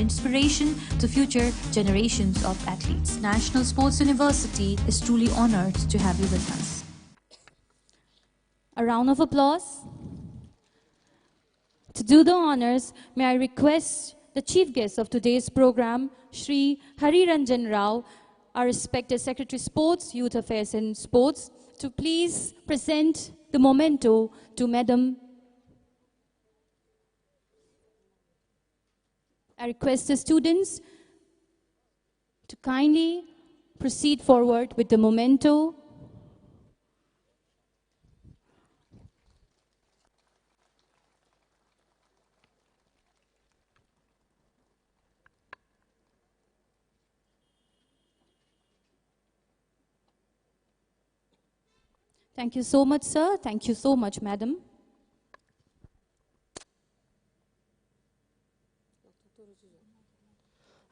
inspiration to future generations of athletes. National Sports University is truly honored to have you with us. A round of applause. To do the honors, may I request the chief guest of today's program, Shri Hari Ranjan Rao, our respected Secretary Sports, Youth Affairs and Sports, to please present the memento to Madam. I request the students to kindly proceed forward with the memento. Thank you so much, sir. Thank you so much, madam.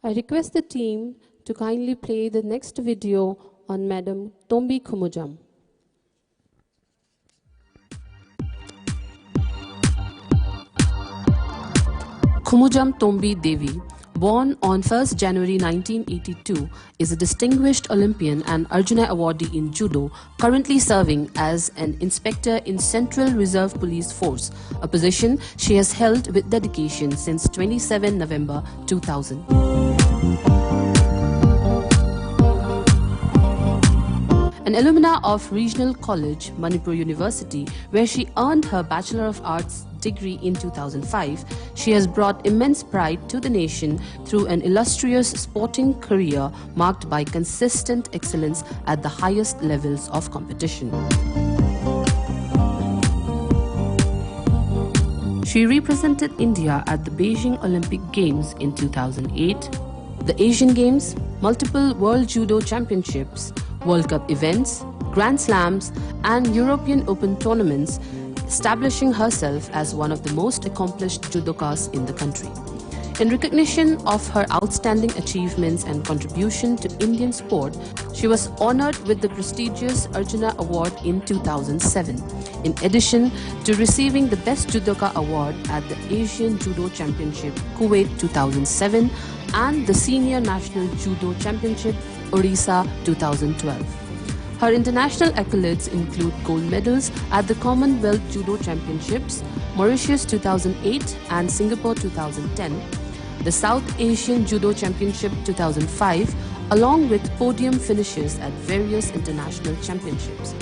I request the team to kindly play the next video on Madam Tombi Kumujam. Kumujam Tombi Devi, born on 1st January 1982, is a distinguished Olympian and Arjuna awardee in Judo, currently serving as an inspector in Central Reserve Police Force, a position she has held with dedication since 27 November 2000. An alumna of Regional College, Manipur University, where she earned her Bachelor of Arts degree in 2005, she has brought immense pride to the nation through an illustrious sporting career marked by consistent excellence at the highest levels of competition. She represented India at the Beijing Olympic Games in 2008, the Asian Games, multiple World Judo Championships, World Cup events, Grand Slams, and European Open tournaments, establishing herself as one of the most accomplished judokas in the country. In recognition of her outstanding achievements and contribution to Indian sport, she was honored with the prestigious Arjuna Award in 2007, in addition to receiving the Best Judoka Award at the Asian Judo Championship Kuwait 2007 and the Senior National Judo Championship Odisha 2012. Her international accolades include gold medals at the Commonwealth Judo Championships, Mauritius 2008 and Singapore 2010, the South Asian Judo Championship 2005, along with podium finishes at various international championships.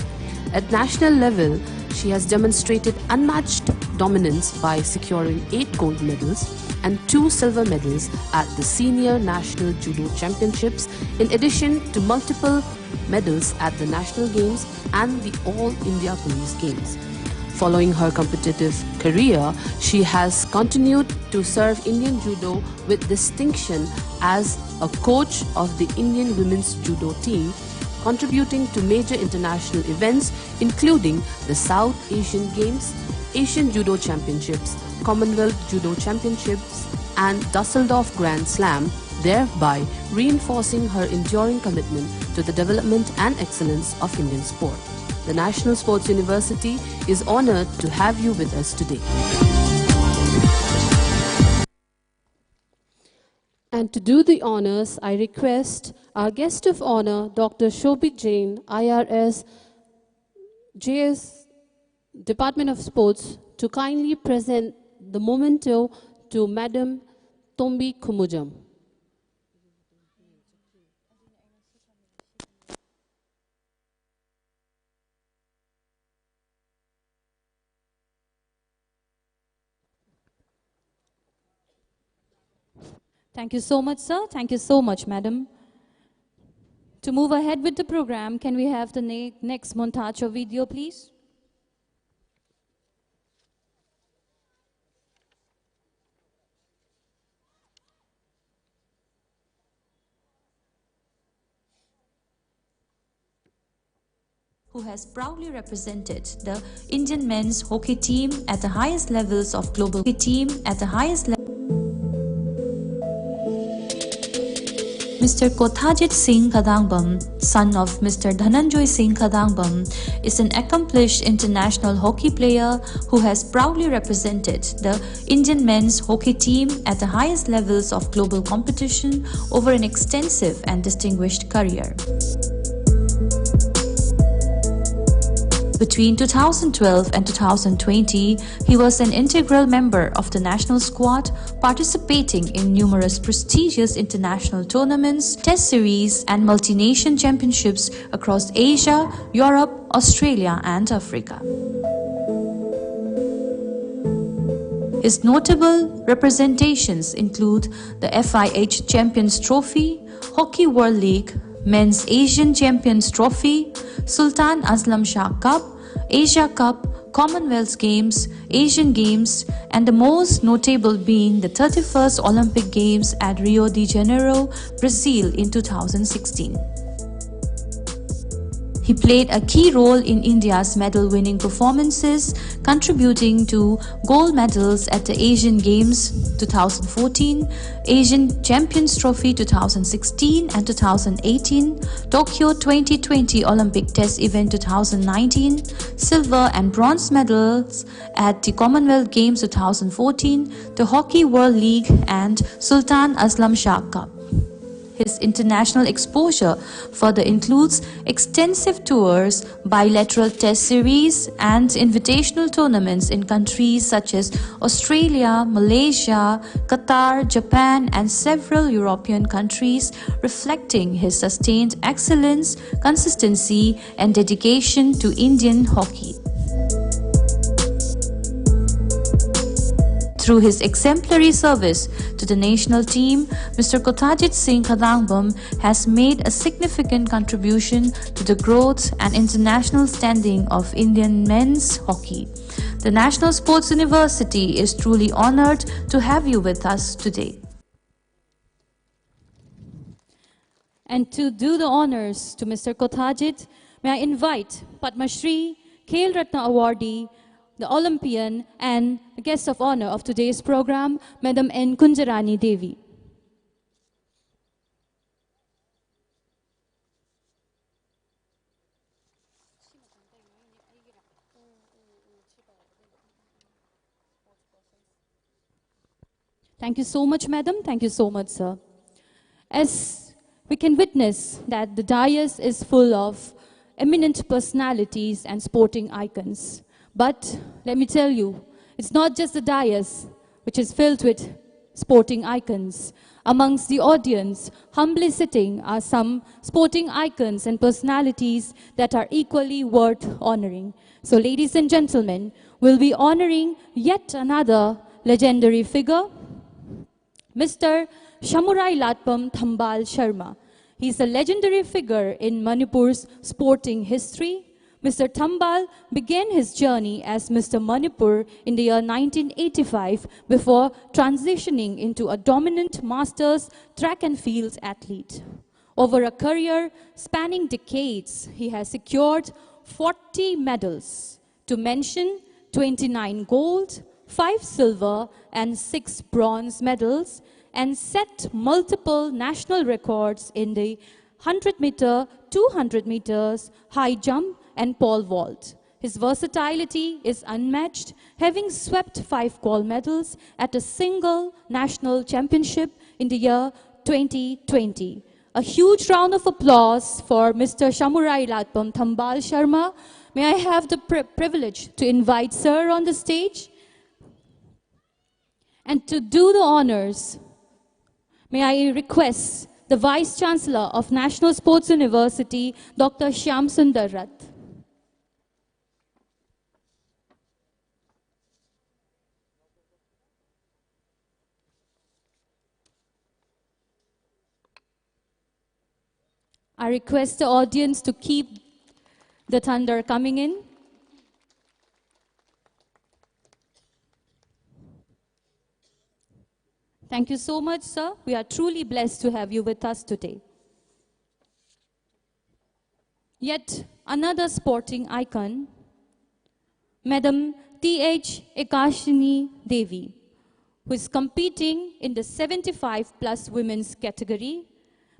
At national level, she has demonstrated unmatched dominance by securing 8 gold medals and 2 silver medals at the Senior National Judo Championships, in addition to multiple medals at the National Games and the All India Police Games. Following her competitive career, she has continued to serve Indian Judo with distinction as a coach of the Indian Women's Judo team, contributing to major international events including the South Asian Games, Asian Judo Championships, Commonwealth Judo Championships, and Dusseldorf Grand Slam, thereby reinforcing her enduring commitment to the development and excellence of Indian sport. The National Sports University is honored to have you with us today. And to do the honors, I request our guest of honor, Dr. Shobhit Jain, IRS, JS, Department of Sports, to kindly present the memento to Madam Tombi Kumujam. Thank you so much, sir. Thank you so much, madam. To move ahead with the program, can we have the next montage of video, please? Who has proudly represented the Indian men's hockey team at the highest levels of global hockey team at the highest level. Mr. Kothajit Singh Khadangbam, son of Mr. Dhananjoy Singh Khadangbam, is an accomplished international hockey player who has proudly represented the Indian men's hockey team at the highest levels of global competition over an extensive and distinguished career. Between 2012 and 2020, he was an integral member of the national squad, participating in numerous prestigious international tournaments, test series, and multi-nation championships across Asia, Europe, Australia, and Africa. His notable representations include the FIH Champions Trophy, Hockey World League, Men's Asian Champions Trophy, Sultan Aslam Shah Cup, Asia Cup, Commonwealth Games, Asian Games, and the most notable being the 31st Olympic Games at Rio de Janeiro, Brazil in 2016. He played a key role in India's medal-winning performances, contributing to gold medals at the Asian Games 2014, Asian Champions Trophy 2016 and 2018, Tokyo 2020 Olympic Test Event 2019, silver and bronze medals at the Commonwealth Games 2014, the Hockey World League and Sultan Aslam Shah Cup. His international exposure further includes extensive tours, bilateral test series, and invitational tournaments in countries such as Australia, Malaysia, Qatar, Japan, and several European countries, reflecting his sustained excellence, consistency, and dedication to Indian hockey. Through his exemplary service to the national team, Mr. Kothajit Singh Khadangbam has made a significant contribution to the growth and international standing of Indian men's hockey. The National Sports University is truly honored to have you with us today. And to do the honors to Mr. Kothajit, may I invite Padma Shri, Khel Ratna awardee, the Olympian and the guest of honor of today's program, Madam N. Kunjarani Devi. Thank you so much, Madam. Thank you so much, sir. As we can witness that the dais is full of eminent personalities and sporting icons. But let me tell you, it's not just the dais which is filled with sporting icons. Amongst the audience, humbly sitting, are some sporting icons and personalities that are equally worth honoring. So ladies and gentlemen, we'll be honoring yet another legendary figure, Mr. Shamurai Latpam Thambal Sharma. He's a legendary figure in Manipur's sporting history. Mr. Thambal began his journey as Mr. Manipur in the year 1985 before transitioning into a dominant masters track and field athlete. Over a career spanning decades, he has secured 40 medals, to mention 29 gold, 5 silver and 6 bronze medals, and set multiple national records in the 100 meter, 200 meters, high jump, and pole vault. His versatility is unmatched, having swept 5 gold medals at a single national championship in the year 2020. A huge round of applause for Mr. Shamurai Latpam Thambal Sharma. May I have the privilege to invite Sir on the stage? And to do the honors, may I request the Vice Chancellor of National Sports University, Dr. Shyam Sundar Rath. I request the audience to keep the thunder coming in. Thank you so much, sir. We are truly blessed to have you with us today. Yet another sporting icon, Madam T.H. Ekashini Devi, who is competing in the 75+ women's category.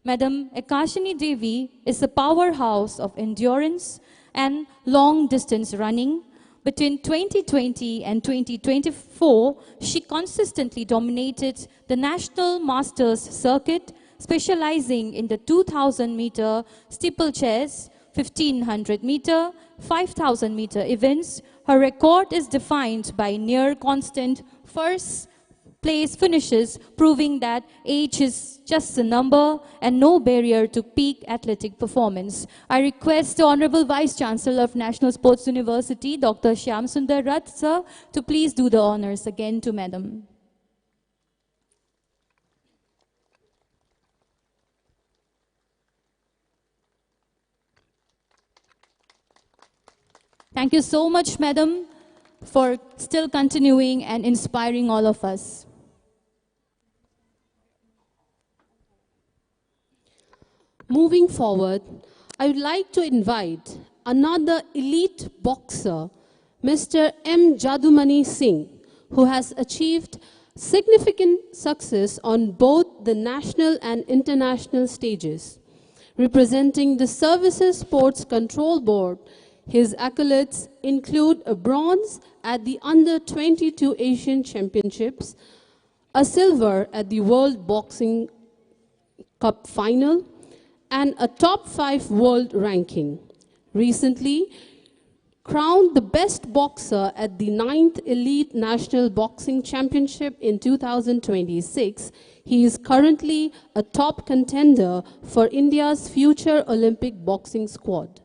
Madam Ekashini Devi is a powerhouse of endurance and long-distance running. Between 2020 and 2024, she consistently dominated the National Masters Circuit, specializing in the 2,000-meter steeplechase, 1,500-meter, 5,000-meter events. Her record is defined by near-constant first-place finishes, proving that age is just a number and no barrier to peak athletic performance. I request the Honorable Vice Chancellor of National Sports University, Dr. Shyam Sundar Rath, sir, to please do the honors again to Madam. Thank you so much, Madam, for still continuing and inspiring all of us. Moving forward, I would like to invite another elite boxer, Mr. M. Jadumani Singh, who has achieved significant success on both the national and international stages. Representing the Services Sports Control Board, his accolades include a bronze at the Under-22 Asian Championships, a silver at the World Boxing Cup Final, and a top 5 world ranking. Recently, crowned the best boxer at the 9th Elite National Boxing Championship in 2026, he is currently a top contender for India's future Olympic boxing squad.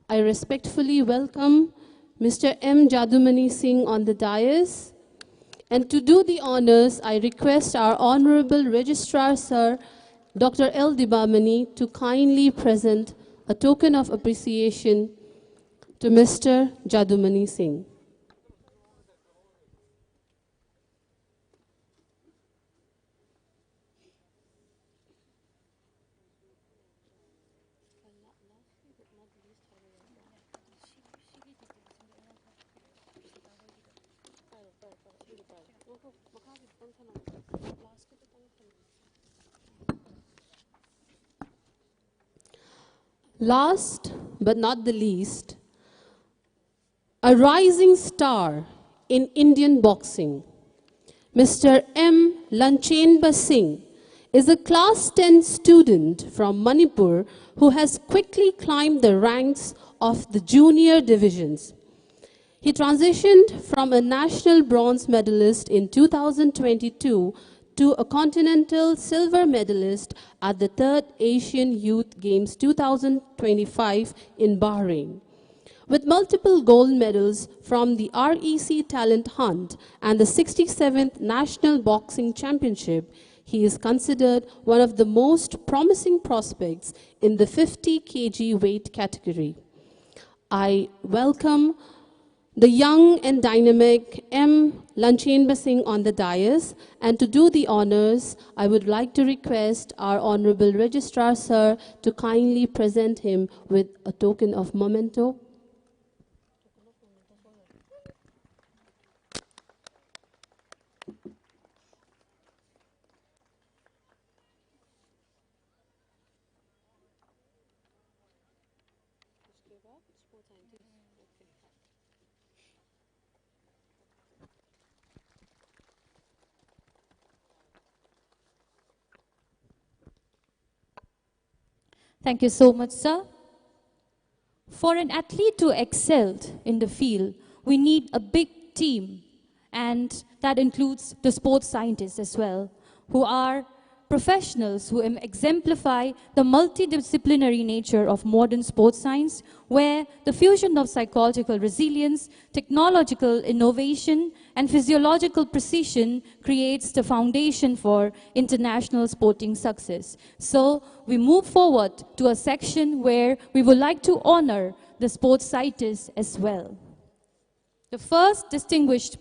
I respectfully welcome Mr. M. Jadumani Singh on the dais. And to do the honors, I request our Honorable Registrar, Sir, Dr. L. Dibamani, to kindly present a token of appreciation to Mr. Jadumani Singh. Last but not the least, a rising star in Indian boxing, Mr. M. Lanchenba Singh is a Class 10 student from Manipur who has quickly climbed the ranks of the junior divisions. He transitioned from a national bronze medalist in 2022 to a continental silver medalist at the 3rd Asian Youth Games 2025 in Bahrain. With multiple gold medals from the REC Talent Hunt and the 67th National Boxing Championship, he is considered one of the most promising prospects in the 50 kg weight category. I welcome the young and dynamic M. Lanchenba Singh on the dais, and to do the honors, I would like to request our Honorable Registrar, Sir, to kindly present him with a token of memento. Thank you so much, sir. For an athlete to excel in the field, we need a big team, and that includes the sports scientists as well, who are professionals who exemplify the multidisciplinary nature of modern sports science, where the fusion of psychological resilience, technological innovation, and physiological precision creates the foundation for international sporting success. So we move forward to a section where we would like to honor the sports scientists as well. The first distinguished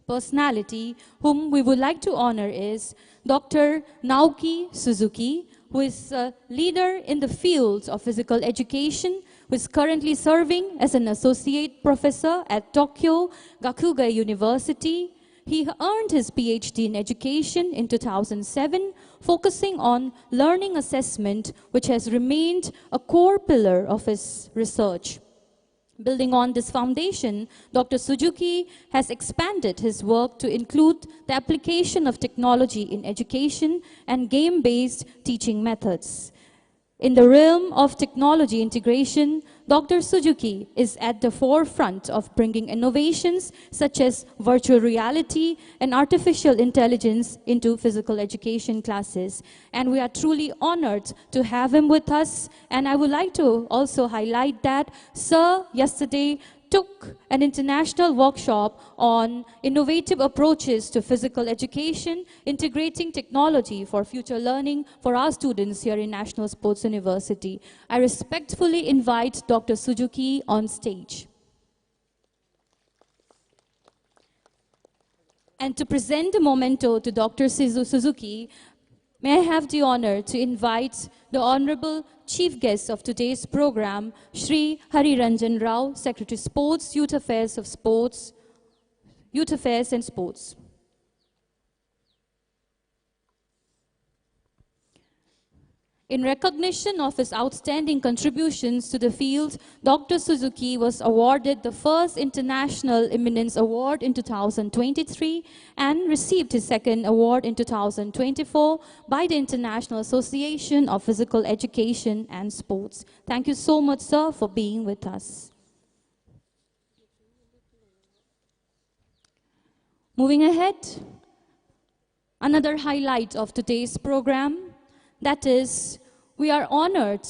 personality whom we would like to honor is Dr. Naoki Suzuki, who is a leader in the fields of physical education, who is currently serving as an associate professor at Tokyo Gakuga University. he earned his PhD in education in 2007, focusing on learning assessment, which has remained a core pillar of his research. Building on this foundation, Dr. Suzuki has expanded his work to include the application of technology in education and game-based teaching methods. In the realm of technology integration, Dr. Suzuki is at the forefront of bringing innovations such as virtual reality and artificial intelligence into physical education classes. And we are truly honored to have him with us. And I would like to also highlight that Sir yesterday took an international workshop on innovative approaches to physical education, integrating technology for future learning for our students here in National Sports University. I respectfully invite Dr. Suzuki on stage. And to present the memento to Dr. Suzuki, may I have the honor to invite the Honorable Chief Guest of today's program, Shri Hari Ranjan Rao, Secretary Sports, Youth Affairs and Sports. In recognition of his outstanding contributions to the field, Dr. Suzuki was awarded the first International Eminence Award in 2023 and received his second award in 2024 by the International Association of Physical Education and Sports. Thank you so much, sir, for being with us. Moving ahead, another highlight of today's program, that is, we are honored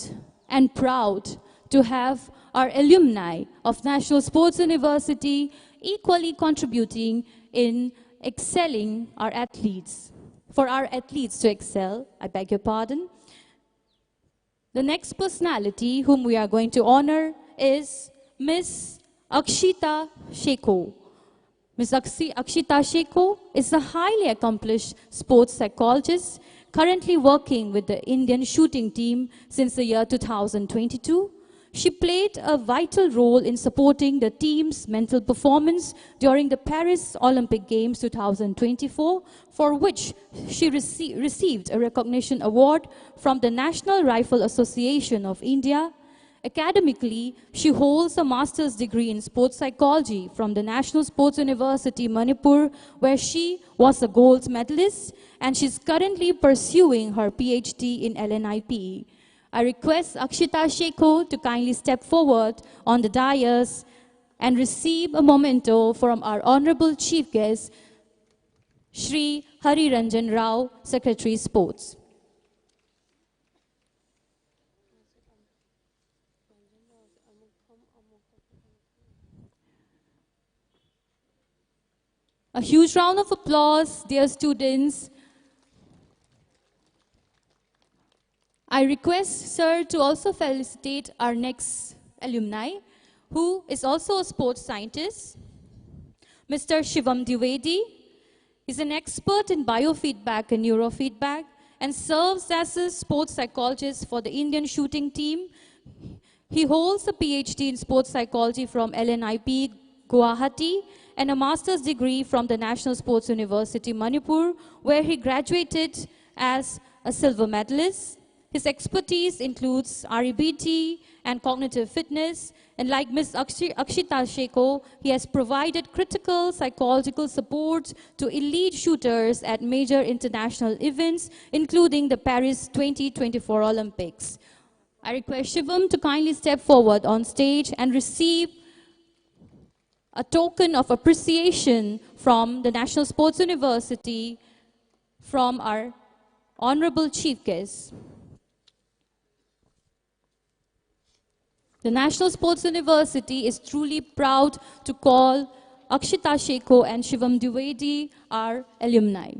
and proud to have our alumni of National Sports University equally contributing in excelling our athletes. For our athletes to excel, I beg your pardon. The next personality whom we are going to honor is Ms. Akshita Sheko. Ms. Akshita Sheko is a highly accomplished sports psychologist, currently working with the Indian shooting team since the year 2022. She played a vital role in supporting the team's mental performance during the Paris Olympic Games 2024, for which she received a recognition award from the National Rifle Association of India. Academically, she holds a master's degree in sports psychology from the National Sports University, Manipur, where she was a gold medalist, and she's currently pursuing her PhD in LNIPE. I request Akshita Sheko to kindly step forward on the dais and receive a memento from our Honorable Chief Guest, Shri Hari Ranjan Rao, Secretary Sports. A huge round of applause, dear students. I request, sir, to also felicitate our next alumni, who is also a sports scientist, Mr. Shivam Dwivedi. He's an expert in biofeedback and neurofeedback and serves as a sports psychologist for the Indian shooting team. He holds a PhD in sports psychology from LNIP, Guwahati, and a master's degree from the National Sports University, Manipur, where he graduated as a silver medalist. His expertise includes REBT and cognitive fitness, and like Ms. Akshita Sheko, he has provided critical psychological support to elite shooters at major international events, including the Paris 2024 Olympics. I request Shivam to kindly step forward on stage and receive a token of appreciation from the National Sports University from our Honorable Chief Guest. The National Sports University is truly proud to call Akshita Sheko and Shivam Dwivedi our alumni.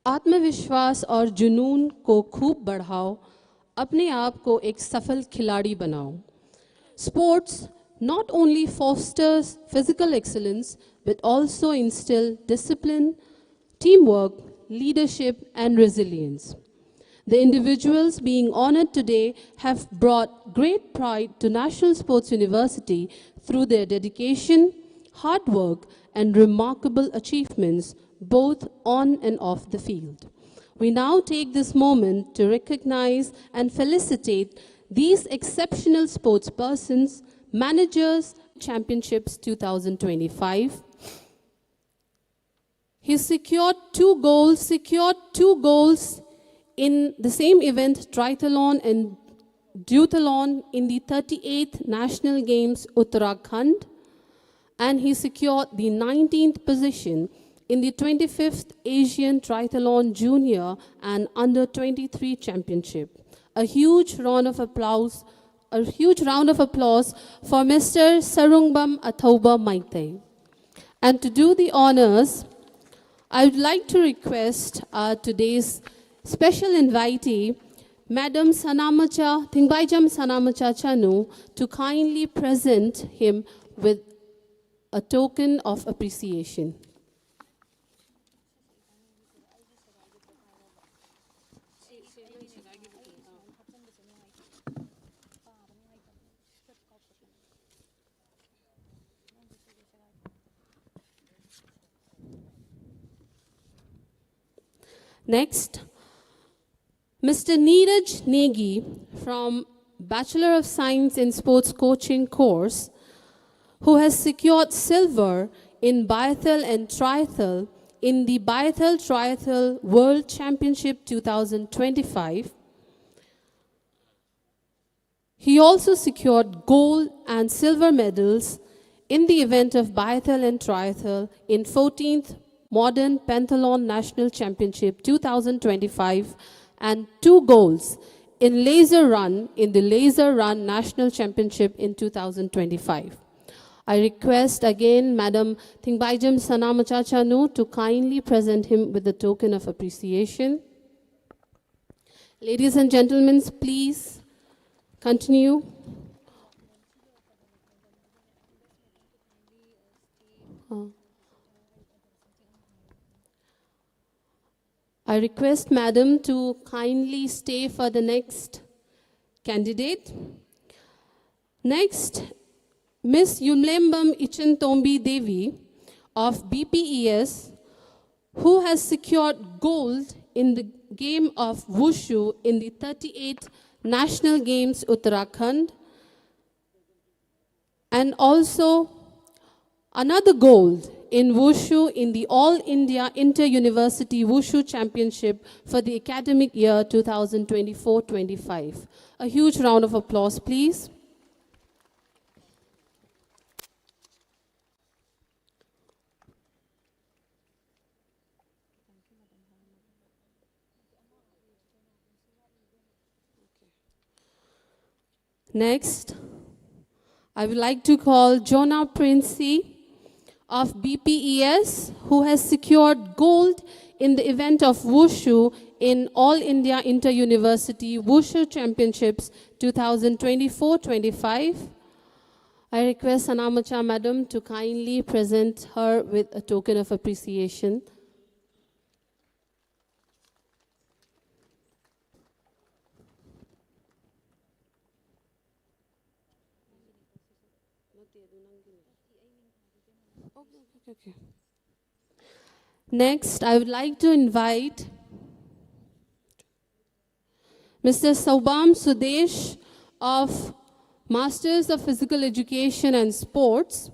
आत्मविश्वास और जुनून को खूब बढ़ाओ, अपने आप को एक सफल खिलाड़ी बनाओ. Sports not only fosters physical excellence but also instill discipline, teamwork, leadership, and resilience. The individuals being honored today have brought great pride to National Sports University through their dedication, hard work, and remarkable achievements both on and off the field. We now take this moment to recognize and felicitate these exceptional sportspersons, managers, Championships 2025. He secured two goals in the same event, triathlon and duathlon, in the 38th National Games, Uttarakhand. And he secured the 19th position in the 25th Asian Triathlon Junior and Under 23 Championship. A huge round of applause for Mr. Sarungbam Athoba Maite. And to do the honors, I would like to request today's special invitee, Madam Sanamacha, Thingbaijam Sanamacha Chanu, to kindly present him with a token of appreciation. Next, Mr. Neeraj Negi from Bachelor of Science in Sports Coaching course, who has secured silver in biathlon and triathlon in the Biathlon Triathlon World Championship 2025. He also secured gold and silver medals in the event of biathlon and triathlon in 14th Modern Pentathlon National Championship 2025 and 2 golds in laser run in the Laser Run National Championship in 2025. I request again Madam Thingbaijam Sanamacha Chanu to kindly present him with the token of appreciation. Ladies and gentlemen, please continue. I request Madam to kindly stay for the next candidate. Next, Miss Yumlembam Ichentombi Devi of BPES, who has secured gold in the game of Wushu in the 38th National Games Uttarakhand, and also another gold in Wushu in the All India Inter-University Wushu Championship for the academic year 2024-25. A huge round of applause, please. Next, I would like to call Jonah Princey of BPES, who has secured gold in the event of Wushu in All India Inter-University Wushu Championships 2024-25. I request Sanamacha Madam to kindly present her with a token of appreciation. Okay. Next, I would like to invite Mr. Saubam Sudesh of Masters of Physical Education and Sports.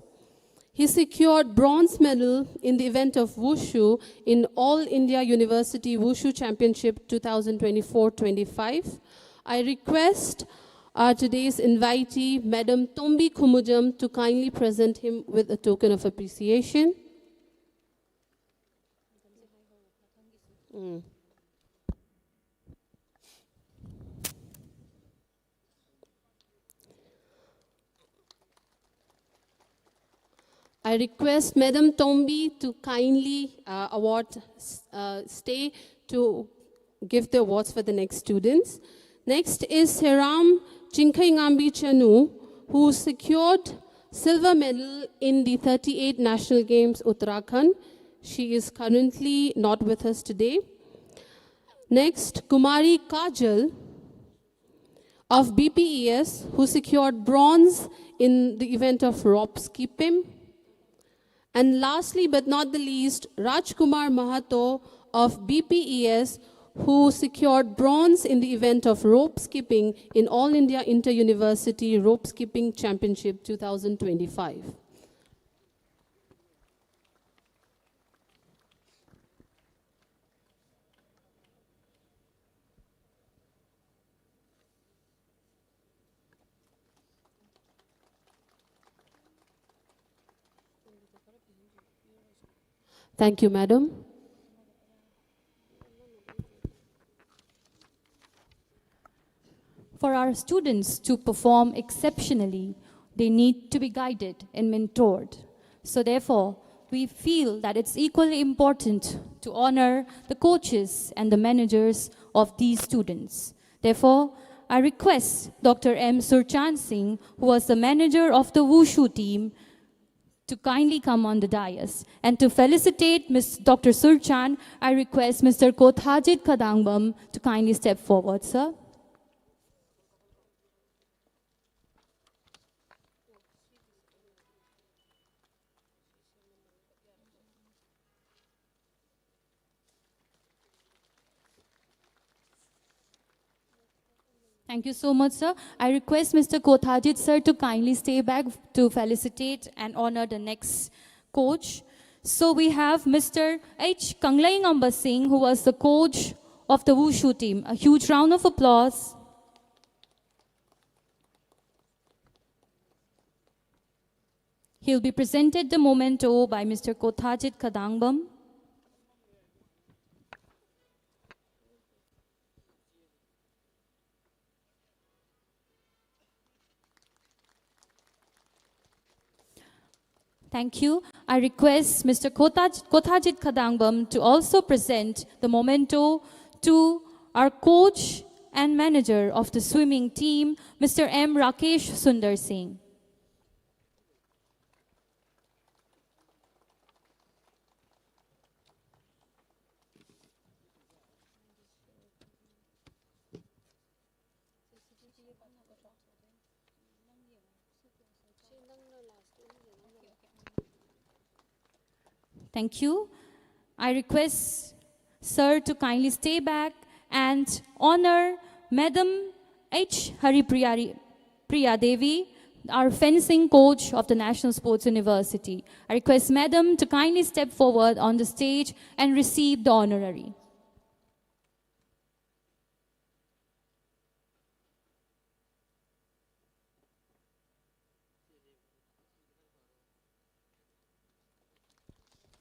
He secured bronze medal in the event of Wushu in All India University Wushu Championship 2024-25. I request today's invitee, Madam Tombi Khumujam, to kindly present him with a token of appreciation. I request Madam Tombi to kindly stay to give the awards for the next students. Next is Hiram Chinkaingambi Chanu, who secured silver medal in the 38th National Games Uttarakhand. She is currently not with us today. Next, Kumari Kajal of BPES, who secured bronze in the event of rope skipping. And lastly but not the least, Rajkumar Mahato of BPES, who secured bronze in the event of rope skipping in All India Inter-University Rope Skipping Championship 2025. Thank you, Madam. For our students to perform exceptionally, they need to be guided and mentored. So therefore, we feel that it's equally important to honor the coaches and the managers of these students. Therefore, I request Dr. M. Surchan Singh, who was the manager of the Wushu team, to kindly come on the dais. And to felicitate Ms. Dr. Surchan, I request Mr. Kothajit Kadangbam to kindly step forward, sir. Thank you so much, sir. I request Mr. Kothajit, sir, to kindly stay back to felicitate and honor the next coach. So we have Mr. H. Kanglaingamba Singh, who was the coach of the Wushu team. A huge round of applause. He'll be presented the memento by Mr. Kothajit Kadangbam. Thank you. I request Mr. Kothajit Kadangbam to also present the memento to our coach and manager of the swimming team, Mr. M. Rakesh Sundar Singh. Thank you. I request sir to kindly stay back and honor Madam H. Haripriya Devi, our fencing coach of the National Sports University. I request Madam to kindly step forward on the stage and receive the honorary.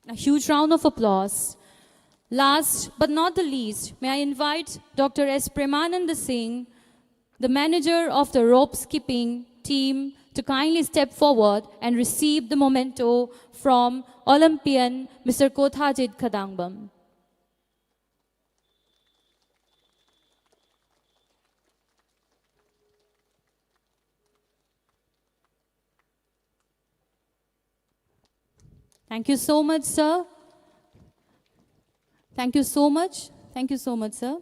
A huge round of applause. Last but not the least, may I invite Dr. S. Premananda Singh, the manager of the rope skipping team, to kindly step forward and receive the memento from Olympian Mr. Kothajit Kadangbam. Thank you so much, sir. Thank you so much. Thank you so much, sir.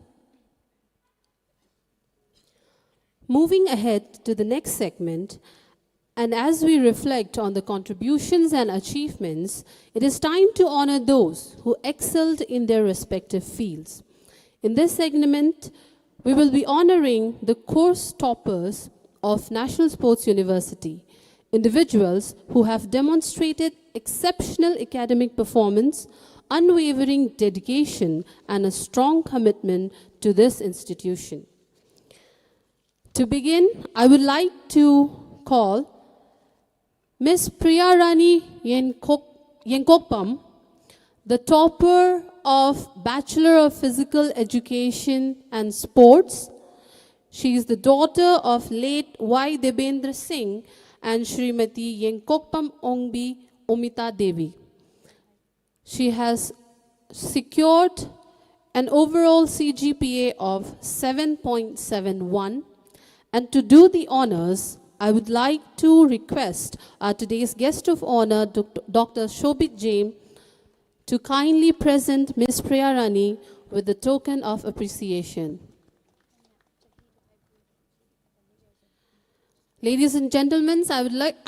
Moving ahead to the next segment, and as we reflect on the contributions and achievements, it is time to honor those who excelled in their respective fields. In this segment, we will be honoring the course toppers of National Sports University, individuals who have demonstrated exceptional academic performance, unwavering dedication, and a strong commitment to this institution. To begin, I would like to call Ms. Priyarani Yenkokpam, the topper of Bachelor of Physical Education and Sports. She is the daughter of late Y. Debendra Singh and Srimati Yenkokpam Ongbi Omita Devi. She has secured an overall CGPA of 7.71. And to do the honors, I would like to request our today's guest of honor, Dr. Shobit Jain, to kindly present Ms. Priyarani with the token of appreciation. Ladies and gentlemen, I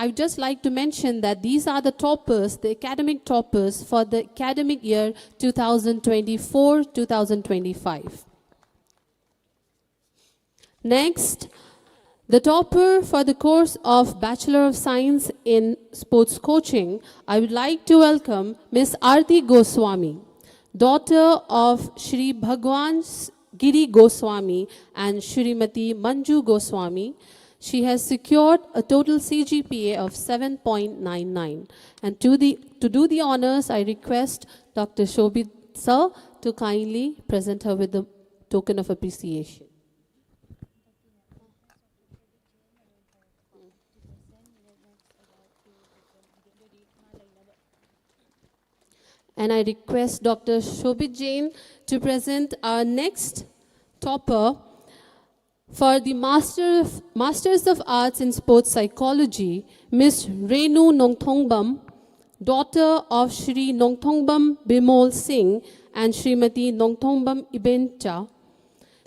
would just like to mention that these are the toppers, the academic toppers for the academic year 2024-2025. Next, the topper for the course of Bachelor of Science in Sports Coaching, I would like to welcome Ms. Aarti Goswami, daughter of Shri Bhagwan Giri Goswami and Shrimati Manju Goswami. She has secured a total CGPA of 7.99. And to do the honors, I request Dr. Shobit Sir to kindly present her with the token of appreciation. And I request Dr. Shobit Jain to present our next topper for the Masters of Arts in Sports Psychology, Ms. Renu Nongthongbam, daughter of Shri Nongthongbam Bimol Singh and Shrimati Nongthongbam Ibencha.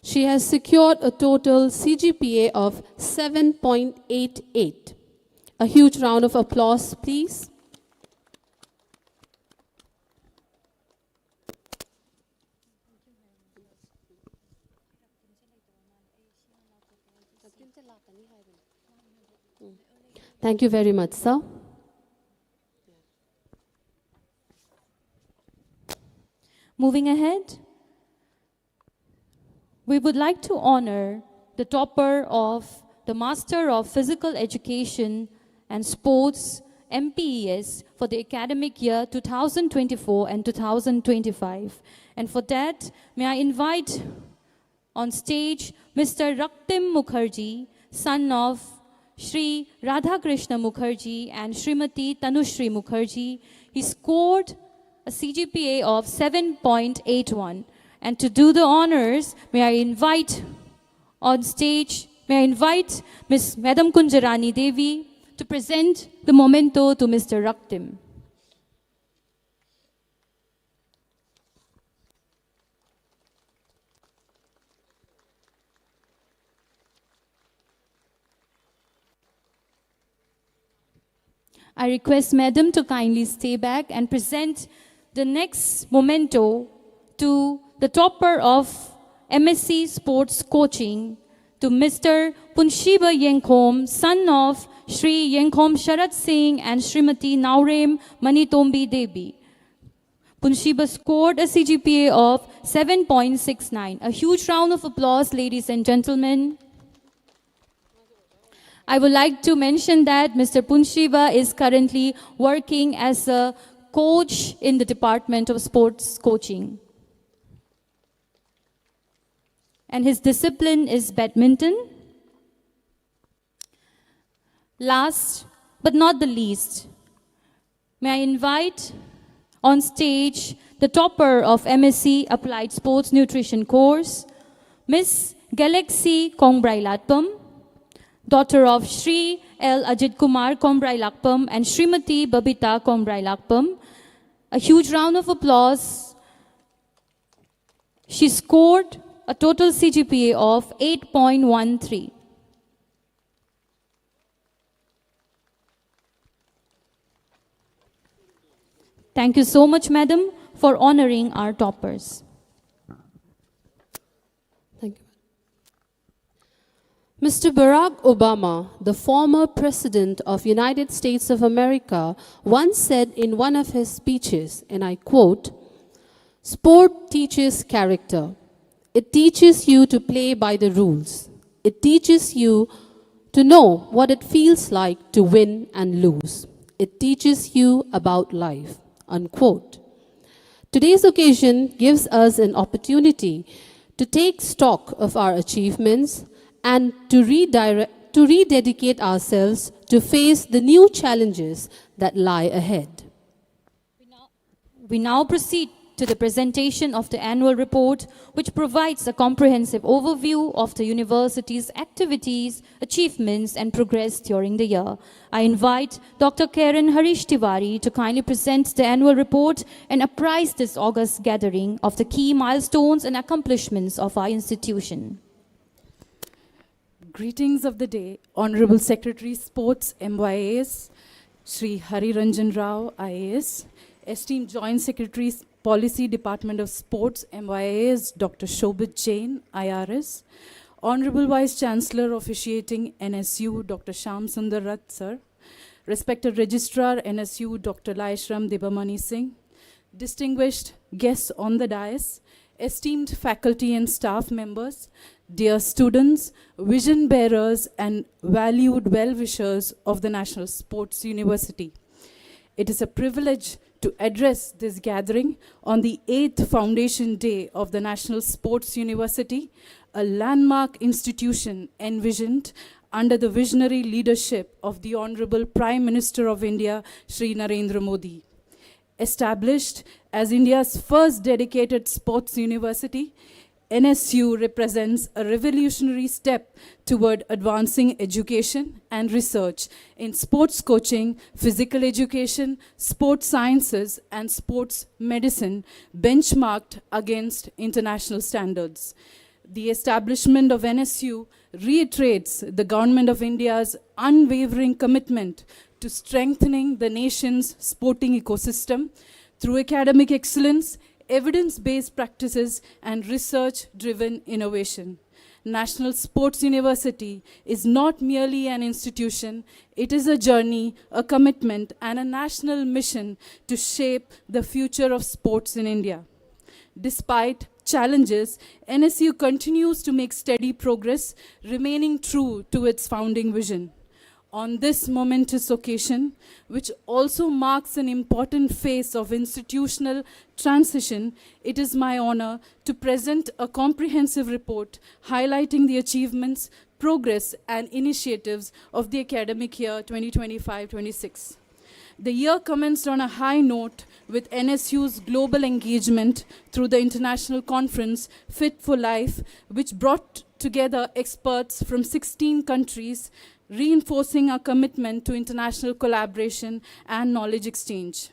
She has secured a total CGPA of 7.88. A huge round of applause, please. Thank you very much, sir. Moving ahead, we would like to honor the topper of the Master of Physical Education and Sports MPES for the academic year 2024 and 2025. And for that, may I invite on stage Mr. Raktim Mukherjee, son of Shri Radhakrishna Mukherjee and Shrimati Tanushri Mukherjee. He scored a CGPA of 7.81. And to do the honors, may I invite on stage, may I invite Ms. Madam Kunjarani Devi to present the memento to Mr. Raktim. I request Madam to kindly stay back and present the next memento to the topper of MSc Sports Coaching, to Mr. Punshiba Yengkhom, son of Shri Yengkhom Sharat Singh and Shrimati Naurem Manitombi Devi. Punshiba scored a CGPA of 7.69. A huge round of applause, ladies and gentlemen. I would like to mention that Mr. Punshiba is currently working as a coach in the Department of Sports Coaching. And his discipline is badminton. Last but not the least, may I invite on stage the topper of MSc Applied Sports Nutrition course, Miss Galaxy Kongbrai Latpam, daughter of Shri L. Ajit Kumar Kongbrai Lakpam and Shrimati Babita Kongbrai Lakpam. A huge round of applause. She scored a total CGPA of 8.13. Thank you so much, Madam, for honoring our toppers. Thank you. Mr. Barack Obama, the former President of United States of America, once said in one of his speeches, and I quote, "Sport teaches character. It teaches you to play by the rules. It teaches you to know what it feels like to win and lose. It teaches you about life." Unquote. Today's occasion gives us an opportunity to take stock of our achievements and to rededicate ourselves to face the new challenges that lie ahead. We now proceed to the presentation of the annual report, which provides a comprehensive overview of the university's activities, achievements, and progress during the year. I invite Dr. Karen Harish Tiwari to kindly present the annual report and apprise this august gathering of the key milestones and accomplishments of our institution. Greetings of the day, Honorable Secretary Sports MYAS, Shri Hari Ranjan Rao IAS, esteemed Joint Secretary Policy Department of Sports MYAS, Dr. Shobhit Jain IRS, Honorable Vice Chancellor officiating NSU, Dr. Shyam Sundar Rath Sir, respected Registrar NSU, Dr. Laishram Debamani Singh, distinguished guests on the dais, esteemed faculty and staff members, dear students, vision bearers, and valued well-wishers of the National Sports University. It is a privilege to address this gathering on the 8th Foundation Day of the National Sports University, a landmark institution envisioned under the visionary leadership of the Honorable Prime Minister of India, Shri Narendra Modi. Established as India's first dedicated sports university, NSU represents a revolutionary step toward advancing education and research in sports coaching, physical education, sports sciences, and sports medicine, benchmarked against international standards. The establishment of NSU reiterates the Government of India's unwavering commitment to strengthening the nation's sporting ecosystem through academic excellence, evidence-based practices, and research-driven innovation. National Sports University is not merely an institution, it is a journey, a commitment, and a national mission to shape the future of sports in India. Despite challenges, NSU continues to make steady progress, remaining true to its founding vision. On this momentous occasion, which also marks an important phase of institutional transition, it is my honor to present a comprehensive report highlighting the achievements, progress, and initiatives of the academic year 2025-26. The year commenced on a high note with NSU's global engagement through the international conference Fit for Life, which brought together experts from 16 countries, reinforcing our commitment to international collaboration and knowledge exchange.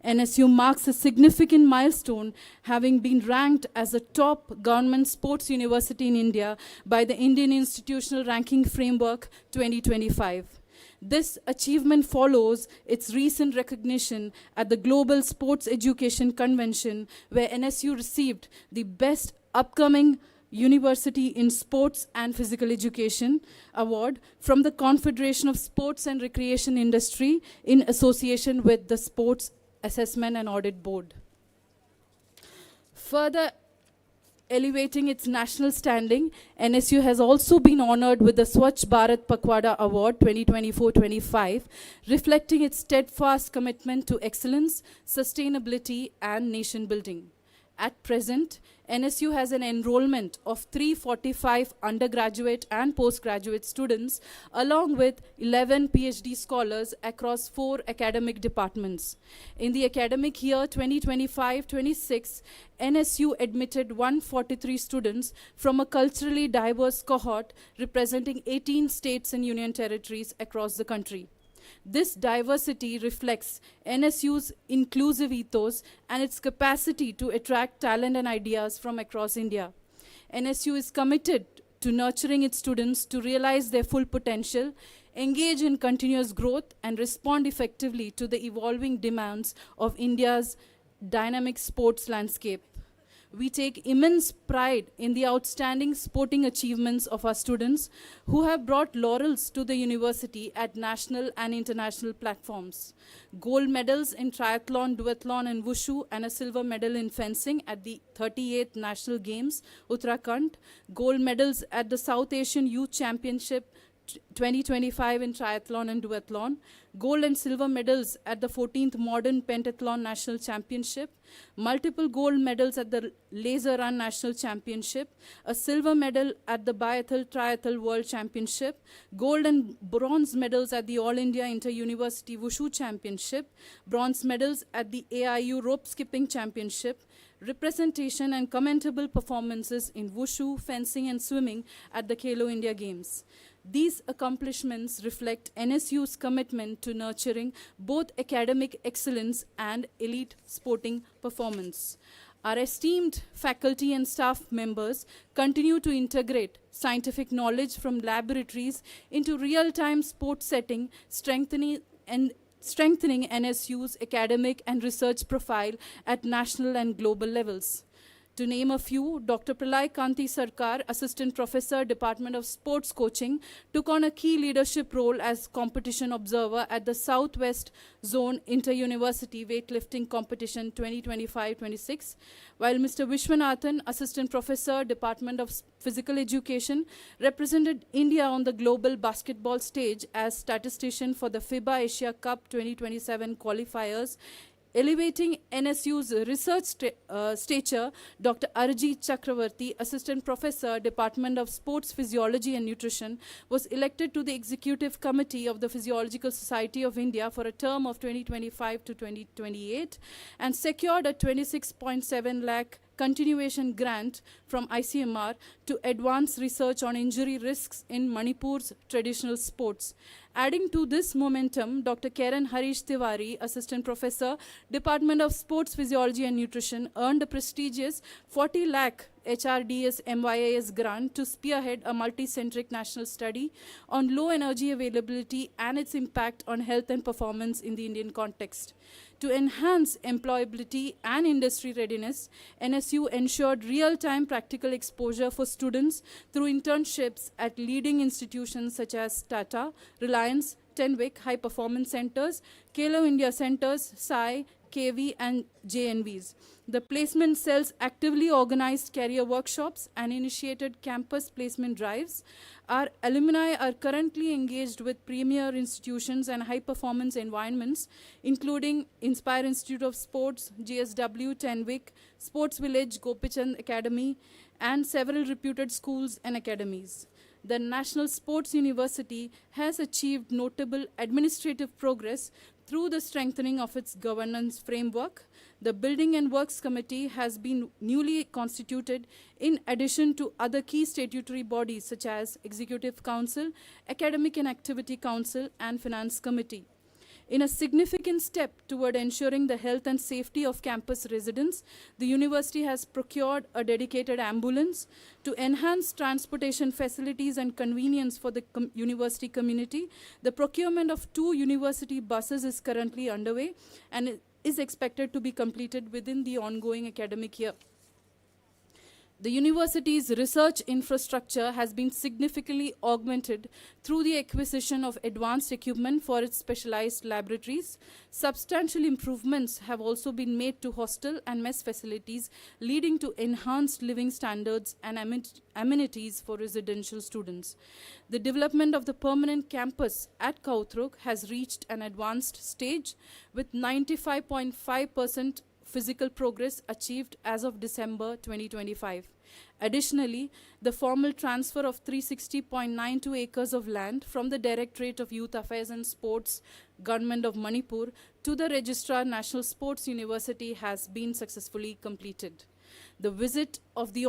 NSU marks a significant milestone, having been ranked as a top government sports university in India by the Indian Institutional Ranking Framework 2025. This achievement follows its recent recognition at the Global Sports Education Convention, where NSU received the Best Upcoming University in Sports and Physical Education Award from the Confederation of Sports and Recreation Industry in association with the Sports Assessment and Audit Board. Further elevating its national standing, NSU has also been honored with the Swachh Bharat Pakhwada Award 2024-25, reflecting its steadfast commitment to excellence, sustainability, and nation building. At present, NSU has an enrollment of 345 undergraduate and postgraduate students, along with 11 PhD scholars across 4 academic departments. In the academic year 2025-26, NSU admitted 143 students from a culturally diverse cohort representing 18 states and union territories across the country. This diversity reflects NSU's inclusive ethos and its capacity to attract talent and ideas from across India. NSU is committed to nurturing its students to realize their full potential, engage in continuous growth, and respond effectively to the evolving demands of India's dynamic sports landscape. We take immense pride in the outstanding sporting achievements of our students who have brought laurels to the university at national and international platforms. Gold medals in triathlon, duathlon, and wushu, and a silver medal in fencing at the 38th National Games, Uttarakhand. Gold medals at the South Asian Youth Championship 2025 in triathlon and duathlon, gold and silver medals at the 14th Modern Pentathlon National Championship, multiple gold medals at the Laser Run National Championship, a silver medal at the Biathlon Triathlon World Championship, gold and bronze medals at the All India Inter-University Wushu Championship, bronze medals at the AIU Rope Skipping Championship, representation and commendable performances in wushu, fencing and swimming at the Khelo India Games. These accomplishments reflect NSU's commitment to nurturing both academic excellence and elite sporting performance. Our esteemed faculty and staff members continue to integrate scientific knowledge from laboratories into real-time sport setting, strengthening NSU's academic and research profile at national and global levels. To name a few, Dr. Pralay Kanti Sarkar, Assistant Professor, Department of Sports Coaching, took on a key leadership role as competition observer at the Southwest Zone Inter-University Weightlifting Competition 2025-26, while Mr. Vishwanathan, Assistant Professor, Department of Physical Education, represented India on the global basketball stage as statistician for the FIBA Asia Cup 2027 qualifiers. Elevating NSU's research stature, Dr. Arjit Chakravarti, Assistant Professor, Department of Sports Physiology and Nutrition, was elected to the Executive Committee of the Physiological Society of India for a term of 2025 to 2028 and secured a 26.7 lakh continuation grant from ICMR to advance research on injury risks in Manipur's traditional sports. Adding to this momentum, Dr. Karen Harish Tiwari, Assistant Professor, Department of Sports Physiology and Nutrition, earned a prestigious 40 lakh HRDS MYAS grant to spearhead a multi-centric national study on low energy availability and its impact on health and performance in the Indian context. To enhance employability and industry readiness, NSU ensured real-time practical exposure for students through internships at leading institutions such as Tata, Reliance, Tenwick High Performance Centers, Khelo India Centers, SAI, KV and JNVs. The placement cells actively organized career workshops and initiated campus placement drives. Our alumni are currently engaged with premier institutions and high-performance environments, including Inspire Institute of Sports, GSW, Tenwick, Sports Village, Gopichand Academy, and several reputed schools and academies. The National Sports University has achieved notable administrative progress through the strengthening of its governance framework. The Building and Works Committee has been newly constituted in addition to other key statutory bodies such as Executive Council, Academic and Activity Council, and Finance Committee. In a significant step toward ensuring the health and safety of campus residents, the university has procured a dedicated ambulance to enhance transportation facilities and convenience for the university community. The procurement of 2 university buses is currently underway and is expected to be completed within the ongoing academic year. The university's research infrastructure has been significantly augmented through the acquisition of advanced equipment for its specialized laboratories. Substantial improvements have also been made to hostel and mess facilities, leading to enhanced living standards and amenities for residential students. The development of the permanent campus at Kautruk has reached an advanced stage with 95.5% physical progress achieved as of December 2025. Additionally, the formal transfer of 360.92 acres of land from the Directorate of Youth Affairs and Sports, Government of Manipur, to the Registrar National Sports University has been successfully completed. The visit of the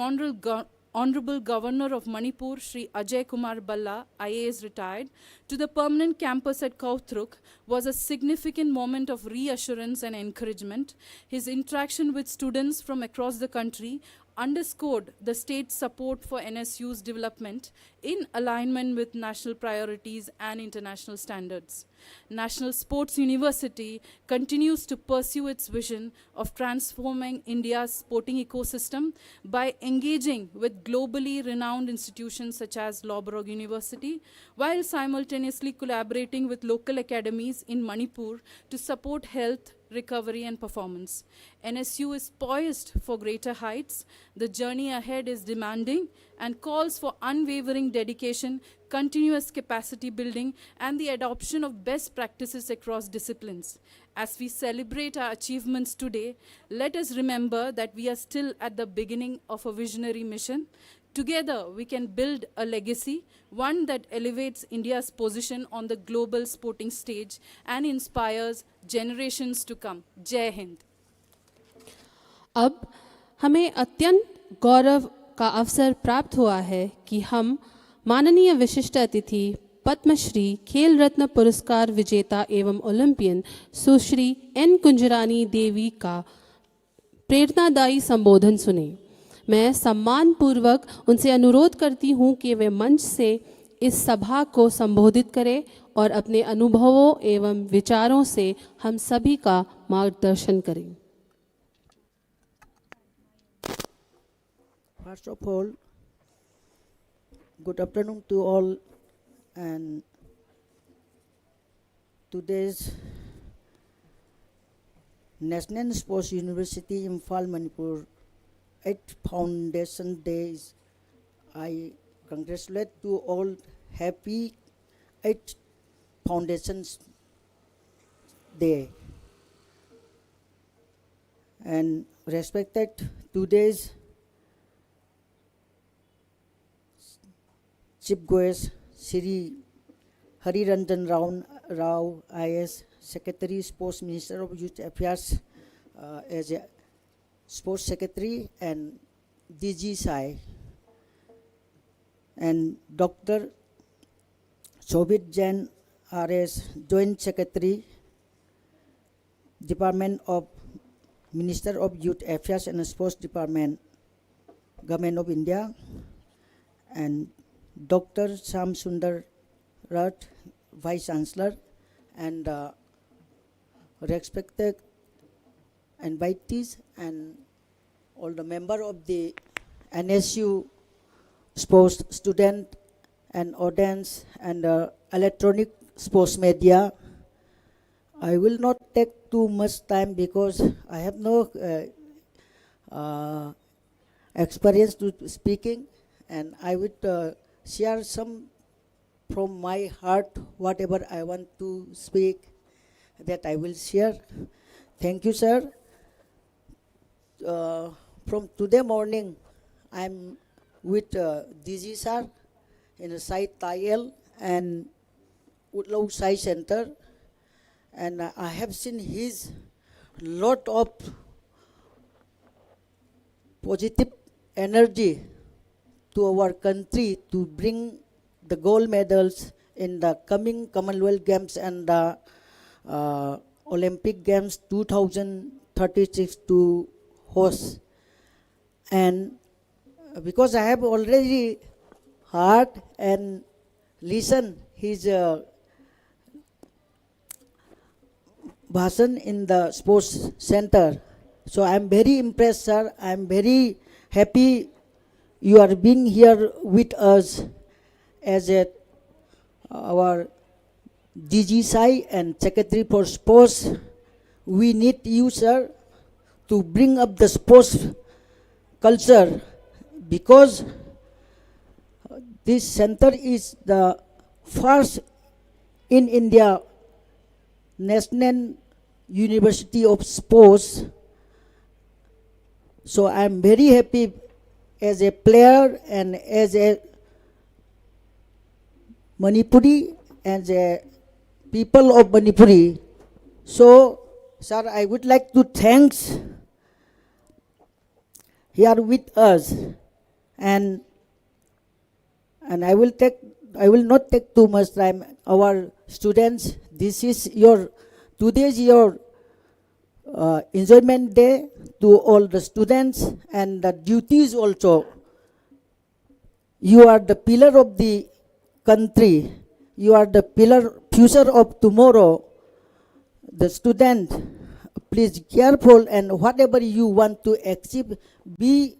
Honorable Governor of Manipur, Shri Ajay Kumar Balla, IAS retired, to the permanent campus at Kautruk was a significant moment of reassurance and encouragement. His interaction with students from across the country underscored the state's support for NSU's development in alignment with national priorities and international standards. National Sports University continues to pursue its vision of transforming India's sporting ecosystem by engaging with globally renowned institutions such as Loughborough University, while simultaneously collaborating with local academies in Manipur to support health, recovery and performance. NSU is poised for greater heights. The journey ahead is demanding and calls for unwavering dedication, continuous capacity building, and the adoption of best practices across disciplines. As we celebrate our achievements today, let us remember that we are still at the beginning of a visionary mission. Together, we can build a legacy, one that elevates India's position on the global sporting stage and inspires generations to come. Jai Hind. अब हमें अत्यंत गौरव का अवसर प्राप्त हुआ है कि हम माननीय विशिष्ट अतिथि पद्मश्री खेल रत्न पुरस्कार विजेता एवं ओलंपियन सुश्री एन कुंजरानी देवी का प्रेरणादायी संबोधन सुने। मैं सम्मानपूर्वक उनसे अनुरोध करती हूं कि वे मंच से इस सभा को संबोधित करें और अपने अनुभवों एवं विचारों से हम सभी का मार्गदर्शन करें। First of all, good afternoon to all, and today's National Sports University Imphal Manipur 8th Foundation Days. I congratulate to all happy 8th Foundations Day. And respected today's Chief Guest Shri Hari Ranjan Rao, IS Secretary, Sports Minister of Youth Affairs, as a Sports Secretary, and DG Sai, and Dr. Shobit Jain, RS Joint Secretary, Department of Minister of Youth Affairs and Sports Department, Government of India, and Dr. Sam Sundar Rath, Vice Chancellor, and respected invitees and all the member of the NSU sports student and audience and electronic sports media. I will not take too much time because I have no experience to speaking, and I would share some from my heart, whatever I want to speak, that I will share. Thank you, sir. From today morning, I'm with DG sir in the site Tayel and Woodlow Sai Center, and I have seen his lot of positive energy to our country to bring the gold medals in the coming Commonwealth Games and the Olympic Games 2036 to host. And because I have already heard and listened his bhasan in the sports center, so I am very impressed, sir. I am very happy you are being here with us as our DG Sai and Secretary for Sports. We need you, sir, to bring up the sports culture, because this center is the first in India National University of Sports. So I am very happy as a player and as a Manipuri, as a people of Manipuri. So, sir, I would like to thank here with us, and I will not take too much time. Our students, this is today's your enjoyment day to all the students and the duties also. You are the pillar of the country. You are the future of tomorrow. The student, please careful, and whatever you want to achieve, be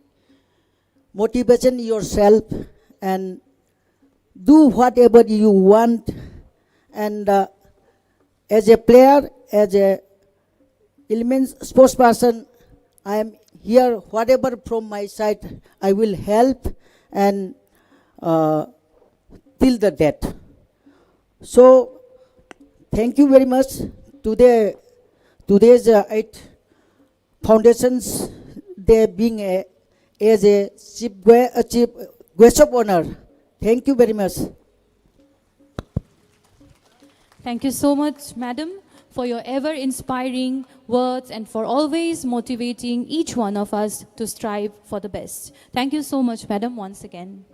motivation yourself and do whatever you want. And as a player, as a element sports person, I am here. Whatever from my side, I will help and till the death. So, thank you very much. Today's 8 foundations, they being as a chief guest of honor. Thank you very much. Thank you so much, madam, for your ever inspiring words and for always motivating each one of us to strive for the best. Thank you so much, madam, once again.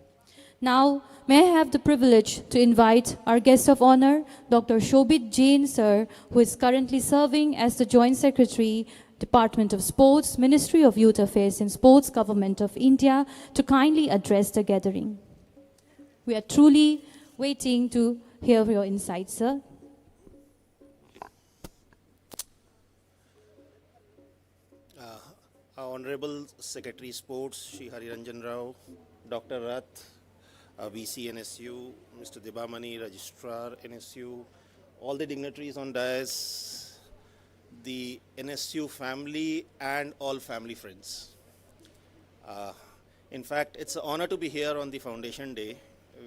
Now, may I have the privilege to invite our guest of honor, Dr. Shobit Jain, sir, who is currently serving as the Joint Secretary, Department of Sports, Ministry of Youth Affairs and Sports, Government of India, to kindly address the gathering. We are truly waiting to hear your insights, sir. Our Honorable Secretary Sports, Shri Hari Ranjan Rao, Dr. Rath, VC NSU, Mr. Debamani, Registrar NSU, all the dignitaries on dais, the NSU family and all family friends. In fact, it's an honor to be here on the Foundation Day,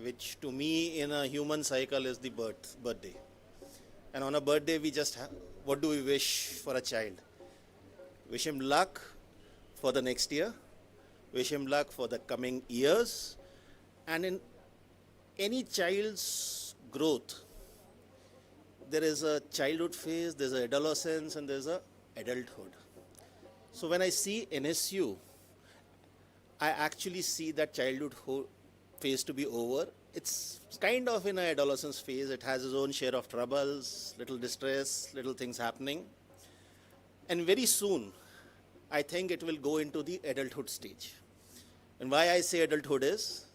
which to me in a human cycle is the birthday. And on a birthday, we just what do we wish for a child? Wish him luck for the next year, wish him luck for the coming years, and in any child's growth, there is a childhood phase, there's an adolescence, and there's a adulthood. So when I see NSU, I actually see that childhood phase to be over. It's kind of in an adolescence phase. It has its own share of troubles, little distress, little things happening. And very soon, I think it will go into the adulthood stage. And why I say adulthood is,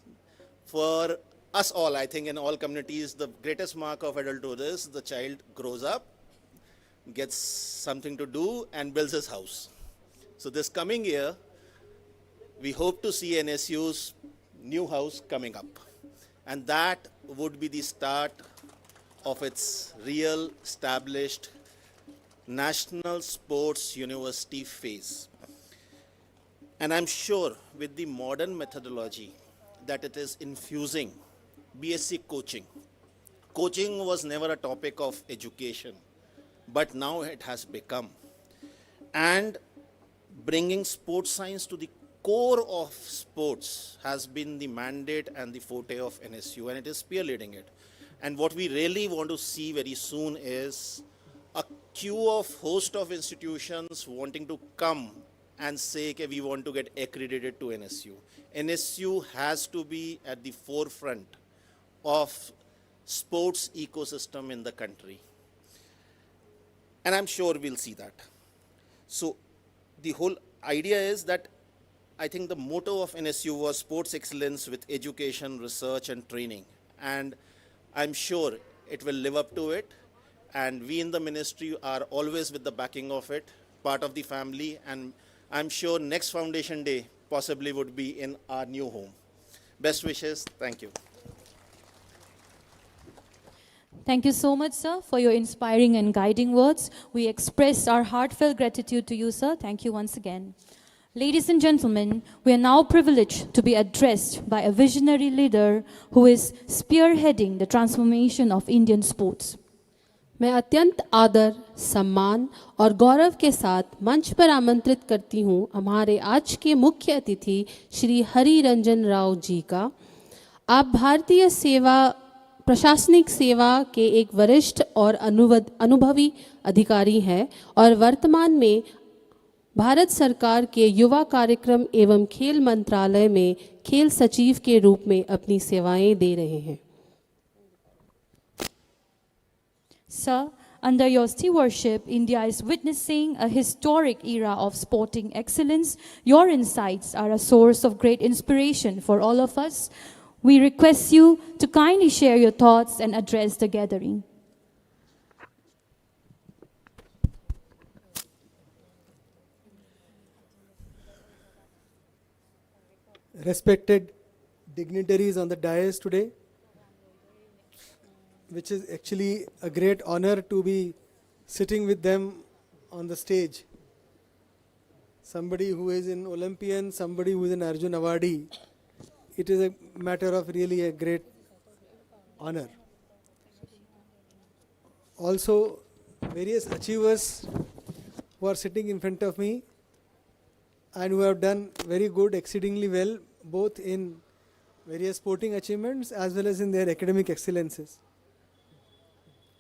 for us all, I think in all communities, the greatest mark of adulthood is the child grows up, gets something to do, and builds his house. So this coming year, we hope to see NSU's new house coming up. And that would be the start of its real established National Sports University phase. And I'm sure with the modern methodology that it is infusing BSc coaching. Coaching was never a topic of education, but now it has become. And bringing sports science to the core of sports has been the mandate and the forte of NSU, and it is spearleading it. And what we really want to see very soon is a queue of host of institutions wanting to come and say, okay, we want to get accredited to NSU. NSU has to be at the forefront of sports ecosystem in the country. And I'm sure we'll see that. So the whole idea is that I think the motto of NSU was sports excellence with education, research, and training. And I'm sure it will live up to it. And we in the ministry are always with the backing of it, part of the family. And I'm sure next Foundation Day possibly would be in our new home. Best wishes. Thank you. Thank you so much, sir, for your inspiring and guiding words. We express our heartfelt gratitude to you, sir. Thank you once again. Ladies and gentlemen, we are now privileged to be addressed by a visionary leader who is spearheading the transformation of Indian sports. मैं अत्यंत आदर, सम्मान और गौरव के साथ मंच पर आमंत्रित करती हूँ हमारे आज के मुख्य अतिथि श्री हरि रंजन राव जी का। आप भारतीय प्रशासनिक सेवा के एक वरिष्ठ और अनुभवी अधिकारी हैं और वर्तमान में भारत सरकार के युवा कार्यक्रम एवं खेल मंत्रालय में खेल सचिव के रूप में अपनी सेवाएं दे रहे हैं। Sir, under your stewardship, India is witnessing a historic era of sporting excellence. Your insights are a source of great inspiration for all of us. We request you to kindly share your thoughts and address the gathering. Respected dignitaries on the dais today, which is actually a great honor to be sitting with them on the stage. Somebody who is an Olympian, somebody who is an Arjun Awardee. It is a matter of really a great honor. Also, various achievers who are sitting in front of me and who have done very good, exceedingly well, both in various sporting achievements as well as in their academic excellences.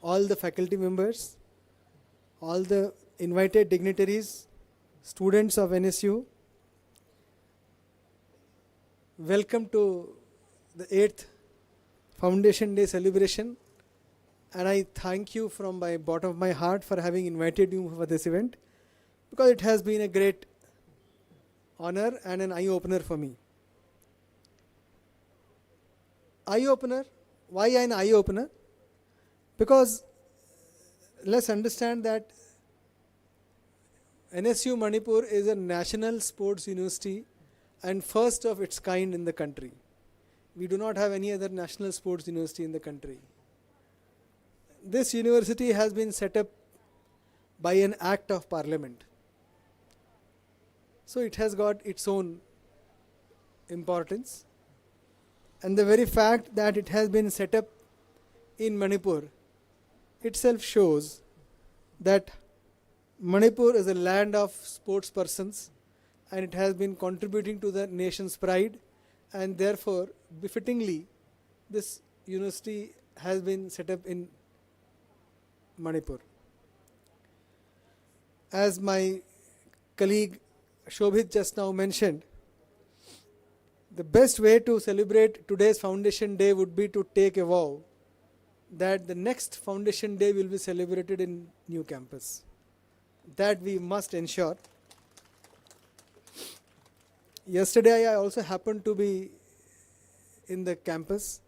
All the faculty members, all the invited dignitaries, students of NSU, welcome to the 8th Foundation Day celebration, and I thank you from my bottom of my heart for having invited you for this event, because it has been a great honor and an eye-opener for me. Eye-opener? Why an eye-opener? Because let's understand that NSU Manipur is a national sports university and first of its kind in the country. We do not have any other national sports university in the country. This university has been set up by an act of parliament. So it has got its own importance. And the very fact that it has been set up in Manipur itself shows that Manipur is a land of sports persons, and it has been contributing to the nation's pride, and therefore befittingly this university has been set up in Manipur. As my colleague Shobhit just now mentioned, the best way to celebrate today's Foundation Day would be to take a vow that the next Foundation Day will be celebrated in new campus. That we must ensure. Yesterday I also happened to be in the campus.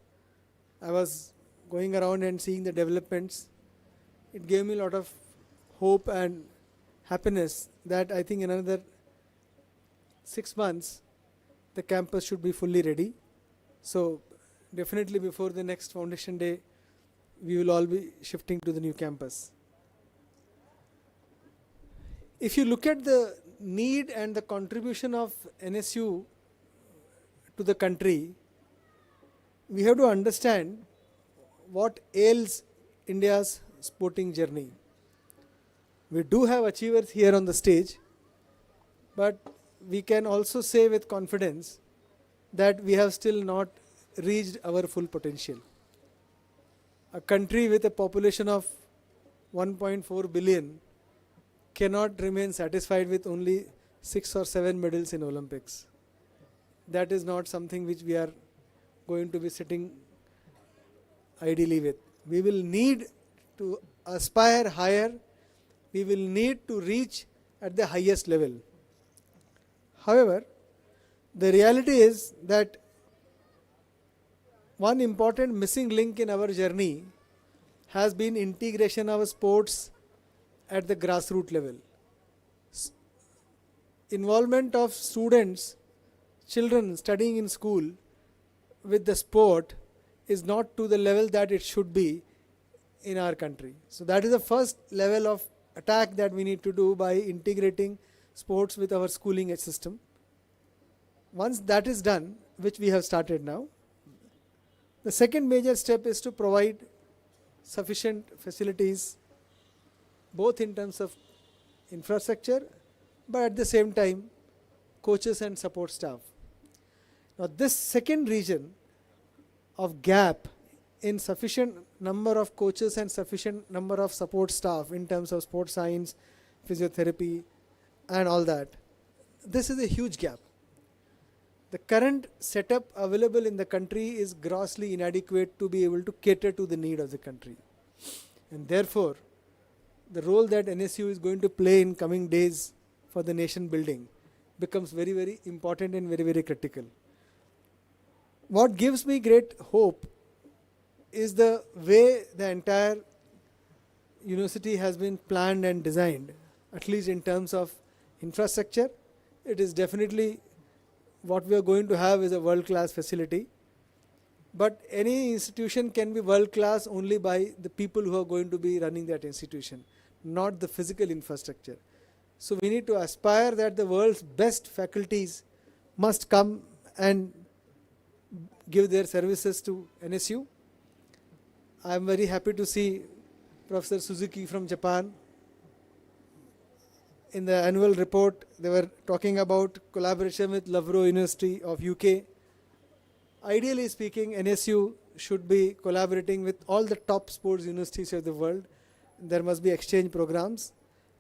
I was going around and seeing the developments. It gave me a lot of hope and happiness that I think in another 6 months the campus should be fully ready. So definitely before the next Foundation Day we will all be shifting to the new campus. If you look at the need and the contribution of NSU to the country, we have to understand what ails India's sporting journey. We do have achievers here on the stage, but we can also say with confidence that we have still not reached our full potential. A country with a population of 1.4 billion cannot remain satisfied with only 6 or 7 medals in Olympics. That is not something which we are going to be sitting ideally with. We will need to aspire higher. We will need to reach at the highest level. However, the reality is that one important missing link in our journey has been integration of sports at the grassroots level. Involvement of students, children studying in school with the sport is not to the level that it should be in our country. So that is the first level of attack that we need to do by integrating sports with our schooling system. Once that is done, which we have started now, the second major step is to provide sufficient facilities, both in terms of infrastructure, but at the same time, coaches and support staff. Now this second region of gap in sufficient number of coaches and sufficient number of support staff in terms of sports science, physiotherapy and all that, this is a huge gap. The current setup available in the country is grossly inadequate to be able to cater to the need of the country. And therefore, the role that NSU is going to play in coming days for the nation building becomes very, very important and very, very critical. What gives me great hope is the way the entire university has been planned and designed, at least in terms of infrastructure. It is definitely what we are going to have is a world-class facility. But any institution can be world-class only by the people who are going to be running that institution, not the physical infrastructure. So we need to aspire that the world's best faculties must come and give their services to NSU. I'm very happy to see Professor Suzuki from Japan. In the annual report, they were talking about collaboration with Loughborough University of UK. Ideally speaking, NSU should be collaborating with all the top sports universities of the world. There must be exchange programs.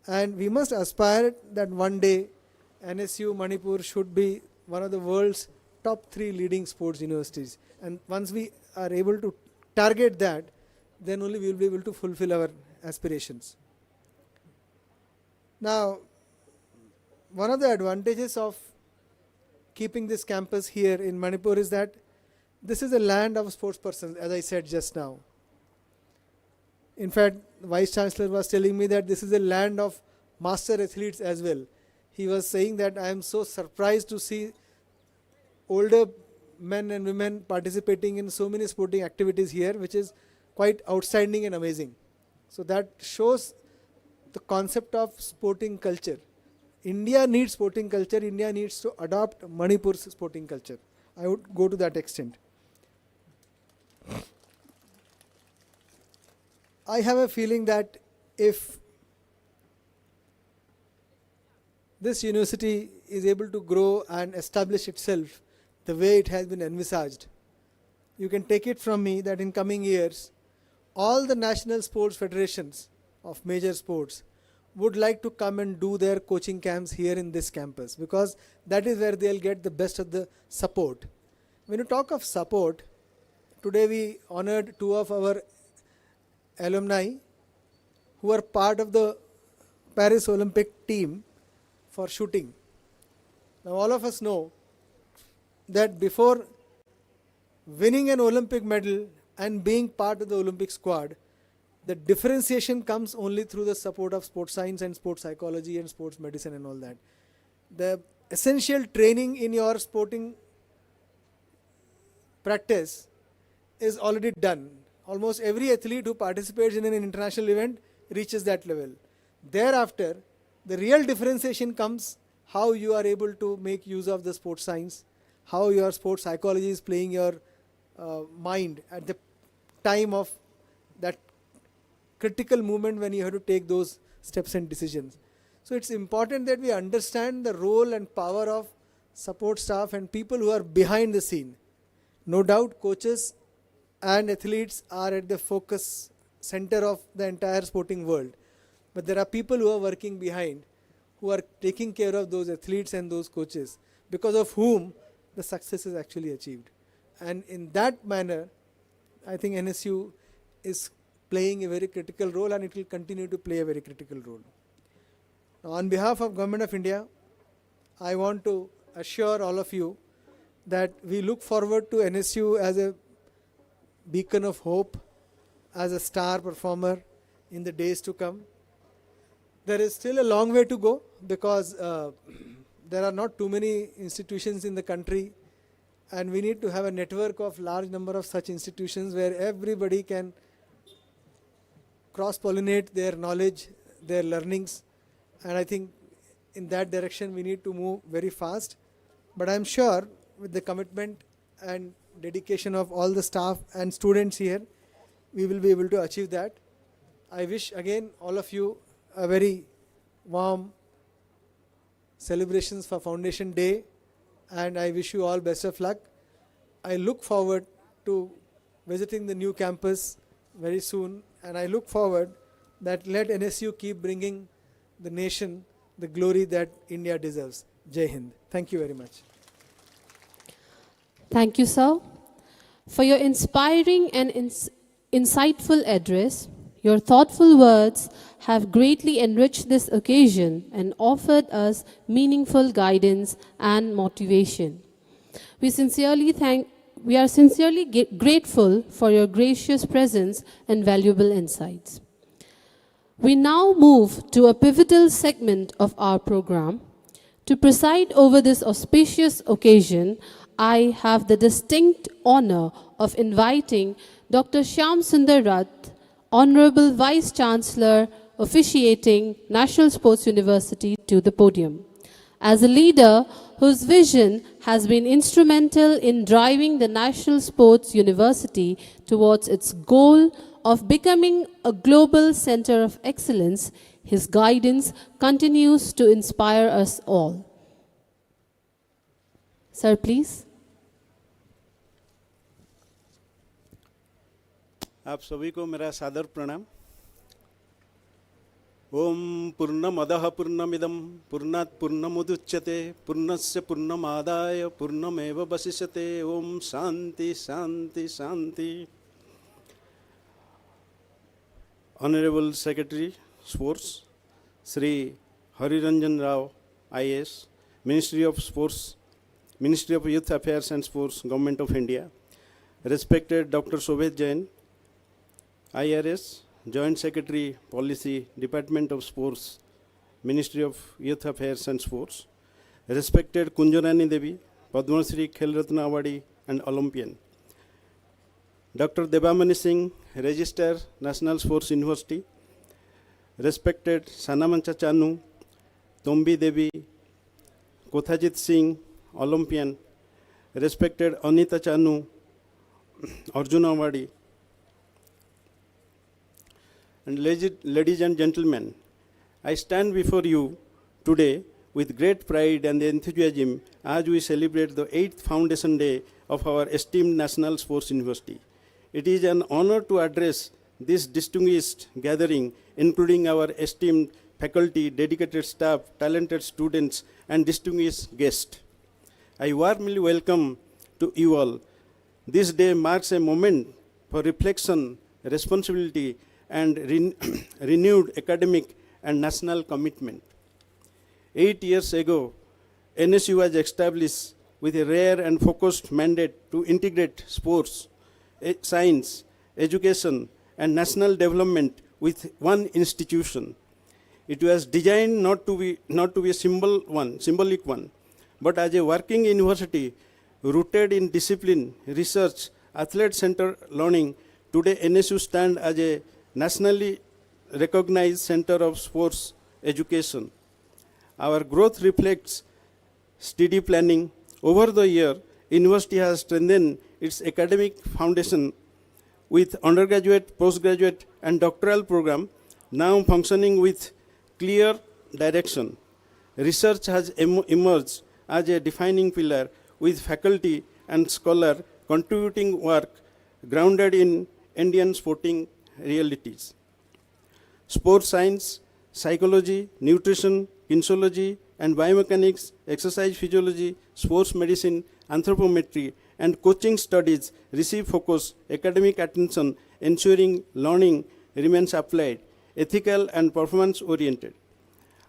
And we must aspire that one day NSU Manipur should be one of the world's top 3 leading sports universities. And once we are able to target that, then only we will be able to fulfill our aspirations. Now, one of the advantages of keeping this campus here in Manipur is that this is a land of sports persons, as I said just now. In fact, the Vice Chancellor was telling me that this is a land of master athletes as well. He was saying that I am so surprised to see older men and women participating in so many sporting activities here, which is quite outstanding and amazing. So that shows the concept of sporting culture. India needs sporting culture. India needs to adopt Manipur's sporting culture. I would go to that extent. I have a feeling that if this university is able to grow and establish itself the way it has been envisaged, you can take it from me that in coming years, all the national sports federations of major sports would like to come and do their coaching camps here in this campus, because that is where they'll get the best of the support. When you talk of support, today we honored 2 of our alumni who are part of the Paris Olympic team for shooting. Now all of us know that before winning an Olympic medal and being part of the Olympic squad, the differentiation comes only through the support of sports science and sports psychology and sports medicine and all that. The essential training in your sporting practice is already done. Almost every athlete who participates in an international event reaches that level. Thereafter, the real differentiation comes how you are able to make use of the sports science, how your sports psychology is playing your mind at the time of that critical moment when you have to take those steps and decisions. So it's important that we understand the role and power of support staff and people who are behind the scene. No doubt coaches and athletes are at the focus center of the entire sporting world. But there are people who are working behind, who are taking care of those athletes and those coaches, because of whom the success is actually achieved. And in that manner, I think NSU is playing a very critical role, and it will continue to play a very critical role. Now, on behalf of Government of India, I want to assure all of you that we look forward to NSU as a beacon of hope, as a star performer in the days to come. There is still a long way to go, because there are not too many institutions in the country, and we need to have a network of large number of such institutions where everybody can cross-pollinate their knowledge, their learnings, and I think in that direction we need to move very fast. But I am sure with the commitment and dedication of all the staff and students here, we will be able to achieve that. I wish again all of you a very warm celebrations for Foundation Day, and I wish you all best of luck. I look forward to visiting the new campus very soon, and I look forward that let NSU keep bringing the nation the glory that India deserves. Jai Hind. Thank you very much. Thank you, sir, for your inspiring and insightful address. Your thoughtful words have greatly enriched this occasion and offered us meaningful guidance and motivation. We are sincerely grateful for your gracious presence and valuable insights. We now move to a pivotal segment of our program. To preside over this auspicious occasion, I have the distinct honor of inviting Dr. Shyam Sundar Rath, Honorable Vice Chancellor, officiating National Sports University, to the podium. As a leader whose vision has been instrumental in driving the National Sports University towards its goal of becoming a global center of excellence, his guidance continues to inspire us all. Sir, please. आप सभी को मेरा सादर प्रणाम। ओम पूर्णमदः पूर्णमिदं पूर्णात् पूर्णमुदच्यते पूर्णस्य पूर्णमादाय पूर्णमेवावशिष्यते। ओम शांति शांति शांति। Honorable Secretary Sports Sri Hariranjan Rao IAS, Ministry of Sports, Ministry of Youth Affairs and Sports, Government of India, respected Dr. Shobhet Jain, IRS, Joint Secretary Policy, Department of Sports, Ministry of Youth Affairs and Sports, respected Kunjarani Devi, Padma Shri Khel Ratna Awardee and Olympian, Dr. Debamani Singh, Registrar, National Sports University, respected Sanamancha Chanu, Tombi Devi, Kothajit Singh, Olympian, respected Anita Chanu, Arjuna Awardee, and ladies and gentlemen, I stand before you today with great pride and enthusiasm as we celebrate the 8th Foundation Day of our esteemed National Sports University. It is an honor to address this distinguished gathering, including our esteemed faculty, dedicated staff, talented students, and distinguished guests. I warmly welcome to you all. This day marks a moment for reflection, responsibility, and renewed academic and national commitment. 8 years ago, NSU was established with a rare and focused mandate to integrate sports, science, education, and national development with one institution. It was designed not to be a symbolic one, but as a working university rooted in discipline, research, athlete-centered learning. Today, NSU stands as a nationally recognized center of sports education. Our growth reflects steady planning. Over the year, university has strengthened its academic foundation with undergraduate, postgraduate, and doctoral program now functioning with clear direction. Research has emerged as a defining pillar with faculty and scholar contributing work grounded in Indian sporting realities. Sports science, psychology, nutrition, kinesiology, and biomechanics, exercise physiology, sports medicine, anthropometry, and coaching studies receive focus, academic attention, ensuring learning remains applied, ethical, and performance-oriented.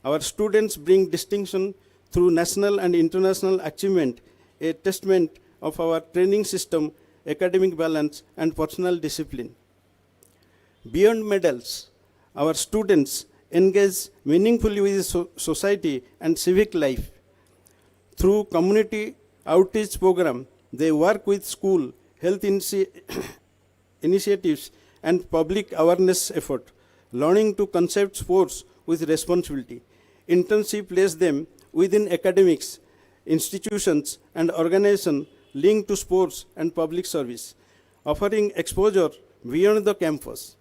Our students bring distinction through national and international achievement, a testament of our training system, academic balance, and personal discipline. Beyond medals, our students engage meaningfully with society and civic life. Through community outreach program, they work with school, health initiatives, and public awareness effort, learning to concept sports with responsibility. Internship place them within academics, institutions, and organizations linked to sports and public service, offering exposure beyond the campus.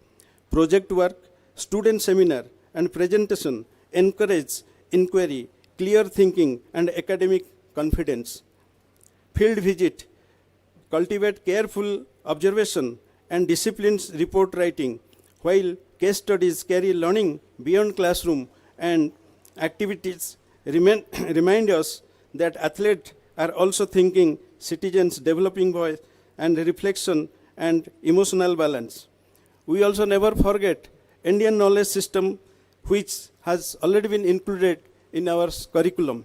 Project work, student seminar, and presentation encourage inquiry, clear thinking, and academic confidence. Field visit, cultivate careful observation and disciplines report writing, while case studies carry learning beyond classroom and activities remind us that athletes are also thinking citizens, developing voice and reflection and emotional balance. We also never forget Indian knowledge system, which has already been included in our curriculum.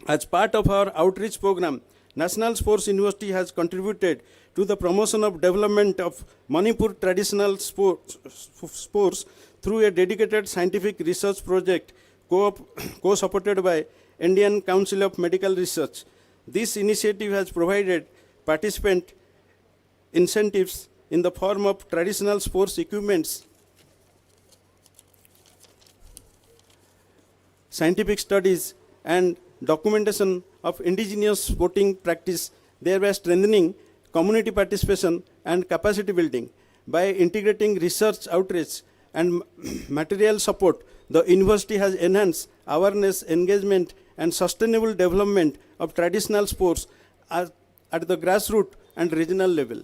As part of our outreach program, National Sports University has contributed to the promotion of development of Manipur traditional sports through a dedicated scientific research project co-supported by Indian Council of Medical Research. This initiative has provided participant incentives in the form of traditional sports equipments, scientific studies, and documentation of indigenous sporting practice, thereby strengthening community participation and capacity building. By integrating research outreach and material support, the university has enhanced awareness, engagement, and sustainable development of traditional sports at the grassroots and regional level.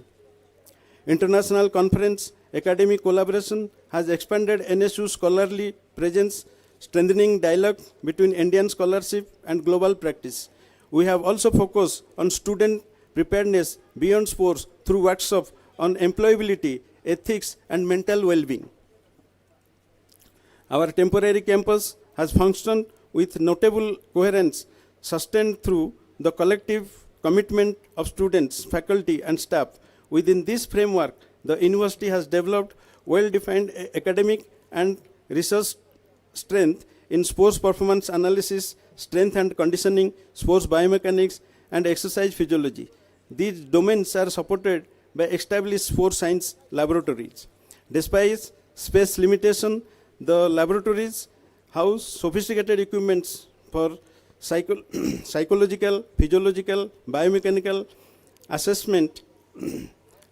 International conference, academic collaboration has expanded NSU scholarly presence, strengthening dialogue between Indian scholarship and global practice. We have also focused on student preparedness beyond sports through workshops on employability, ethics, and mental well-being. Our temporary campus has functioned with notable coherence, sustained through the collective commitment of students, faculty, and staff. Within this framework, the university has developed well-defined academic and research strength in sports performance analysis, strength and conditioning, sports biomechanics, and exercise physiology. These domains are supported by established sports science laboratories. Despite space limitation, the laboratories house sophisticated equipments for psychological, physiological, biomechanical assessment,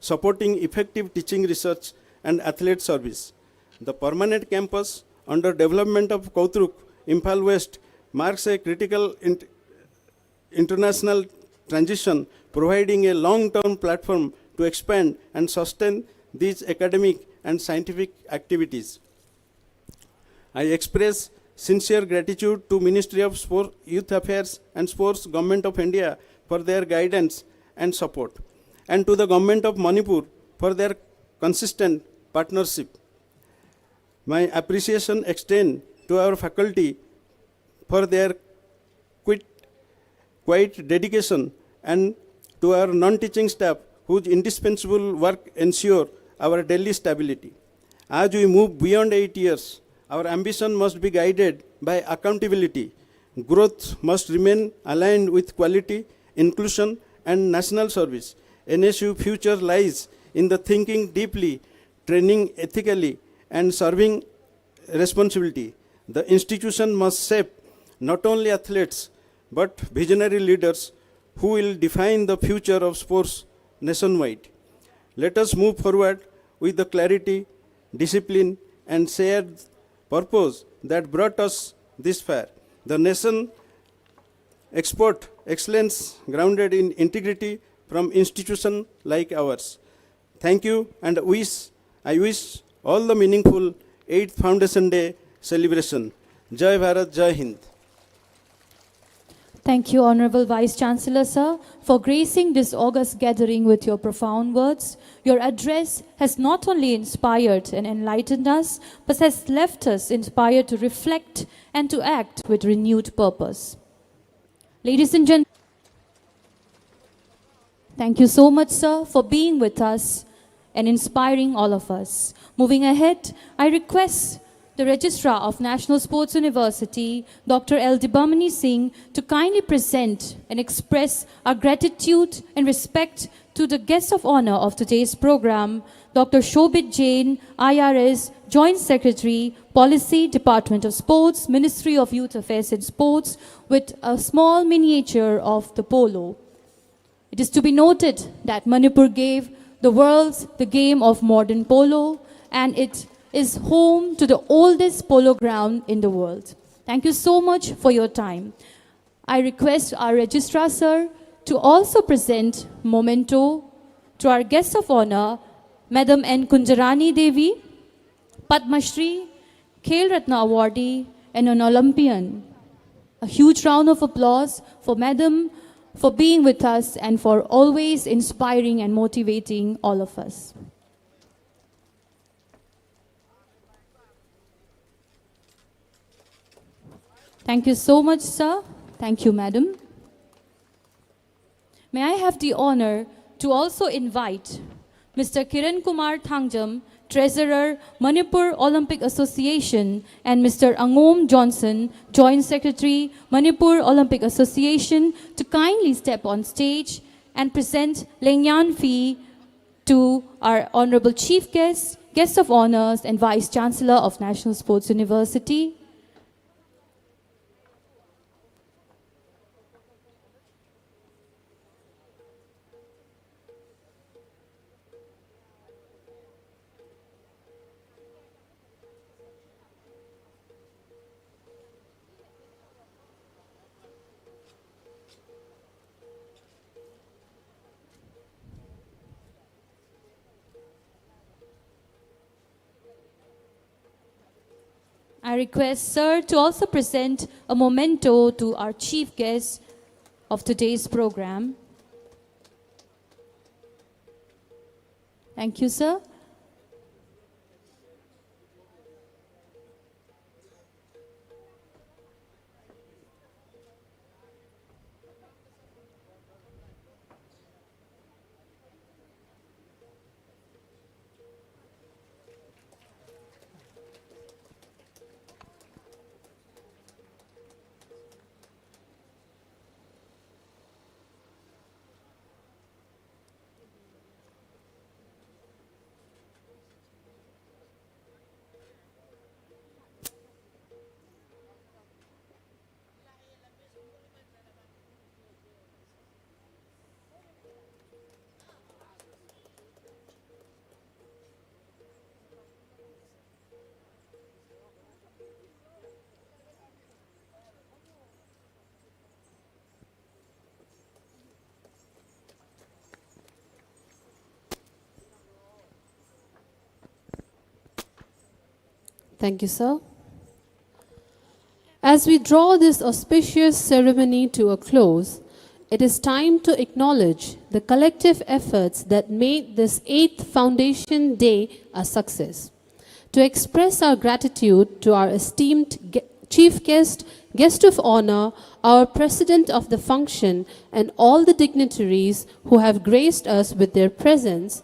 supporting effective teaching research and athlete service. The permanent campus under development of Kautruk, Imphal West, marks a critical international transition, providing a long-term platform to expand and sustain these academic and scientific activities. I express sincere gratitude to Ministry of Sport, Youth Affairs and Sports, Government of India for their guidance and support, and to the Government of Manipur for their consistent partnership. My appreciation extends to our faculty for their quiet dedication, and to our non-teaching staff whose indispensable work ensure our daily stability. As we move beyond 8 years, our ambition must be guided by accountability. Growth must remain aligned with quality, inclusion, and national service. NSU future lies in the thinking deeply, training ethically, and serving responsibility. The institution must shape not only athletes, but visionary leaders who will define the future of sports nationwide. Let us move forward with the clarity, discipline, and shared purpose that brought us this far. The nation export excellence grounded in integrity from institutions like ours. Thank you, and I wish all the meaningful 8th Foundation Day celebration. Jai Bharat, Jai Hind. Thank you, Honorable Vice Chancellor, sir, for gracing this august gathering with your profound words. Your address has not only inspired and enlightened us, but has left us inspired to reflect and to act with renewed purpose. Ladies and gentlemen, thank you so much, sir, for being with us and inspiring all of us. Moving ahead, I request the Registrar of National Sports University, Dr. L. Dibamani Singh, to kindly present and express our gratitude and respect to the guest of honor of today's program, Dr. Shobit Jain, IRS, Joint Secretary, Policy, Department of Sports, Ministry of Youth Affairs and Sports, with a small miniature of the polo. It is to be noted that Manipur gave the world the game of modern polo, and it is home to the oldest polo ground in the world. Thank you so much for your time. I request our Registrar, sir, to also present memento to our guest of honor, Madam N. Kunjarani Devi, Padma Shri, Khel Ratna awardee, and an Olympian. A huge round of applause for Madam for being with us and for always inspiring and motivating all of us. Thank you so much, sir. Thank you, madam. May I have the honor to also invite Mr. Kiran Kumar Thangjam, Treasurer, Manipur Olympic Association, and Mr. Angom Johnson, Joint Secretary, Manipur Olympic Association, to kindly step on stage and present Lengyan Fee to our Honorable Chief Guest, Guest of Honors, and Vice Chancellor of National Sports University. I request Sir to also present a memento to our chief guest of today's program. Thank you, sir. Thank you, sir. As we draw this auspicious ceremony to a close, it is time to acknowledge the collective efforts that made this 8th Foundation Day a success. To express our gratitude to our esteemed chief guest, guest of honor, our president of the function, and all the dignitaries who have graced us with their presence,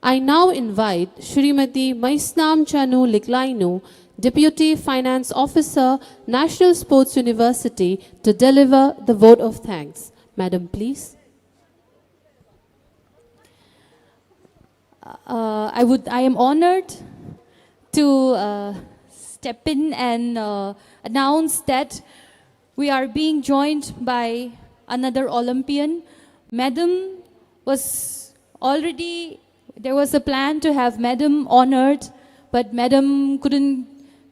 I now invite Shrimati Maisnam Chanu Liklainu, Deputy Finance Officer, National Sports University, to deliver the vote of thanks. Madam, please. I am honored to step in and announce that we are being joined by another Olympian. Madam was already, there was a plan to have Madam honored, but Madam couldn't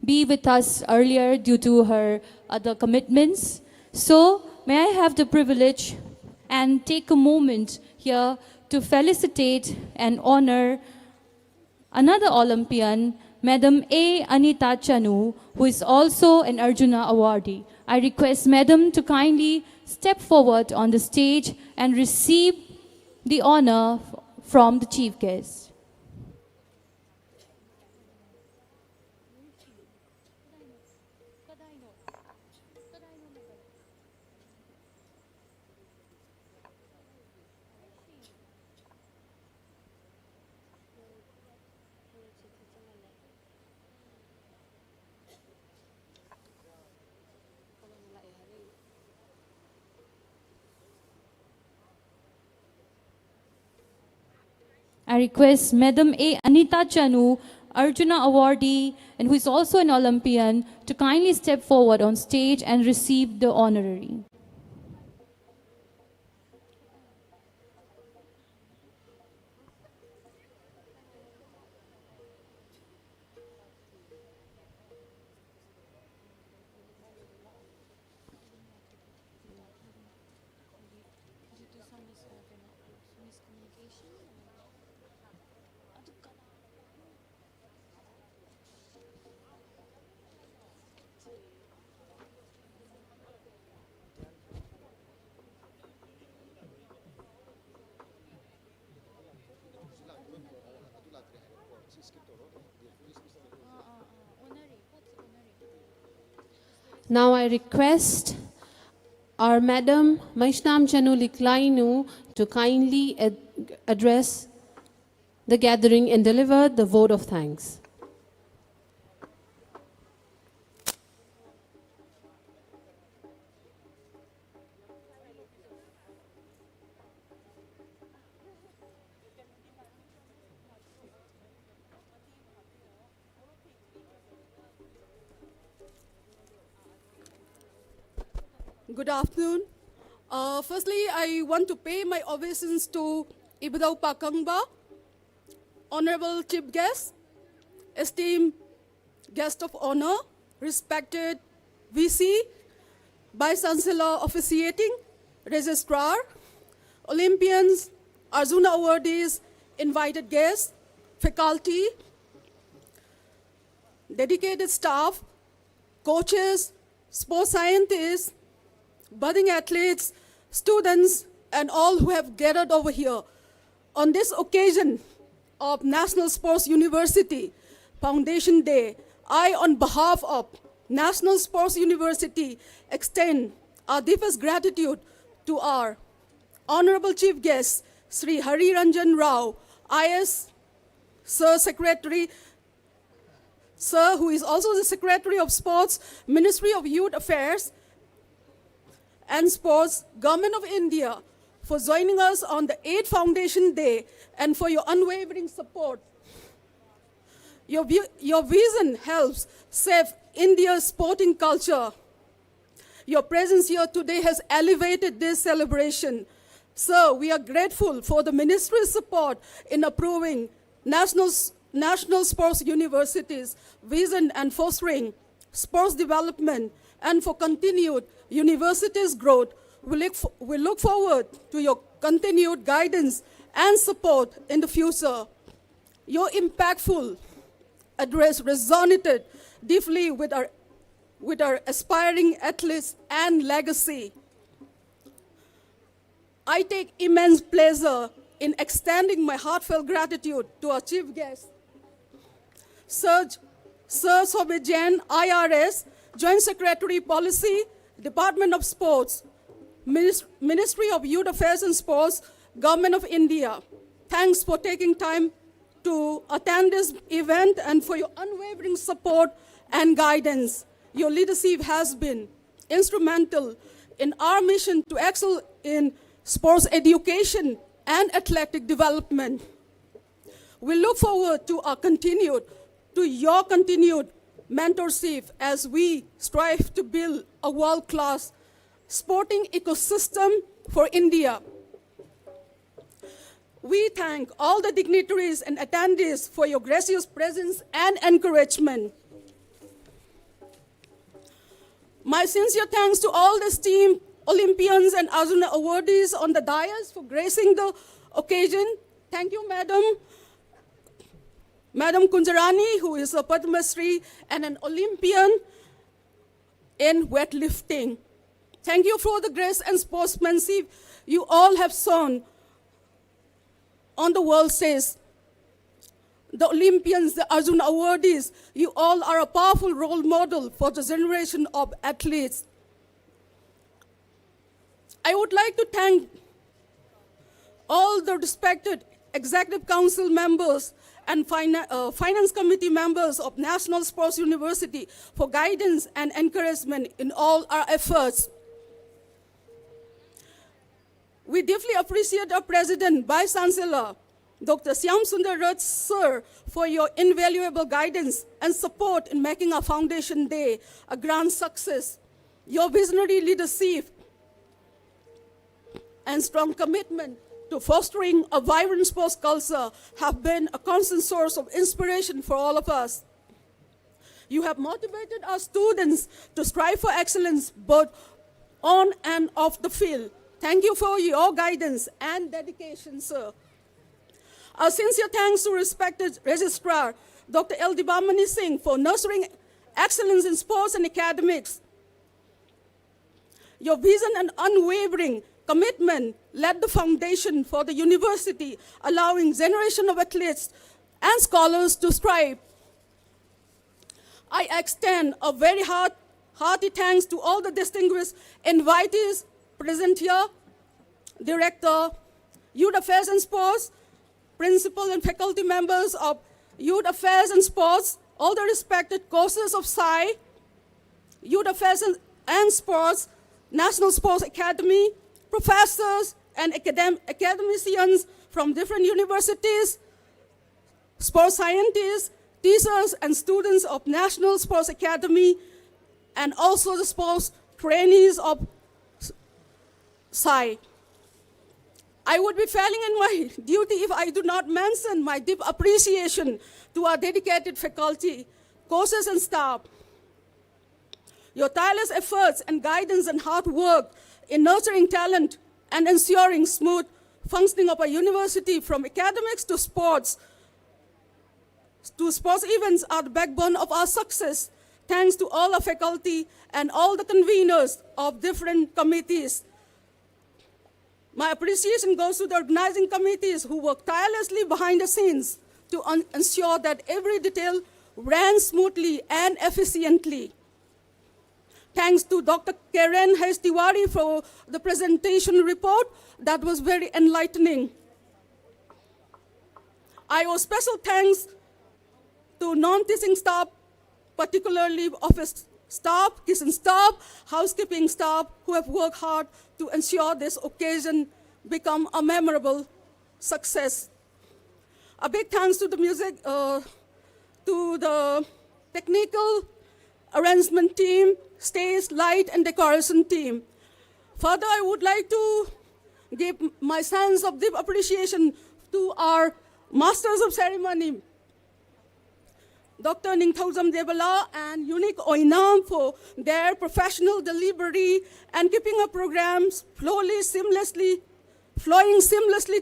be with us earlier due to her other commitments. So may I have the privilege and take a moment here to felicitate and honor another Olympian, Madam A. Anita Chanu, who is also an Arjuna awardee. I request Madam to kindly step forward on the stage and receive the honor from the chief guest. I request Madam A. Anita Chanu, Arjuna awardee, and who is also an Olympian, to kindly step forward on stage and receive the honorary. Now I request our Madam Maishnam Chanu Liklainu to kindly address the gathering and deliver the vote of thanks. Good afternoon. Firstly, I want to pay my obeisance to Ibadau Pakangba, Honorable Chief Guest, esteemed Guest of Honor, respected VC, Vice Chancellor officiating, Registrar, Olympians, Arjuna awardees, invited guests, faculty, dedicated staff, coaches, sports scientists, budding athletes, students, and all who have gathered over here on this occasion of National Sports University Foundation Day. I, on behalf of National Sports University, extend our deepest gratitude to our Honorable Chief Guest, Sri Hari Ranjan Rao, IS, Sir Secretary, Sir, who is also the Secretary of Sports, Ministry of Youth Affairs and Sports, Government of India, for joining us on the 8th Foundation Day and for your unwavering support. Your vision helps save India's sporting culture. Your presence here today has elevated this celebration. Sir, we are grateful for the Ministry's support in approving National Sports Universities' vision and fostering sports development, and for continued university's growth. We look forward to your continued guidance and support in the future. Your impactful address resonated deeply with our aspiring athletes and legacy. I take immense pleasure in extending my heartfelt gratitude to our chief guest, Sir Sobit Jain, IRS, Joint Secretary Policy, Department of Sports, Ministry of Youth Affairs and Sports, Government of India. Thanks for taking time to attend this event and for your unwavering support and guidance. Your leadership has been instrumental in our mission to excel in sports education and athletic development. We look forward to your continued mentorship as we strive to build a world-class sporting ecosystem for India. We thank all the dignitaries and attendees for your gracious presence and encouragement. My sincere thanks to all the esteemed Olympians and Arjuna awardees on the dais for gracing the occasion. Thank you, Madam Kunjarani, who is a Padma Shri and an Olympian in weightlifting. Thank you for the grace and sportsmanship you all have shown on the world stage. The Olympians, the Arjuna awardees, you all are a powerful role model for the generation of athletes. I would like to thank all the respected Executive Council members and Finance Committee members of National Sports University for guidance and encouragement in all our efforts. We deeply appreciate our President, Vice Chancellor, Dr. Syam Sundar Raj, Sir, for your invaluable guidance and support in making our Foundation Day a grand success. Your visionary leadership and strong commitment to fostering a vibrant sports culture have been a constant source of inspiration for all of us. You have motivated our students to strive for excellence both on and off the field. Thank you for your guidance and dedication, sir. Our sincere thanks to respected Registrar, Dr. L. Dibamani Singh, for nurturing excellence in sports and academics. Your vision and unwavering commitment led the foundation for the university, allowing generation of athletes and scholars to strive. I extend a very hearty thanks to all the distinguished invitees present here, Director, Youth Affairs and Sports, Principal and faculty members of Youth Affairs and Sports, all the respected courses of SAI, Youth Affairs and Sports, National Sports Academy, professors and academicians from different universities, sports scientists, teachers and students of National Sports Academy, and also the sports trainees of SAI. I would be failing in my duty if I do not mention my deep appreciation to our dedicated faculty, courses and staff. Your tireless efforts and guidance and hard work in nurturing talent and ensuring smooth functioning of our university from academics to sports events are the backbone of our success. thanks to all the faculty and all the conveners of different committees. My appreciation goes to the organizing committees who work tirelessly behind the scenes to ensure that every detail ran smoothly and efficiently. Thanks to Dr. Karen Hayes Tiwari for the presentation report that was very enlightening. I owe special thanks to non-teaching staff, particularly office staff, kitchen staff, housekeeping staff, who have worked hard to ensure this occasion become a memorable success. A big thanks to the to the technical arrangement team, stage, light, and decoration team. Further, I would like to give my sense of deep appreciation to our Masters of Ceremony, Dr. Ningthaujam Debala and Unique Oinam, for their professional delivery and keeping our programs flowing seamlessly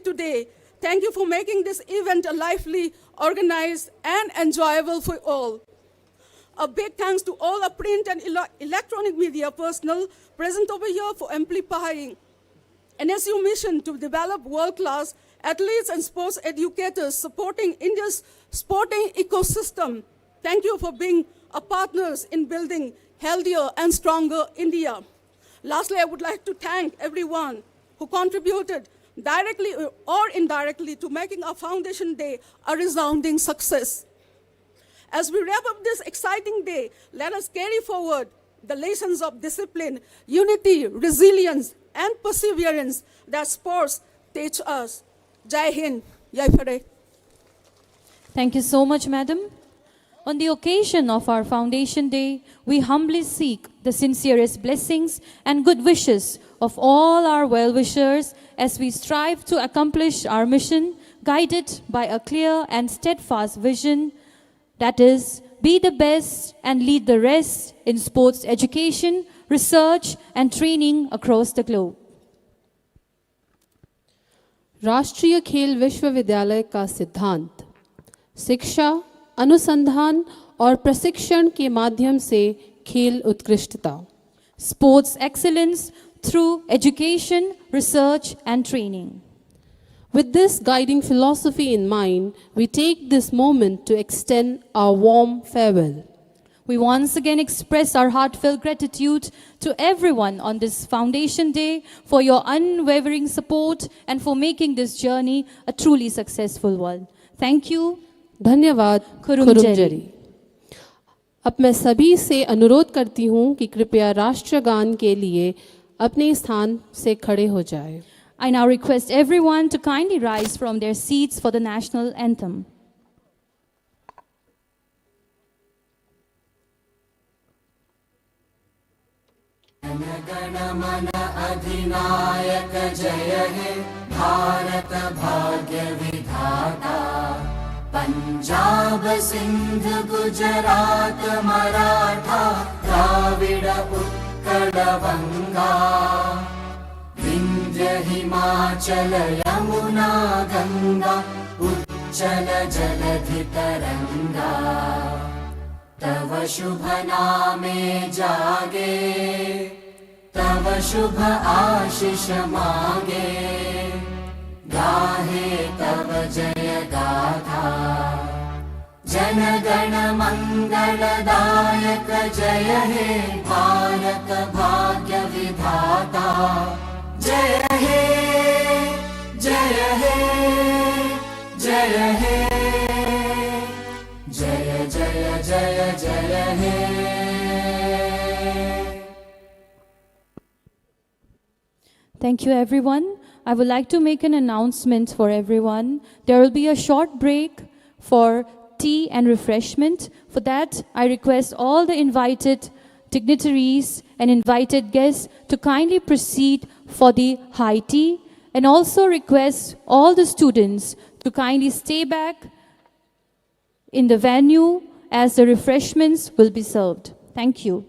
today. Thank you for making this event a lively, organized, and enjoyable for all. A big thanks to all the print and electronic media personnel present over here for amplifying NSU mission to develop world-class athletes and sports educators supporting India's sporting ecosystem. Thank you for being our partners in building healthier and stronger India. Lastly, I would like to thank everyone who contributed directly or indirectly to making our Foundation Day a resounding success. As we wrap up this exciting day, let us carry forward the lessons of discipline, unity, resilience, and perseverance that sports teach us. Jai Hind, Jai Pare. Thank you so much, Madam. On the occasion of our Foundation Day, we humbly seek the sincerest blessings and good wishes of all our well-wishers as we strive to accomplish our mission, guided by a clear and steadfast vision, that is, be the best and lead the rest in sports education, research, and training across the globe. राष्ट्रीय खेल विश्वविद्यालय का सिद्धांत शिक्षा, अनुसंधान और प्रशिक्षण के माध्यम से खेल उत्कृष्टता. Sports excellence through education, research, and training. With this guiding philosophy in mind, we take this moment to extend our warm farewell. We once again express our heartfelt gratitude to everyone on this Foundation Day for your unwavering support and for making this journey a truly successful one. Thank you. धन्यवाद कुरुमजरी. अब मैं सभी से अनुरोध करती हूँ कि कृपया राष्ट्रगान के लिए अपने स्थान से खड़े हो जाएं. I now request everyone to kindly rise from their seats for the national anthem. Jana Gana Mana अधिनायक जय हे भारत भाग्य विधाता. पंजाब सिंध गुजरात मराठा द्राविड उत्कल बंगा. विंध्य हिमाचल यमुना गंगा उच्चल जलधि तरंगा. तव शुभ नामे जागे तव शुभ आशीष मांगे. गाहे तव जय गाथा जन गण मंगलदायक जय हे भारत भाग्य विधाता. जय हे जय हे जय हे जय जय जय जय हे. Thank you, everyone. I would like to make an announcement for everyone. There will be a short break for tea and refreshment. For that, I request all the invited dignitaries and invited guests to kindly proceed for the high tea, and also request all the students to kindly stay back in the venue as the refreshments will be served. Thank you.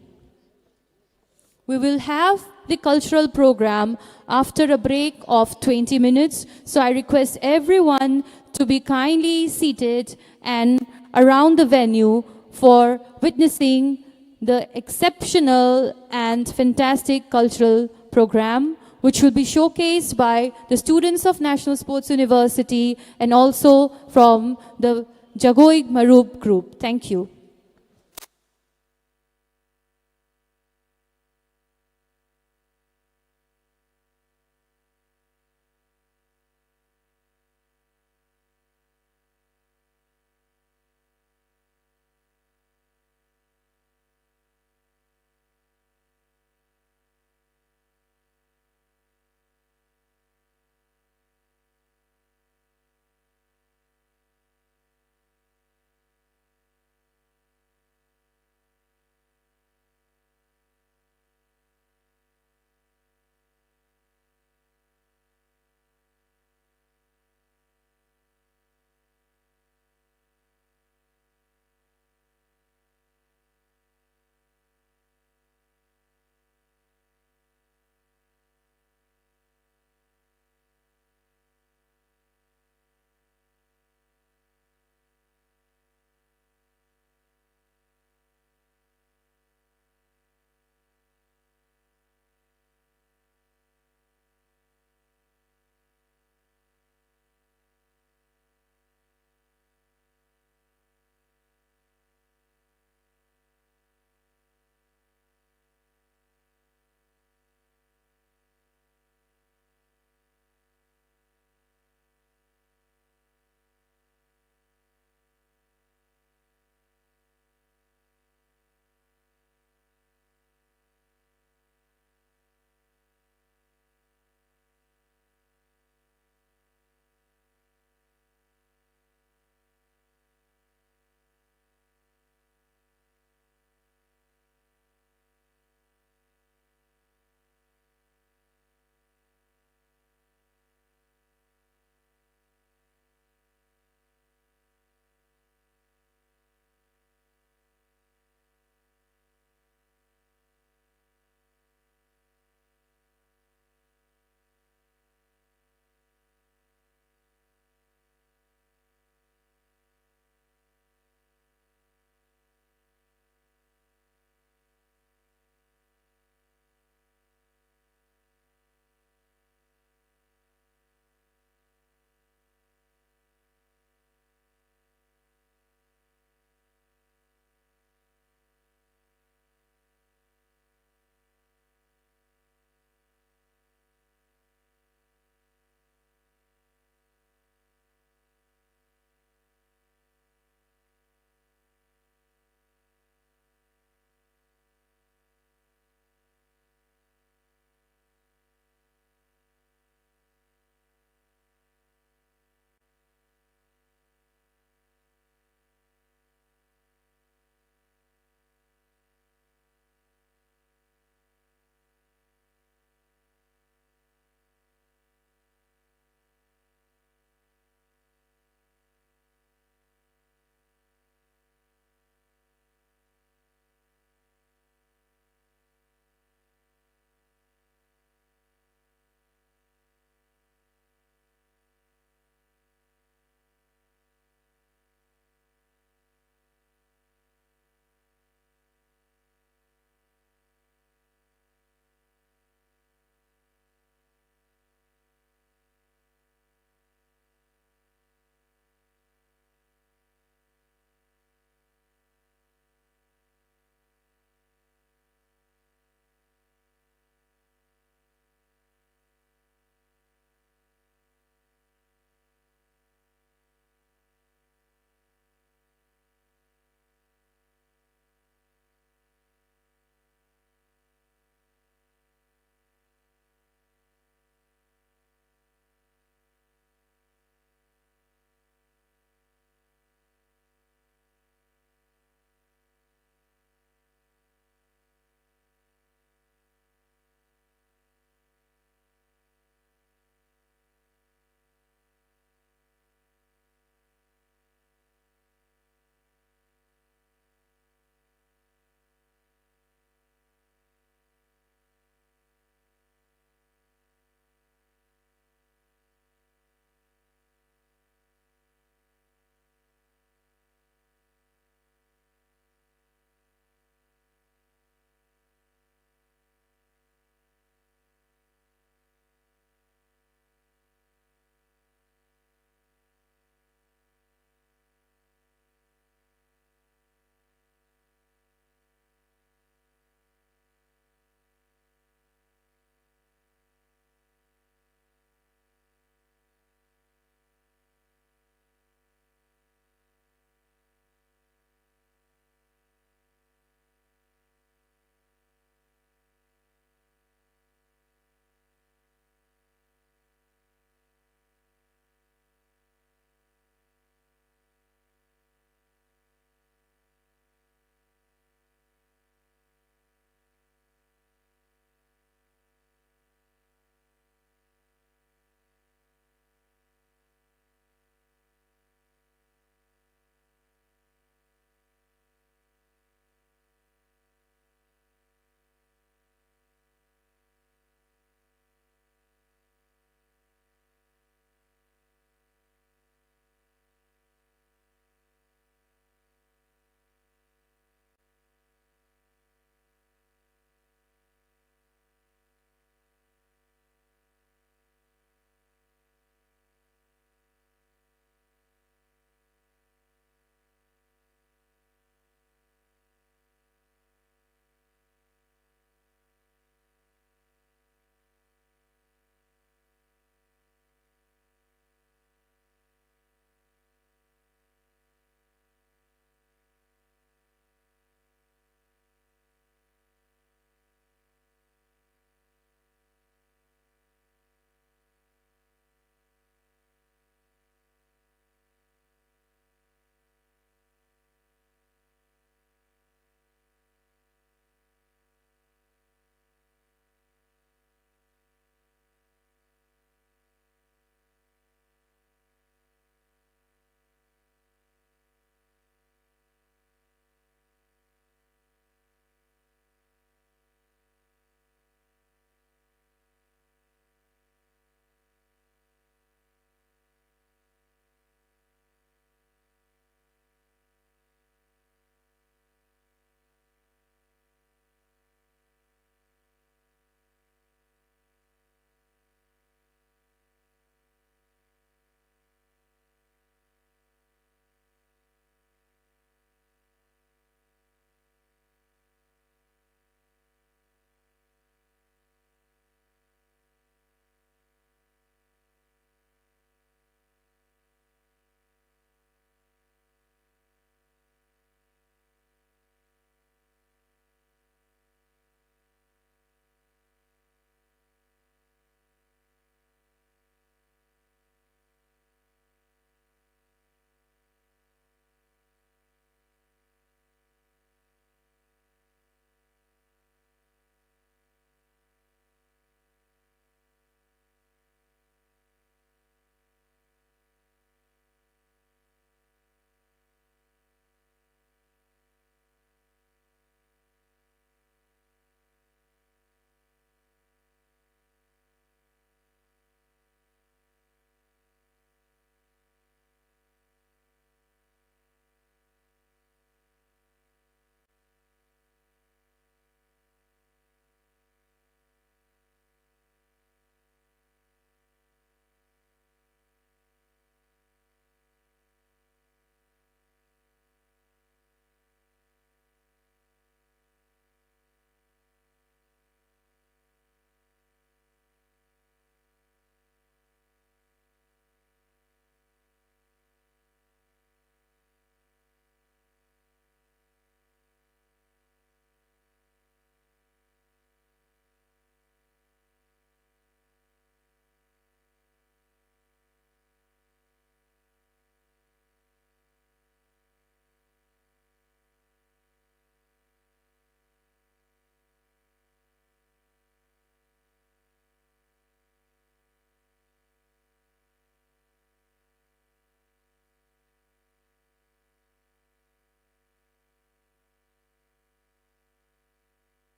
We will have the cultural program after a break of 20 minutes. So I request everyone to be kindly seated and around the venue for witnessing the exceptional and fantastic cultural program, which will be showcased by the students of National Sports University and also from the Jagoig Marub group. Thank you.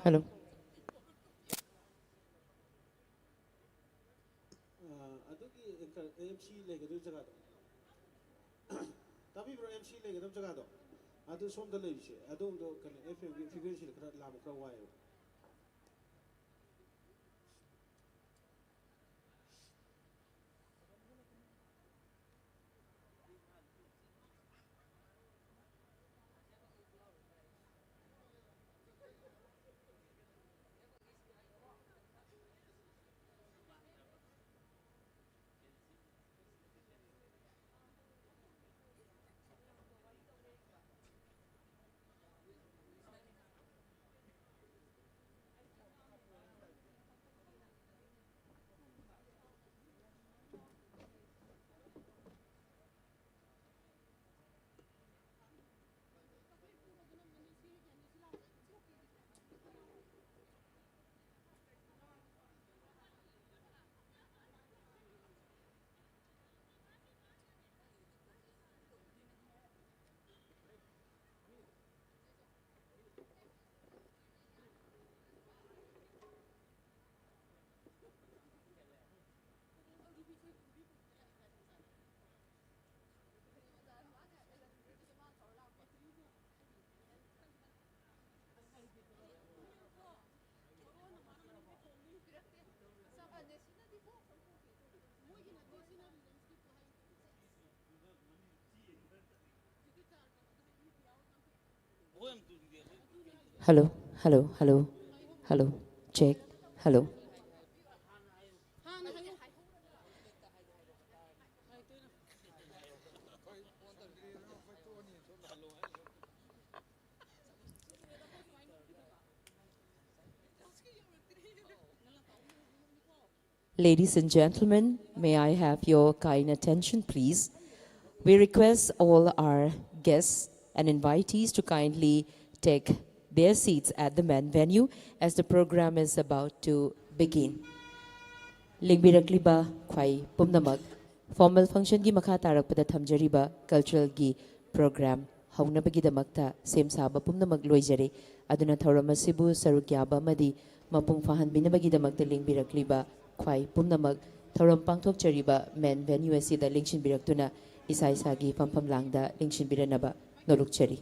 Hello. MC लेगदु जगह दो तभी MC लेगदु जगह दो अदु सोम the लेबिसे अदु दो कने FM frequency खरा लाम खरा वायो Hello, hello, hello, hello. Check. Hello. Ladies and gentlemen, may I have your kind attention, please? We request all our guests and invitees to kindly take their seats at the main venue as the program is about to begin. Lingbirakliba Kwai Pumnamak, formal function gi makha tarakpada thamjariba cultural gi program haunabagidamakta sem saba pumnamak loijare aduna thauramasibu sarukyaba madi mapung fahan binabagidamakta lingbirakliba Kwai Pumnamak thauram pangthokchariba main venue asida lingshin biraktuna isa isagi pampam langda lingshin biranaba nolukchari.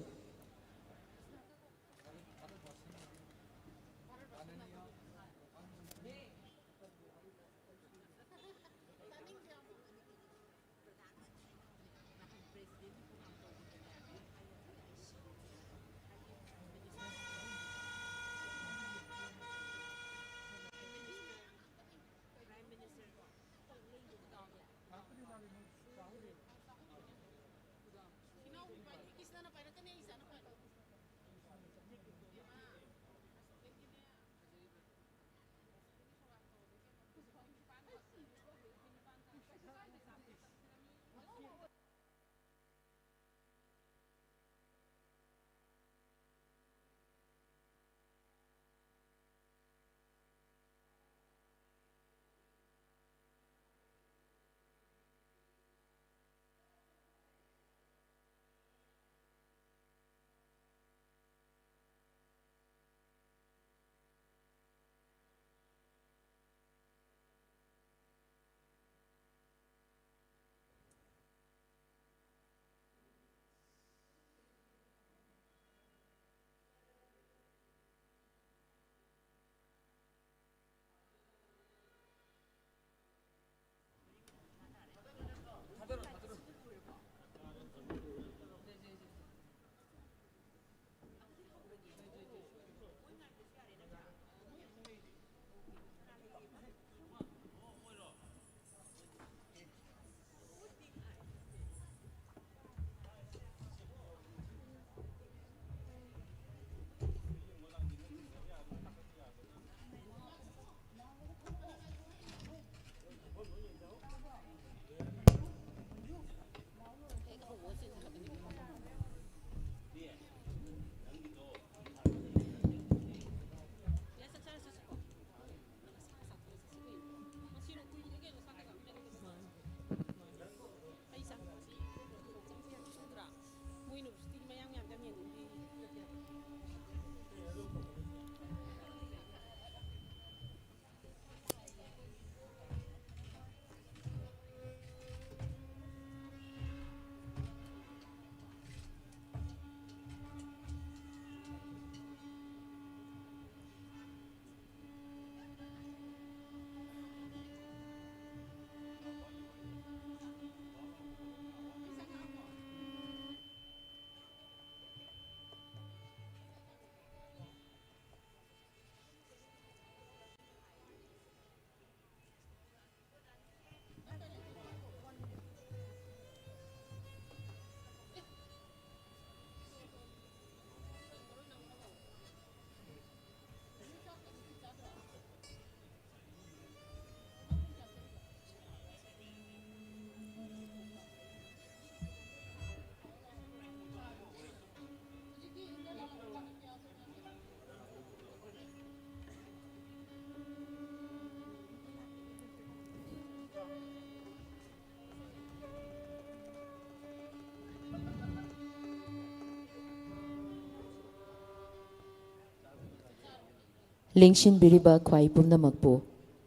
Lengshin Biriba Kwai Pumnamakpo,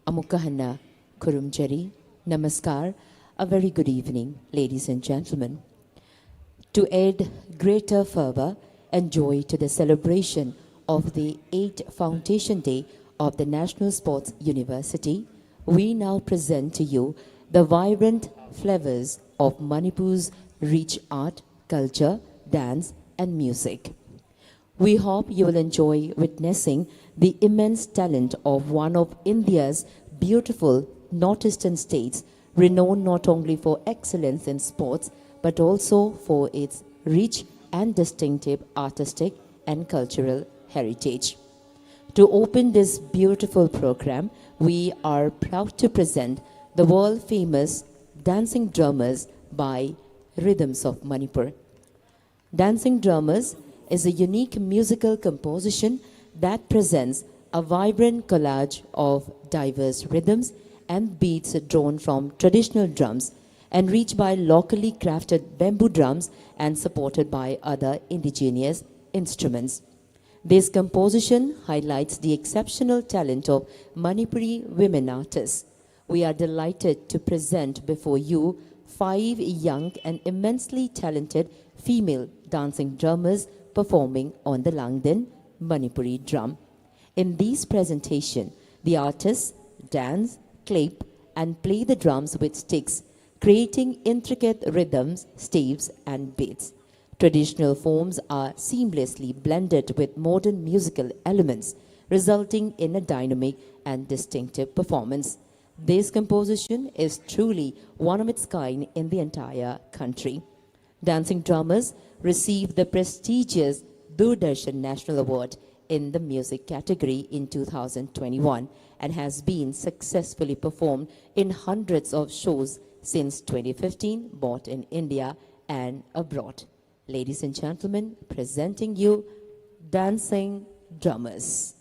Amukka Hanna, Kurumjari, Namaskar, a very good evening, ladies and gentlemen. To add greater fervor and joy to the celebration of the 8th Foundation Day of the National Sports University, we now present to you the vibrant flavors of Manipur's rich art, culture, dance, and music. We hope you will enjoy witnessing the immense talent of one of India's beautiful northeastern states, renowned not only for excellence in sports, but also for its rich and distinctive artistic and cultural heritage. To open this beautiful program, we are proud to present the world-famous Dancing Drummers by Rhythms of Manipur. Dancing Drummers is a unique musical composition that presents a vibrant collage of diverse rhythms and beats drawn from traditional drums, enriched by locally crafted bamboo drums and supported by other indigenous instruments. This composition highlights the exceptional talent of Manipuri women artists. We are delighted to present before you 5 young and immensely talented female dancing drummers performing on the Langden Manipuri drum. In this presentation, the artists dance, clap, and play the drums with sticks, creating intricate rhythms, steps, and beats. Traditional forms are seamlessly blended with modern musical elements, resulting in a dynamic and distinctive performance. This composition is truly one of its kind in the entire country. Dancing Drummers received the prestigious Doordarshan National Award in the music category in 2021 and has been successfully performed in hundreds of shows since 2015, both in India and abroad. Ladies and gentlemen, presenting you Dancing Drummers.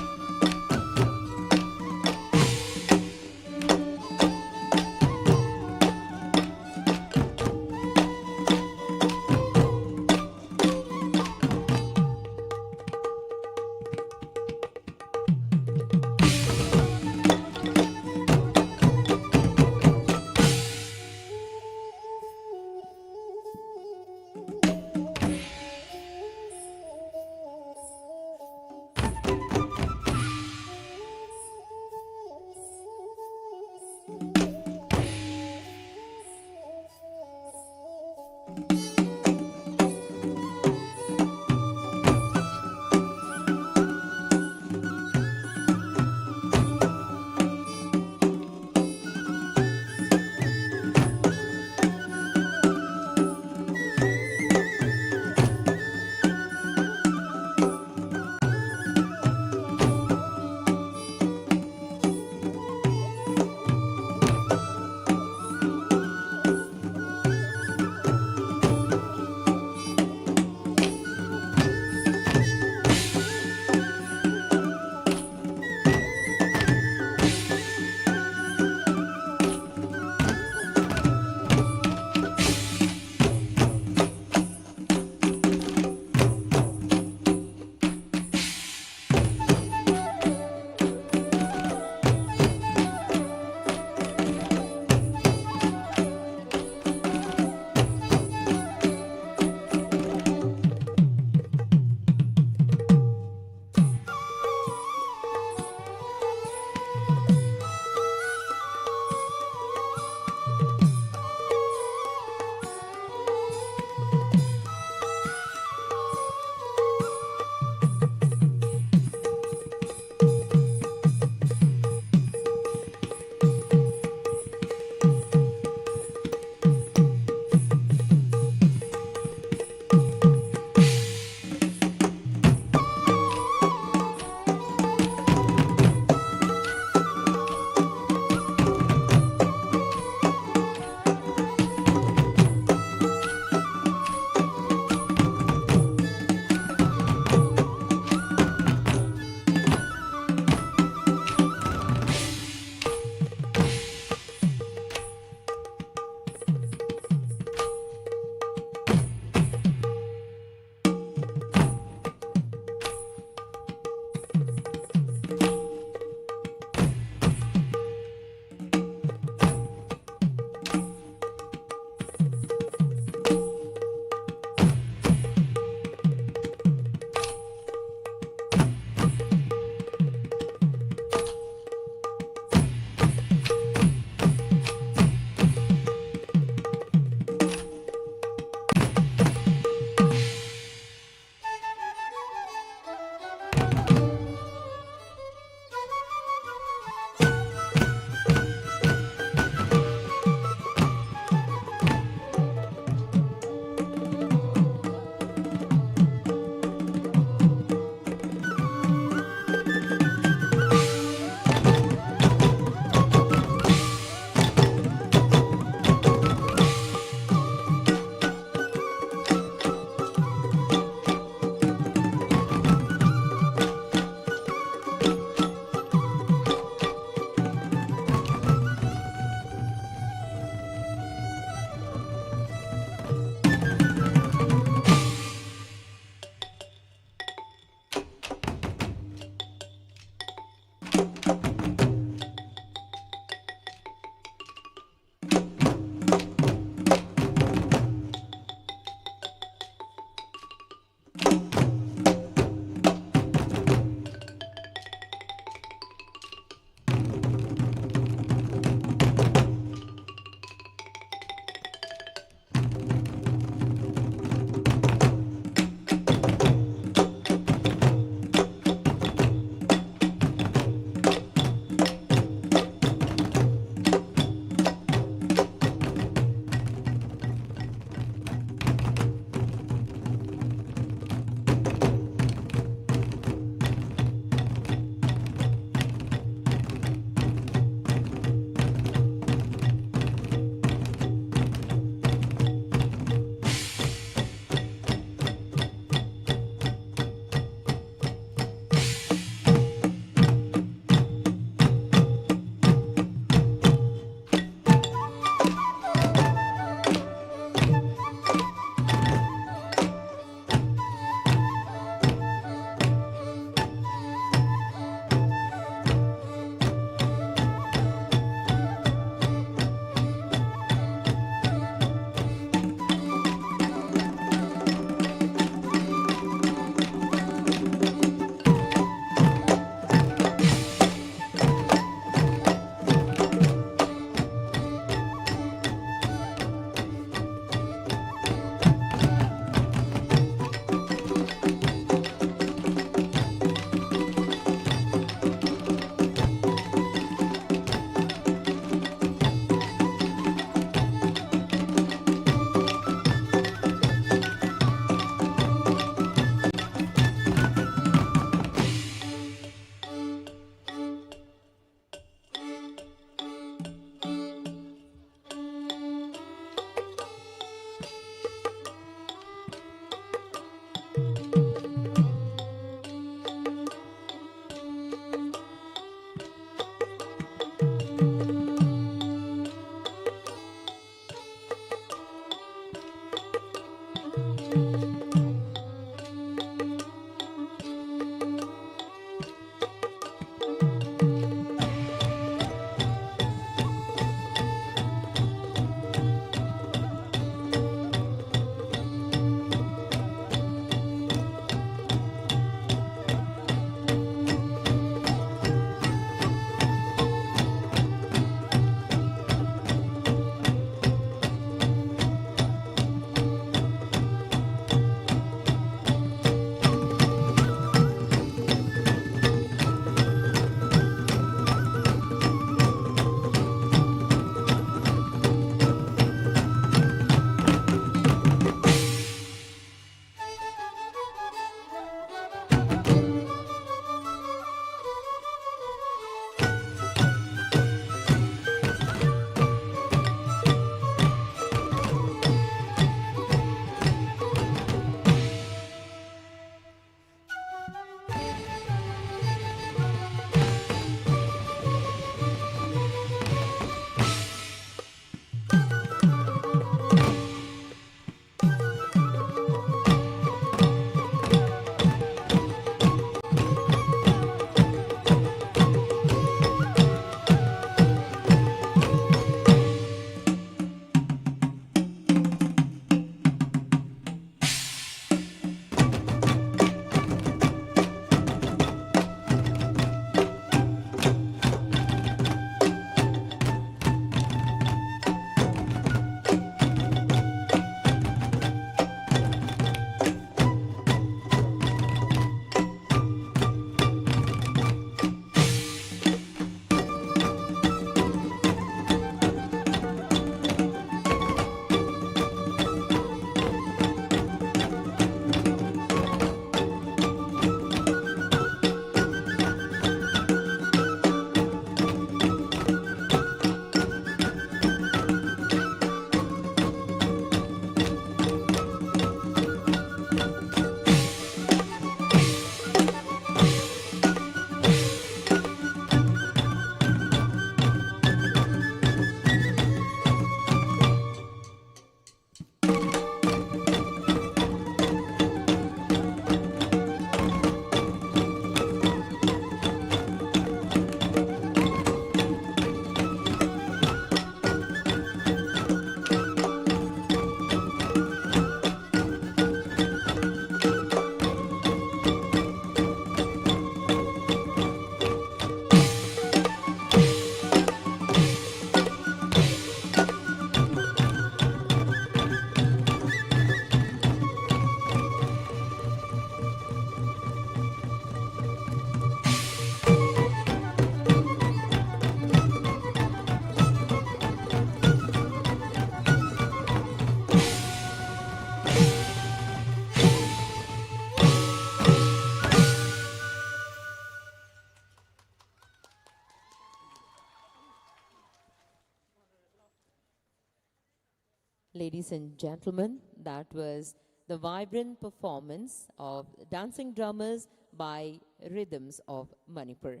Ladies and gentlemen, that was the vibrant performance of dancing drummers by Rhythms of Manipur.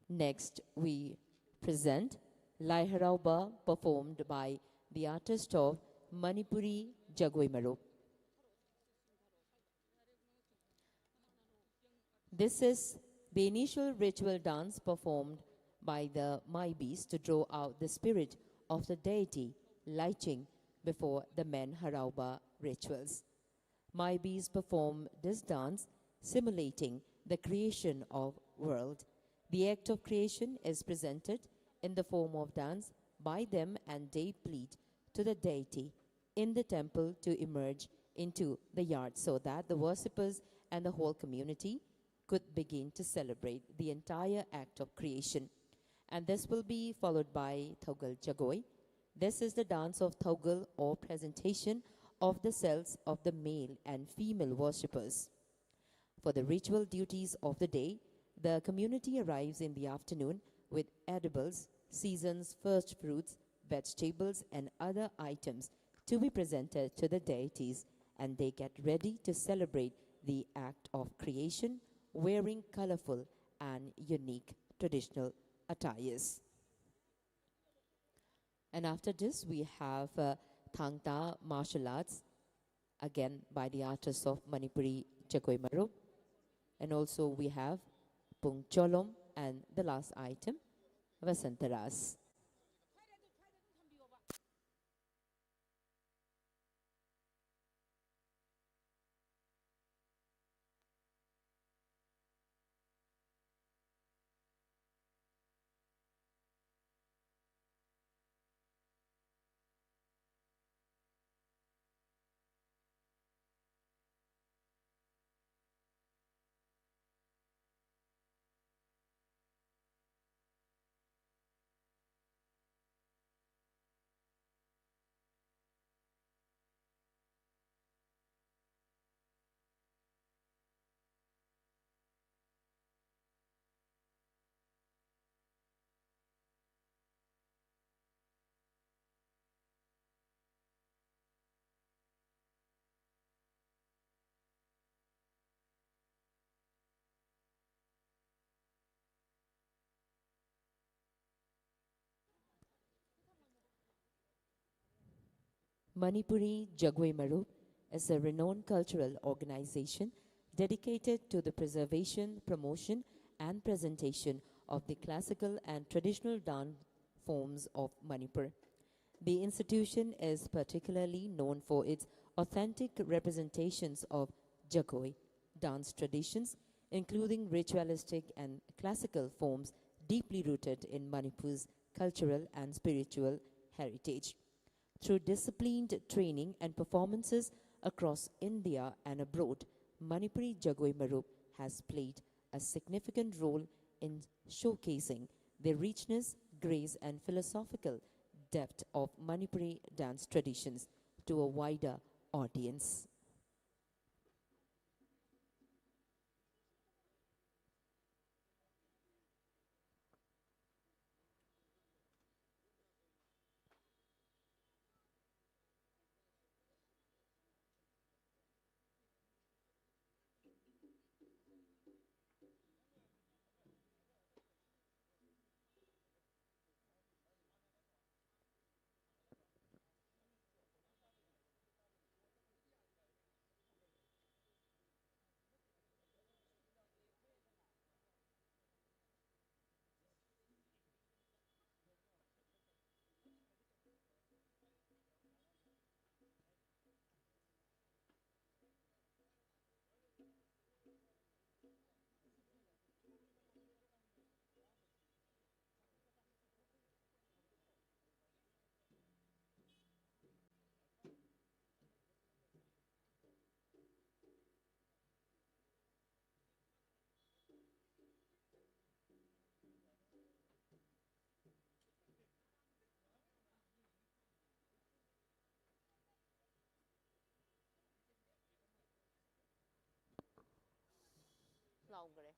Next, we present Lai Harauba performed by the artist of Manipuri Jagoi Marup. This is the initial ritual dance performed by the Maibis to draw out the spirit of the deity lighting before the men Harauba rituals. Maibis perform this dance simulating the creation of world. The act of creation is presented in the form of dance by them, and they plead to the deity in the temple to emerge into the yard so that the worshippers and the whole community could begin to celebrate the entire act of creation. And this will be followed by Thogal Jagoi. This is the dance of Thogal, or presentation of the cells of the male and female worshippers. For the ritual duties of the day, the community arrives in the afternoon with edibles, seasons, first fruits, vegetables, and other items to be presented to the deities, and they get ready to celebrate the act of creation, wearing colorful and unique traditional attires. And after this, we have Thangta martial arts, again by the artists of Manipuri Jagoi Marup. And also we have Pung Cholom, and the last item, Vasantaras. Manipuri Jagoi Marup is a renowned cultural organization dedicated to the preservation, promotion, and presentation of the classical and traditional dance forms of Manipur. The institution is particularly known for its authentic representations of Jagoi dance traditions, including ritualistic and classical forms deeply rooted in Manipur's cultural and spiritual heritage. Through disciplined training and performances across India and abroad, Manipuri Jagoi Marup has played a significant role in showcasing the richness, grace, and philosophical depth of Manipuri dance traditions to a wider audience. करे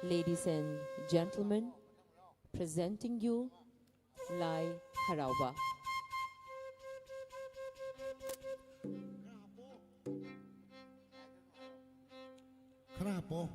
Ladies and gentlemen, presenting you Lai Harauba. Crapo.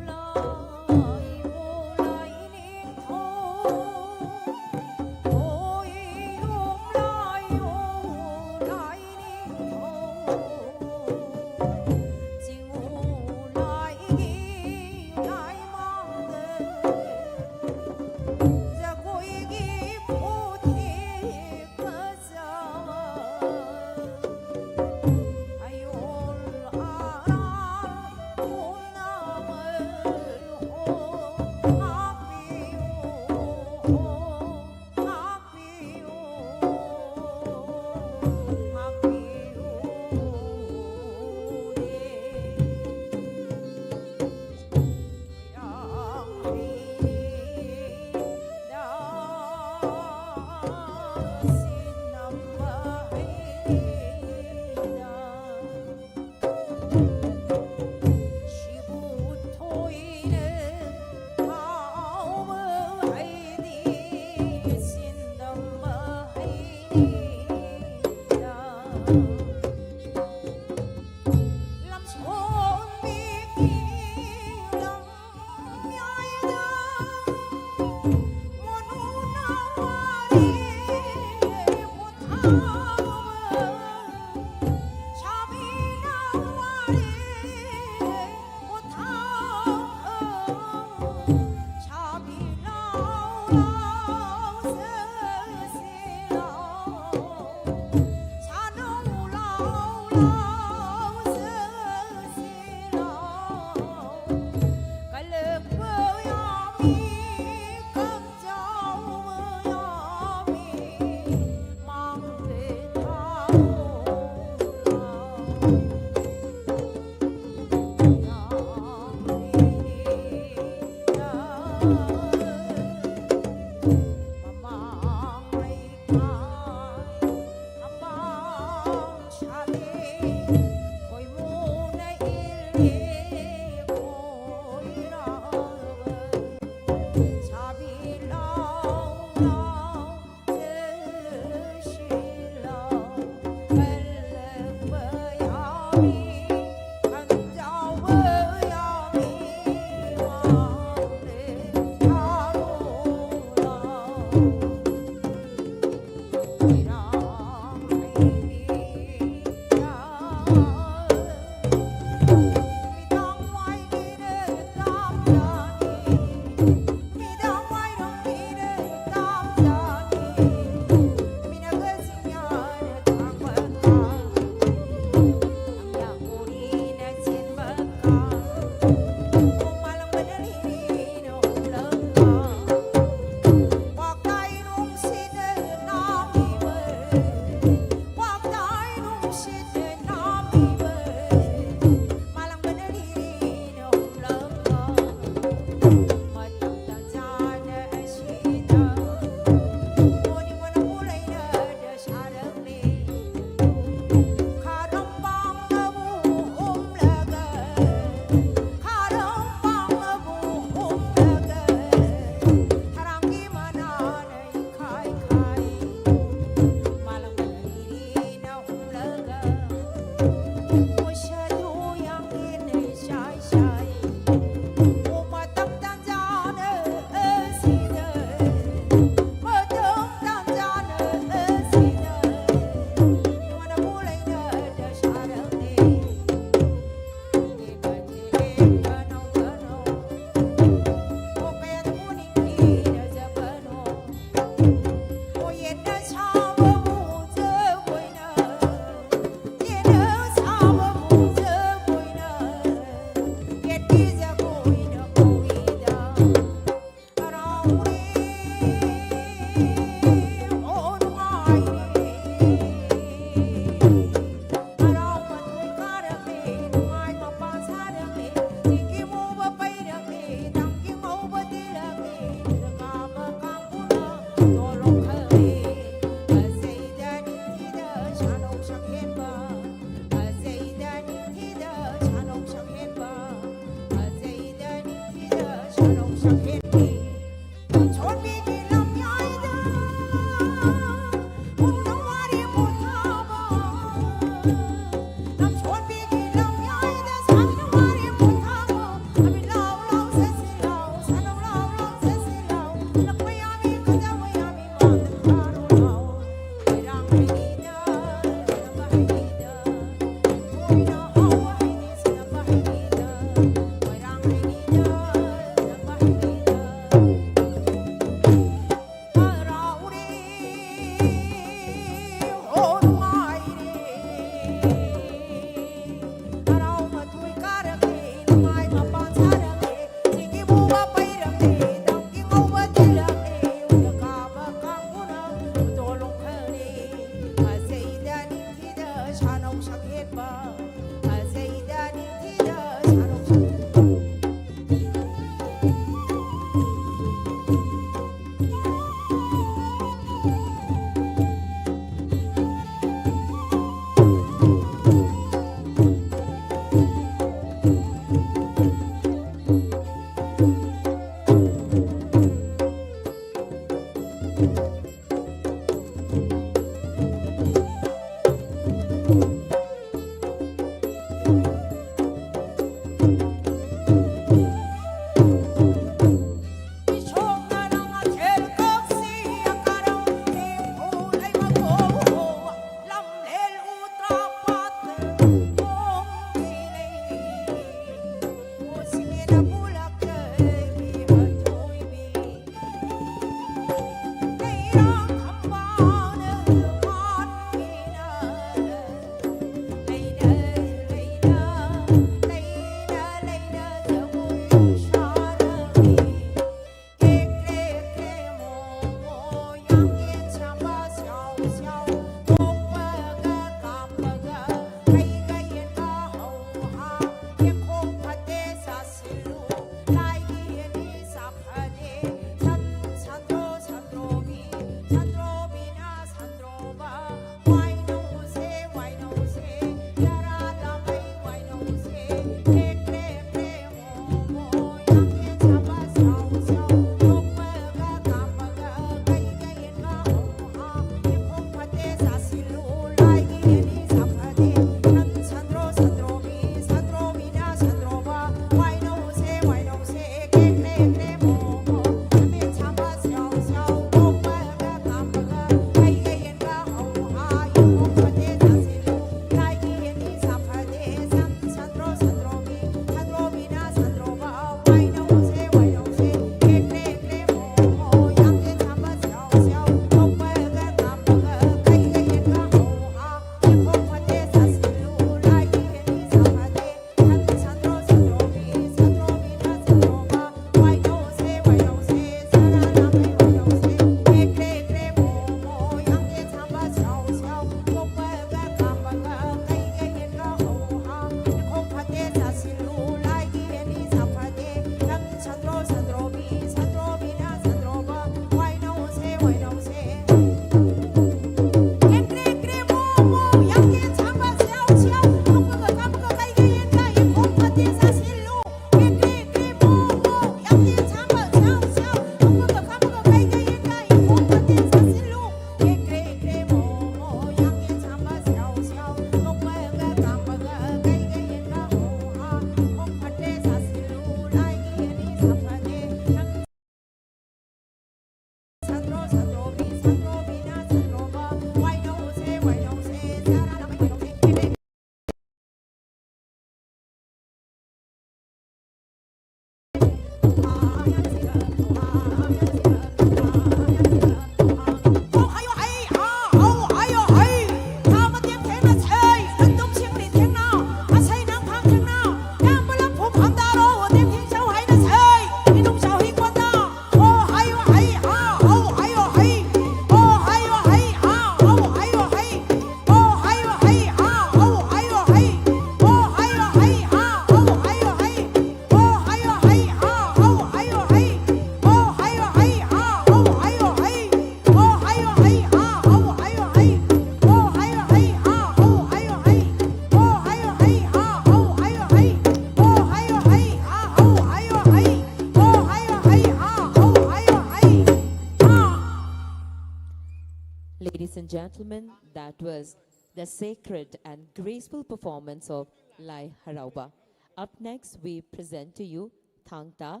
Ladies and gentlemen, that was the sacred and graceful performance of Lai Harauba. Up next, we present to you Thang Ta,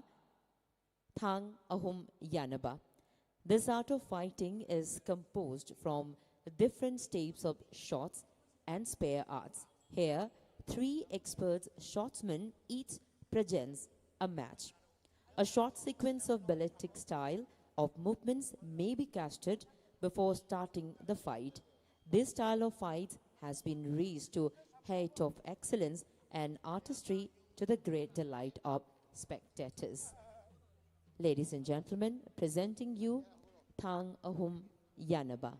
Thang Ahum Yanaba. This art of fighting is composed from different steps of shots and spare arts. Here, 3 expert shotsmen each presents a match. A short sequence of balletic style of movements may be casted before starting the fight. This style of fight has been raised to height of excellence and artistry to the great delight of spectators. Ladies and gentlemen, presenting you Thang Ahum Yanaba.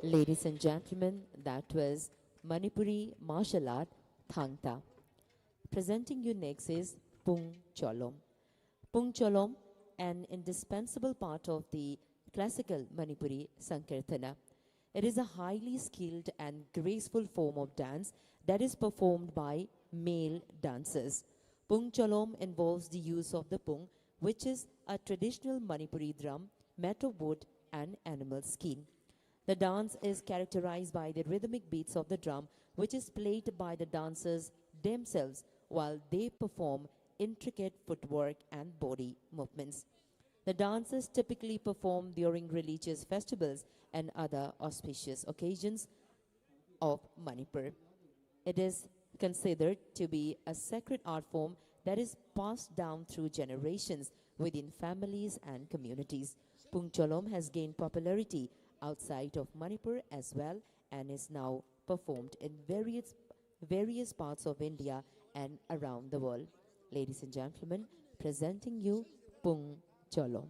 Ladies and gentlemen, that was Manipuri martial art Thang Ta. Presenting you next is Pung Cholom. Pung Cholom, an indispensable part of the classical Manipuri Sankirtana. It is a highly skilled and graceful form of dance that is performed by male dancers. Pung Cholom involves the use of the pung, which is a traditional Manipuri drum made of wood and animal skin. The dance is characterized by the rhythmic beats of the drum, which is played by the dancers themselves while they perform intricate footwork and body movements. The dance is typically performed during religious festivals and other auspicious occasions of Manipur. It is considered to be a sacred art form that is passed down through generations within families and communities. Pung Cholom has gained popularity outside of Manipur as well and is now performed in various parts of India and around the world. Ladies and gentlemen, presenting you Pung Cholom.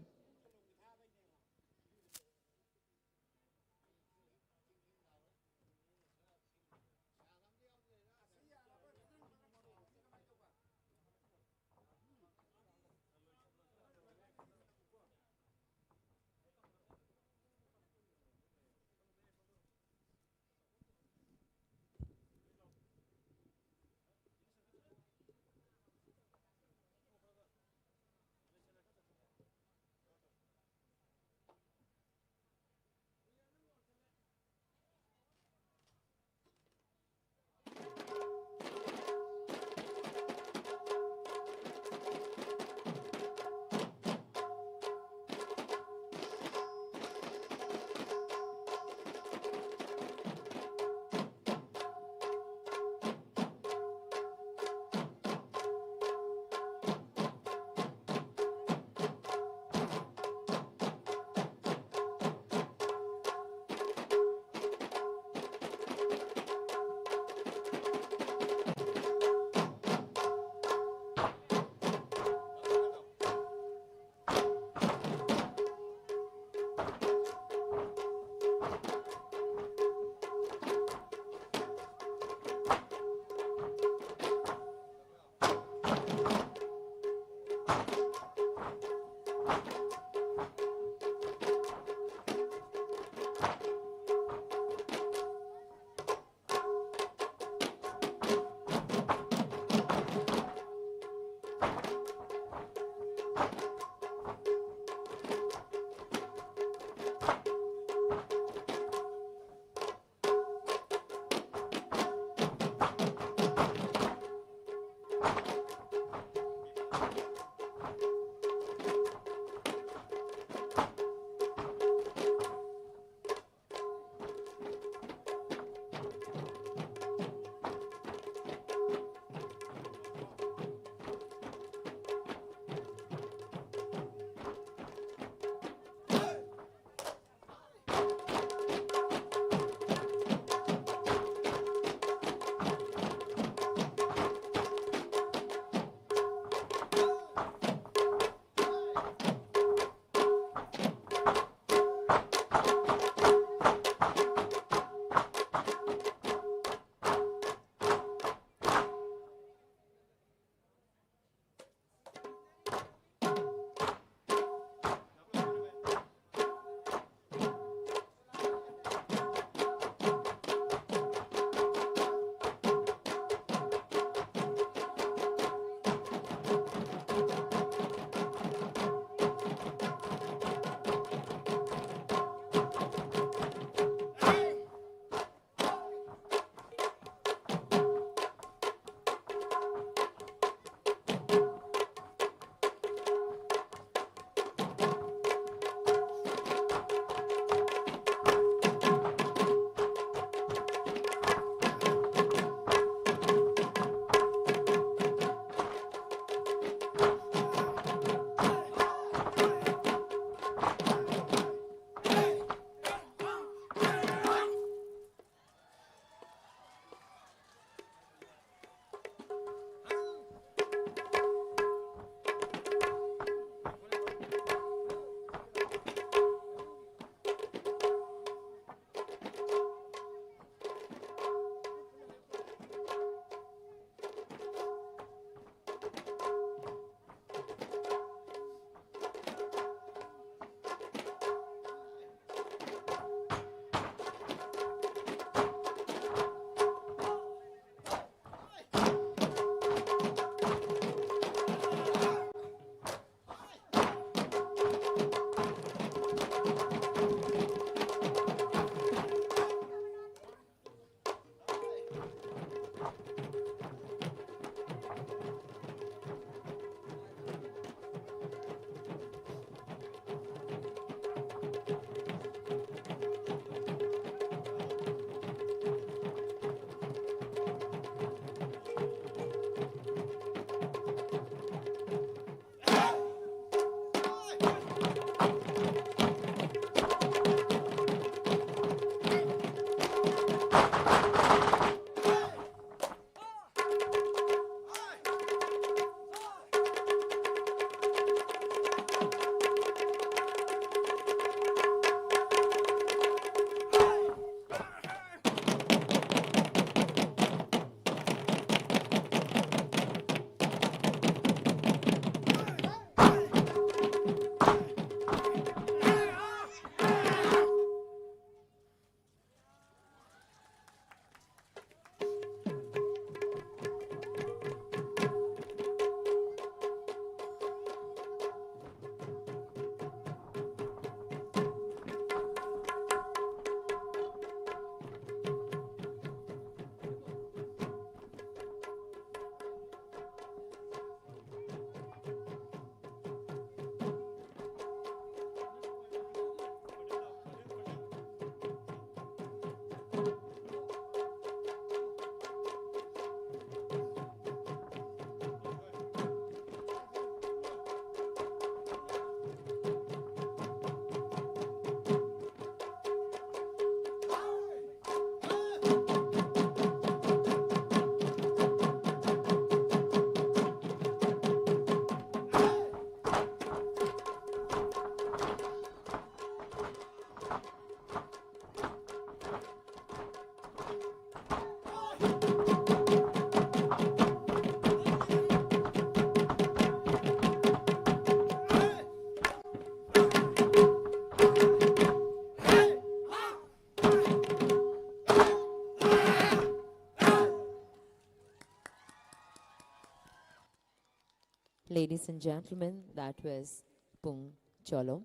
Ladies and gentlemen, that was Pung Cholo.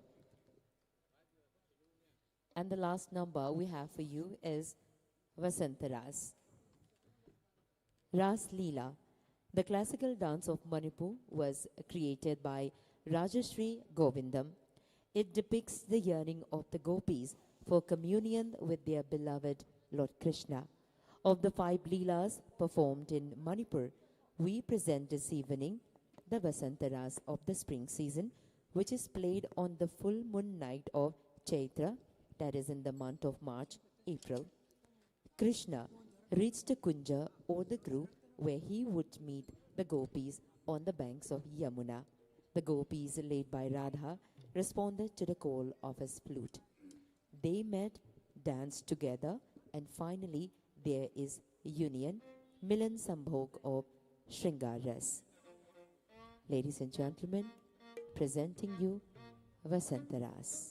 And the last number we have for you is Vasanta Ras. Ras Leela, the classical dance of Manipur, was created by Rajashri Govindam. It depicts the yearning of the gopis for communion with their beloved Lord Krishna. Of the 5 Leelas performed in Manipur, we present this evening the Vasanta Ras of the spring season, which is played on the full moon night of Chaitra, that is in the month of March, April. Krishna reached the Kunja or the group where he would meet the gopis on the banks of Yamuna. The gopis, led by Radha, responded to the call of his flute. They met, danced together, and finally there is union, Milan Sambhog of Shringaras. Ladies and gentlemen, presenting you Vasanta Ras.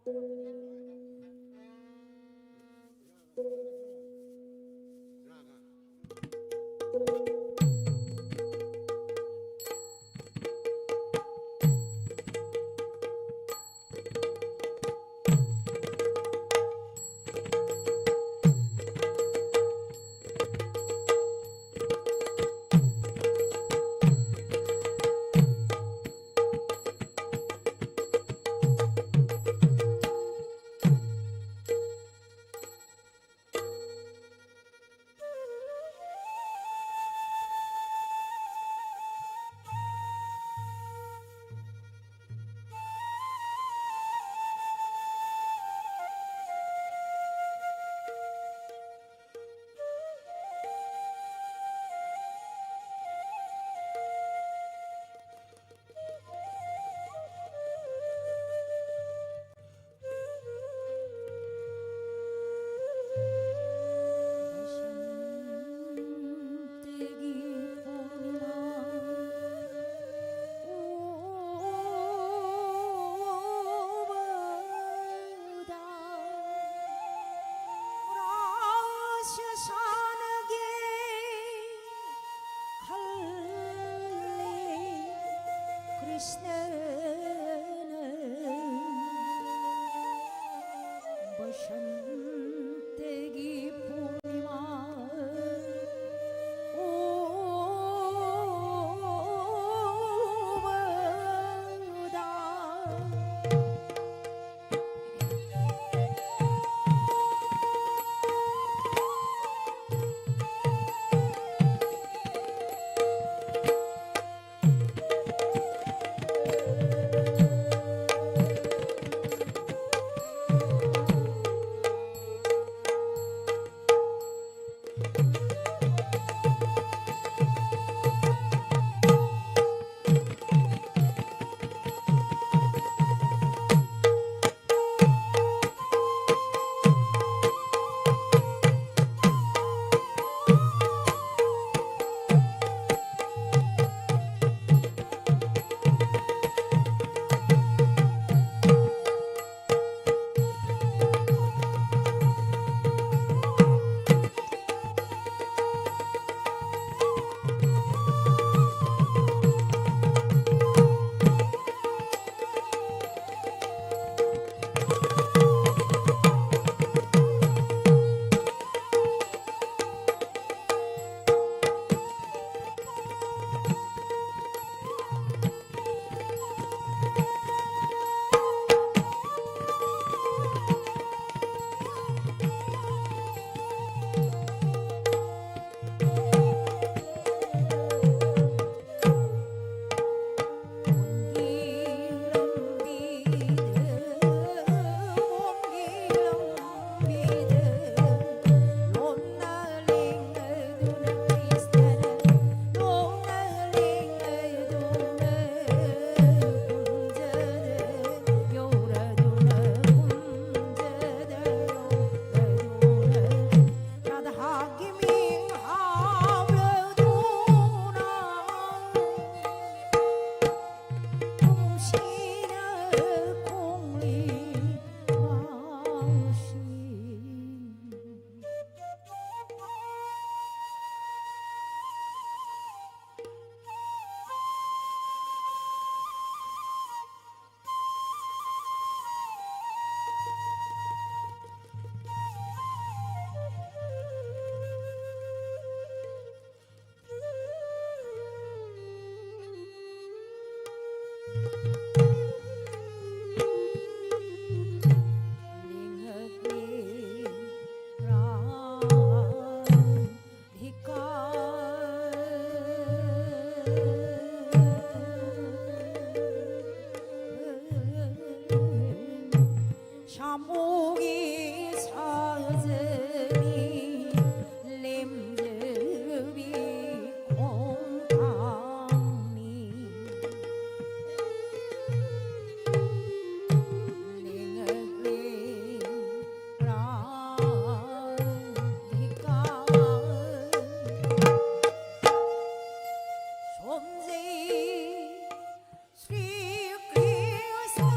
Hari. 샤목이 사즈니 렘즈비 공당니 링을링 라디까 존재 Sri Krishna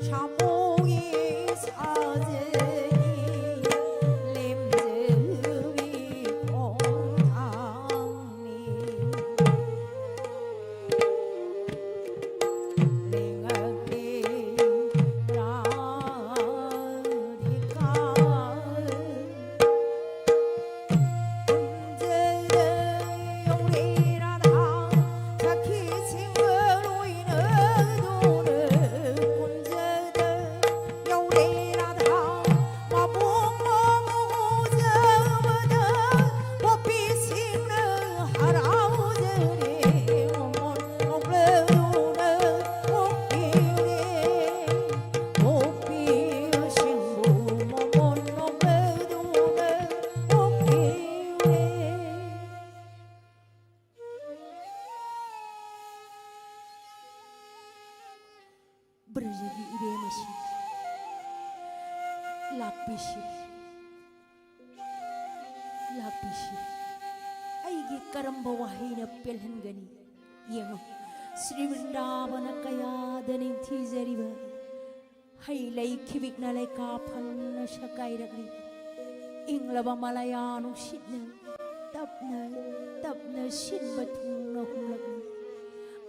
샤몽이 사즈니 렘즈비 공당니 브르지기 이베마시 락비시 ꯑꯩꯒꯤ ꯀꯔꯝꯕ ꯋꯥꯍꯩꯅ ꯄꯦꯜꯍꯟꯒꯅꯤ ꯌꯦꯡꯉꯨ శ్రీ వృందావన ꯀꯌꯥꯗ ꯅꯤꯡꯊꯤꯖꯔꯤꯕ ꯍꯩ ꯂꯩ ꯈꯤꯕꯤꯛꯅ ꯂꯩꯀꯥ ꯐꯪꯅ ꯁꯀꯥꯏꯔꯛꯂꯤ ꯏꯪꯂꯕ ꯃꯂꯌꯥ ꯅꯨꯡꯁꯤꯠꯅ ꯇꯞꯅ ꯇꯞꯅ ꯁꯤꯟꯕ ꯊꯨꯡꯅ ꯍꯨꯝꯂꯛꯂꯤ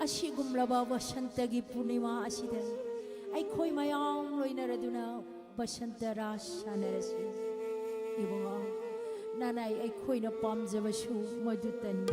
ꯑꯁꯤꯒꯨꯝꯂꯕ ꯋꯁꯟꯇꯒꯤ ꯄꯨꯔꯅꯤꯃꯥ ꯑꯁꯤꯗ ꯑꯩꯈꯣꯏ ꯃꯌꯥꯝ ꯂꯣꯏꯅꯔꯗꯨꯅ ꯋꯁꯟꯇ ꯔꯥꯁ ꯁꯥꯟꯅꯔꯁꯤ 이봉아 나나이 ꯑꯩꯈꯣꯏꯅ ꯄꯥꯝꯖꯕꯁꯨ ꯃꯗꯨꯇꯅꯤ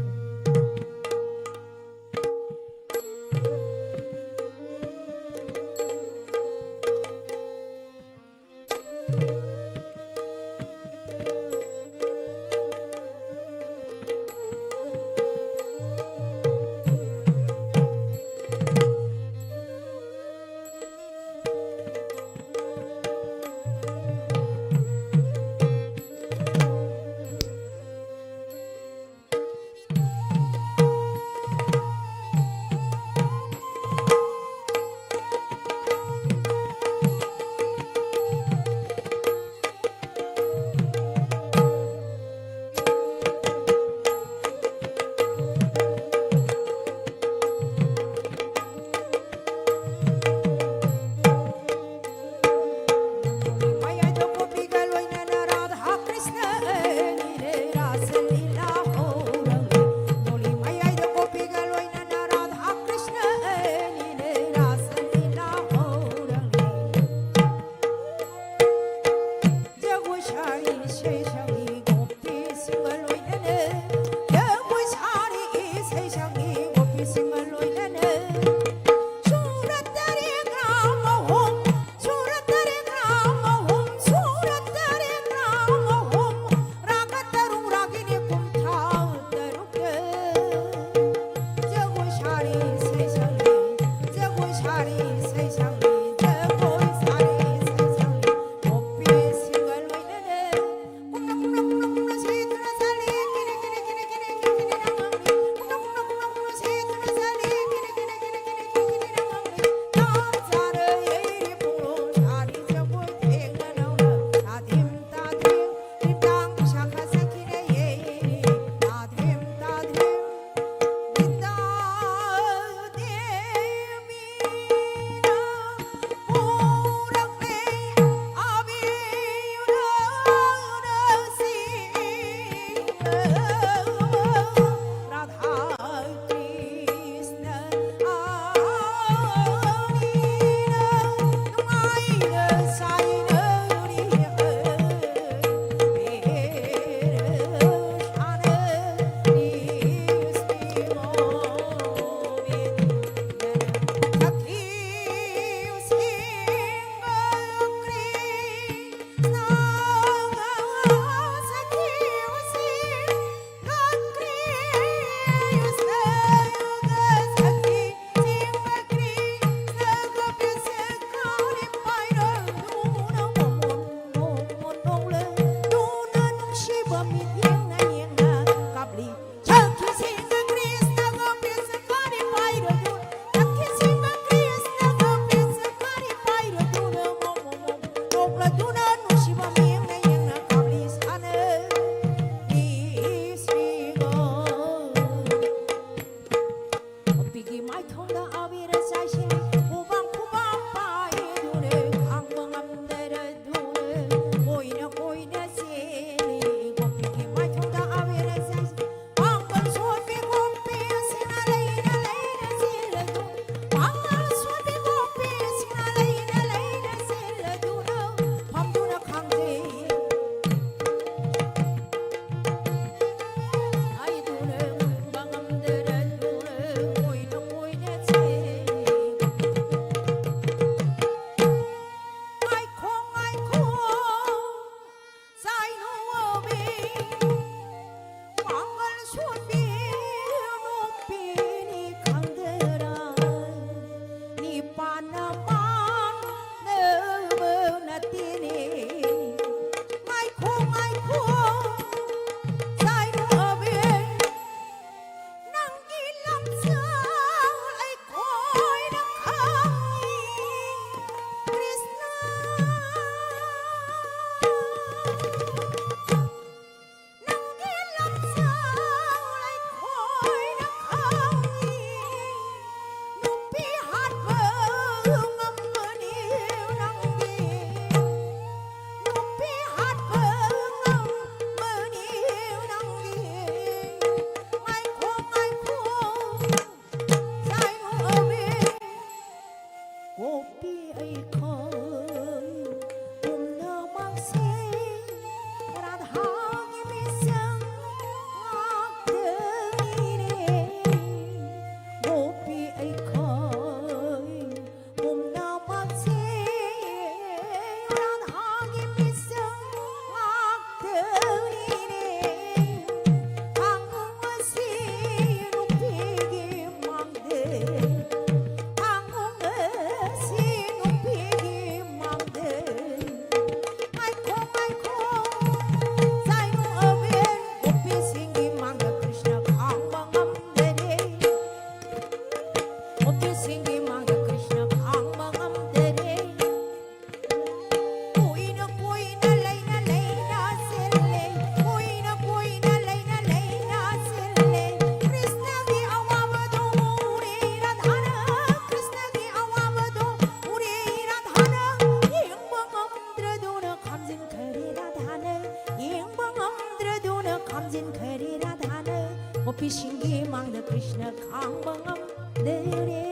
jin khari radha ne mo pishingi mang de krishna khang bangam de re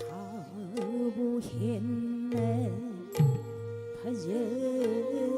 tha bu hin ne bhajaraba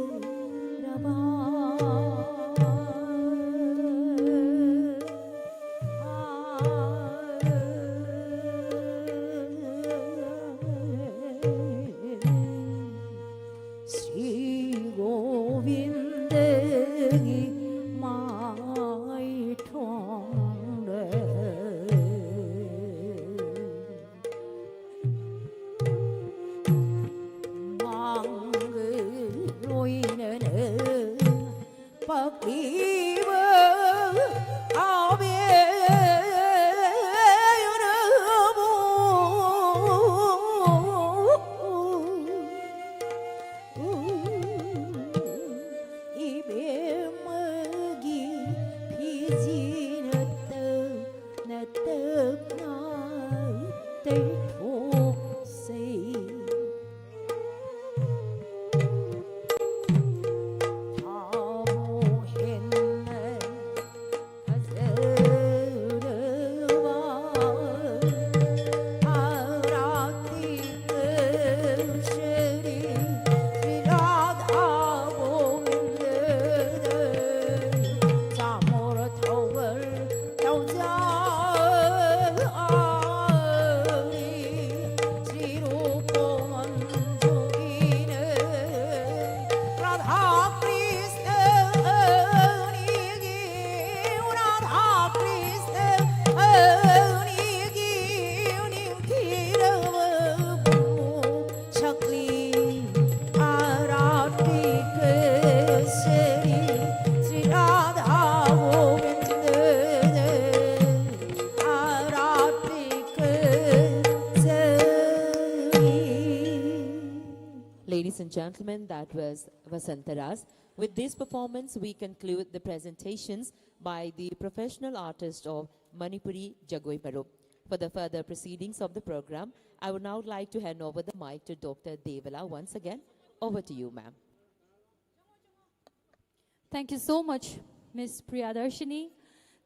Ladies and gentlemen, that was Vasantaras. With this performance, we conclude the presentations by the professional artist of Manipuri, Jagoi Marup. For the further proceedings of the program, I would now like to hand over the mic to Dr. Devala once again. Over to you, ma'am. Thank you so much, Ms. Priyadarshini.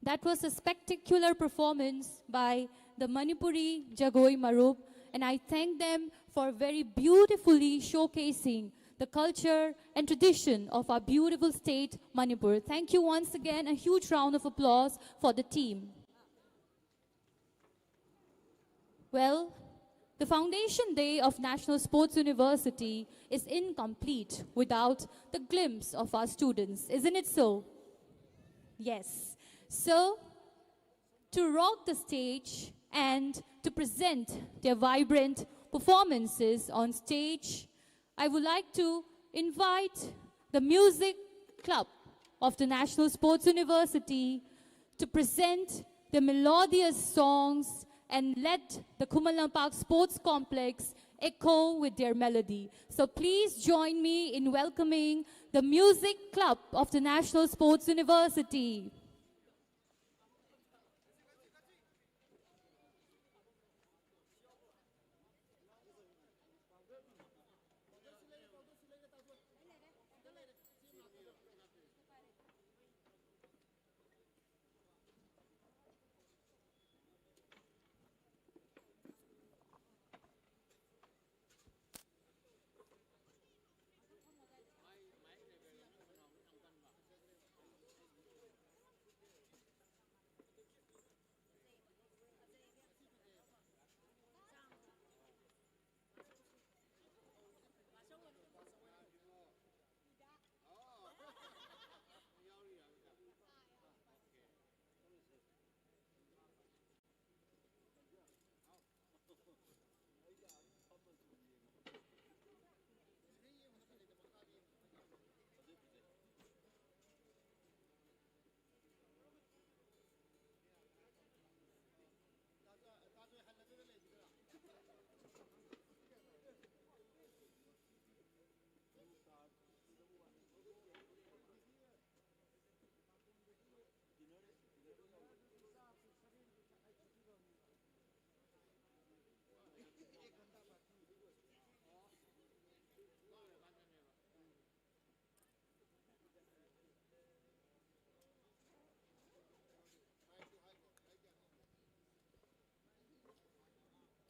That was a spectacular performance by the Manipuri Jagoi Marup, and I thank them for very beautifully showcasing the culture and tradition of our beautiful state, Manipur. Thank you once again. A huge round of applause for the team. Well, the foundation day of National Sports University is incomplete without the glimpse of our students. Isn't it so? Yes. So, to rock the stage and to present their vibrant performances on stage, I would like to invite the Music Club of the National Sports University to present the melodious songs and let the Kumalang Park Sports Complex echo with their melody. So please join me in welcoming the Music Club of the National Sports University.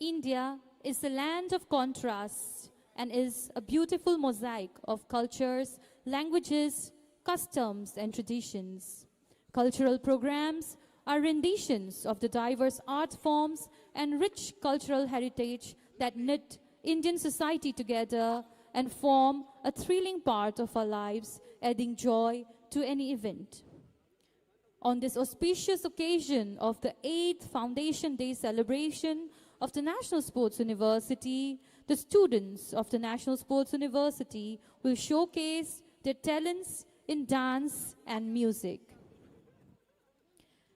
India is a land of contrasts and is a beautiful mosaic of cultures, languages, customs, and traditions. Cultural programs are renditions of the diverse art forms and rich cultural heritage that knit Indian society together and form a thrilling part of our lives, adding joy to any event. On this auspicious occasion of the 8th Foundation Day celebration of the National Sports University, the students of the National Sports University will showcase their talents in dance and music.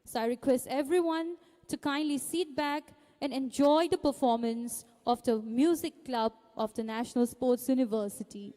So I request everyone to kindly sit back and enjoy the performance of the music club of the National Sports University.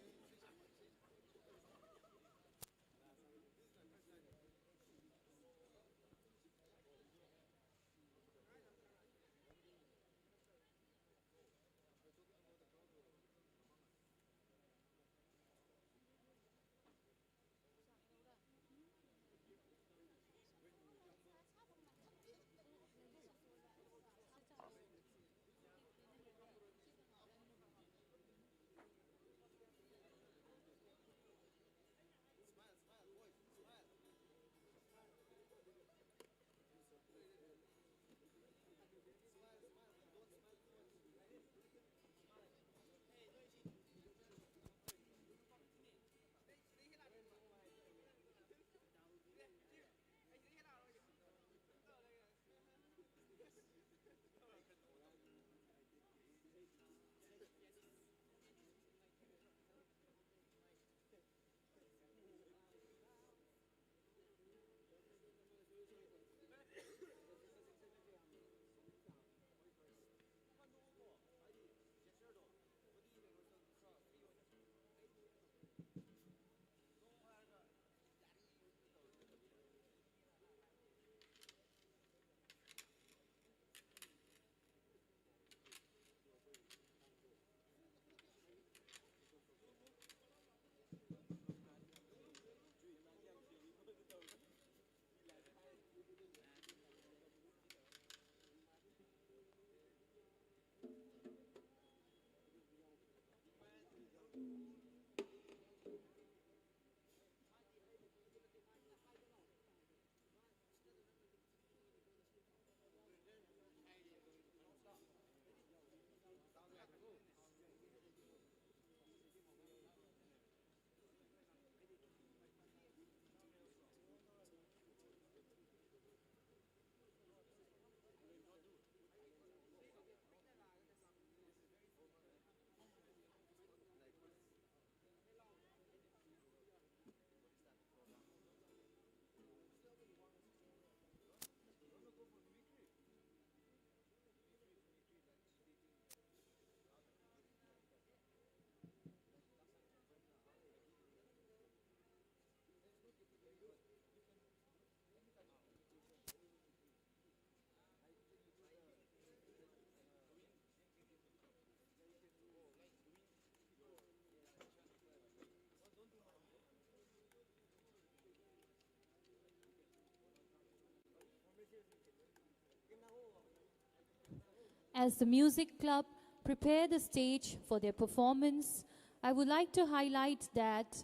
As the music club prepare the stage for their performance, I would like to highlight that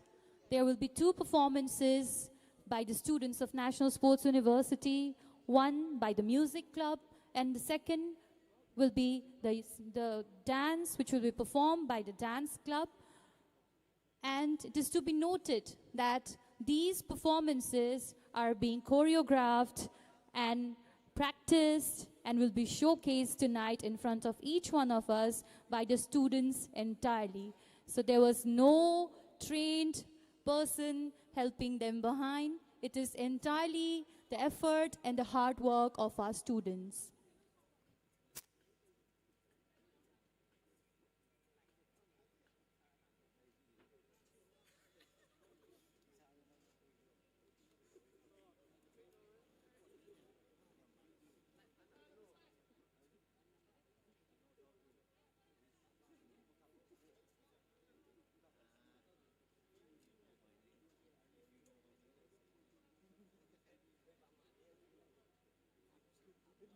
there will be 2 performances by the students of National Sports University, one by the music club, and the second will be the dance, which will be performed by the dance club. And it is to be noted that these performances are being choreographed and practiced and will be showcased tonight in front of each one of us by the students entirely. So there was no trained person helping them behind. It is entirely the effort and the hard work of our students.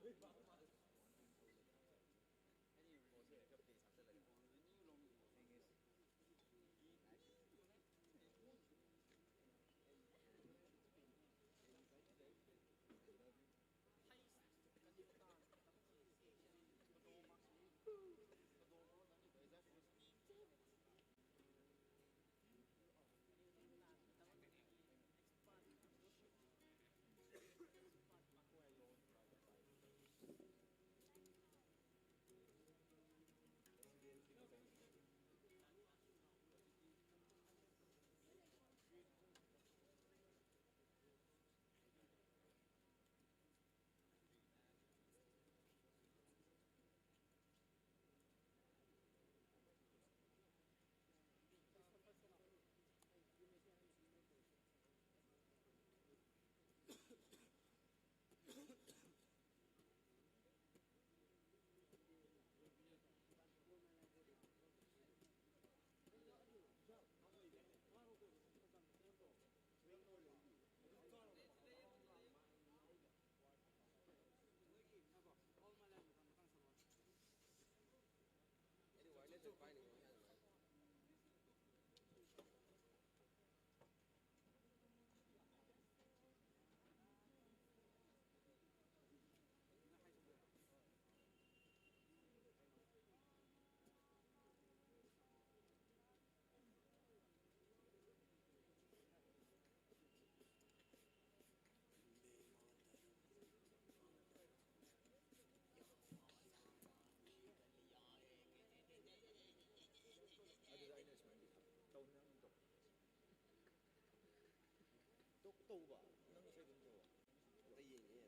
Big ꯇꯧꯕ ꯅꯪ ꯉꯁꯥꯏ ꯑꯗꯨꯝ ꯇꯧ ꯑꯝꯇ ꯌꯦꯡꯉꯦ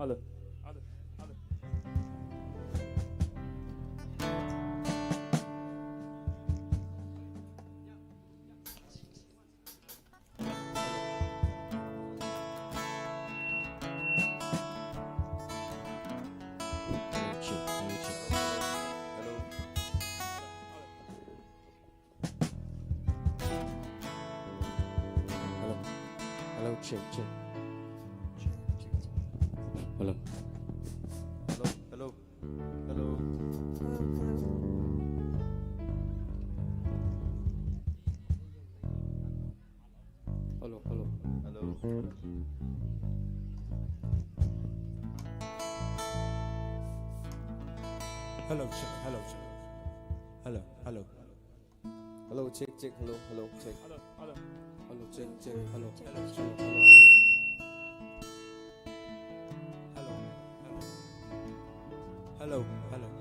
Hello. Hello, check. Hello. Hello, check. Hello. Hello, check. Hello, check. Hello, check. Hello. Hello.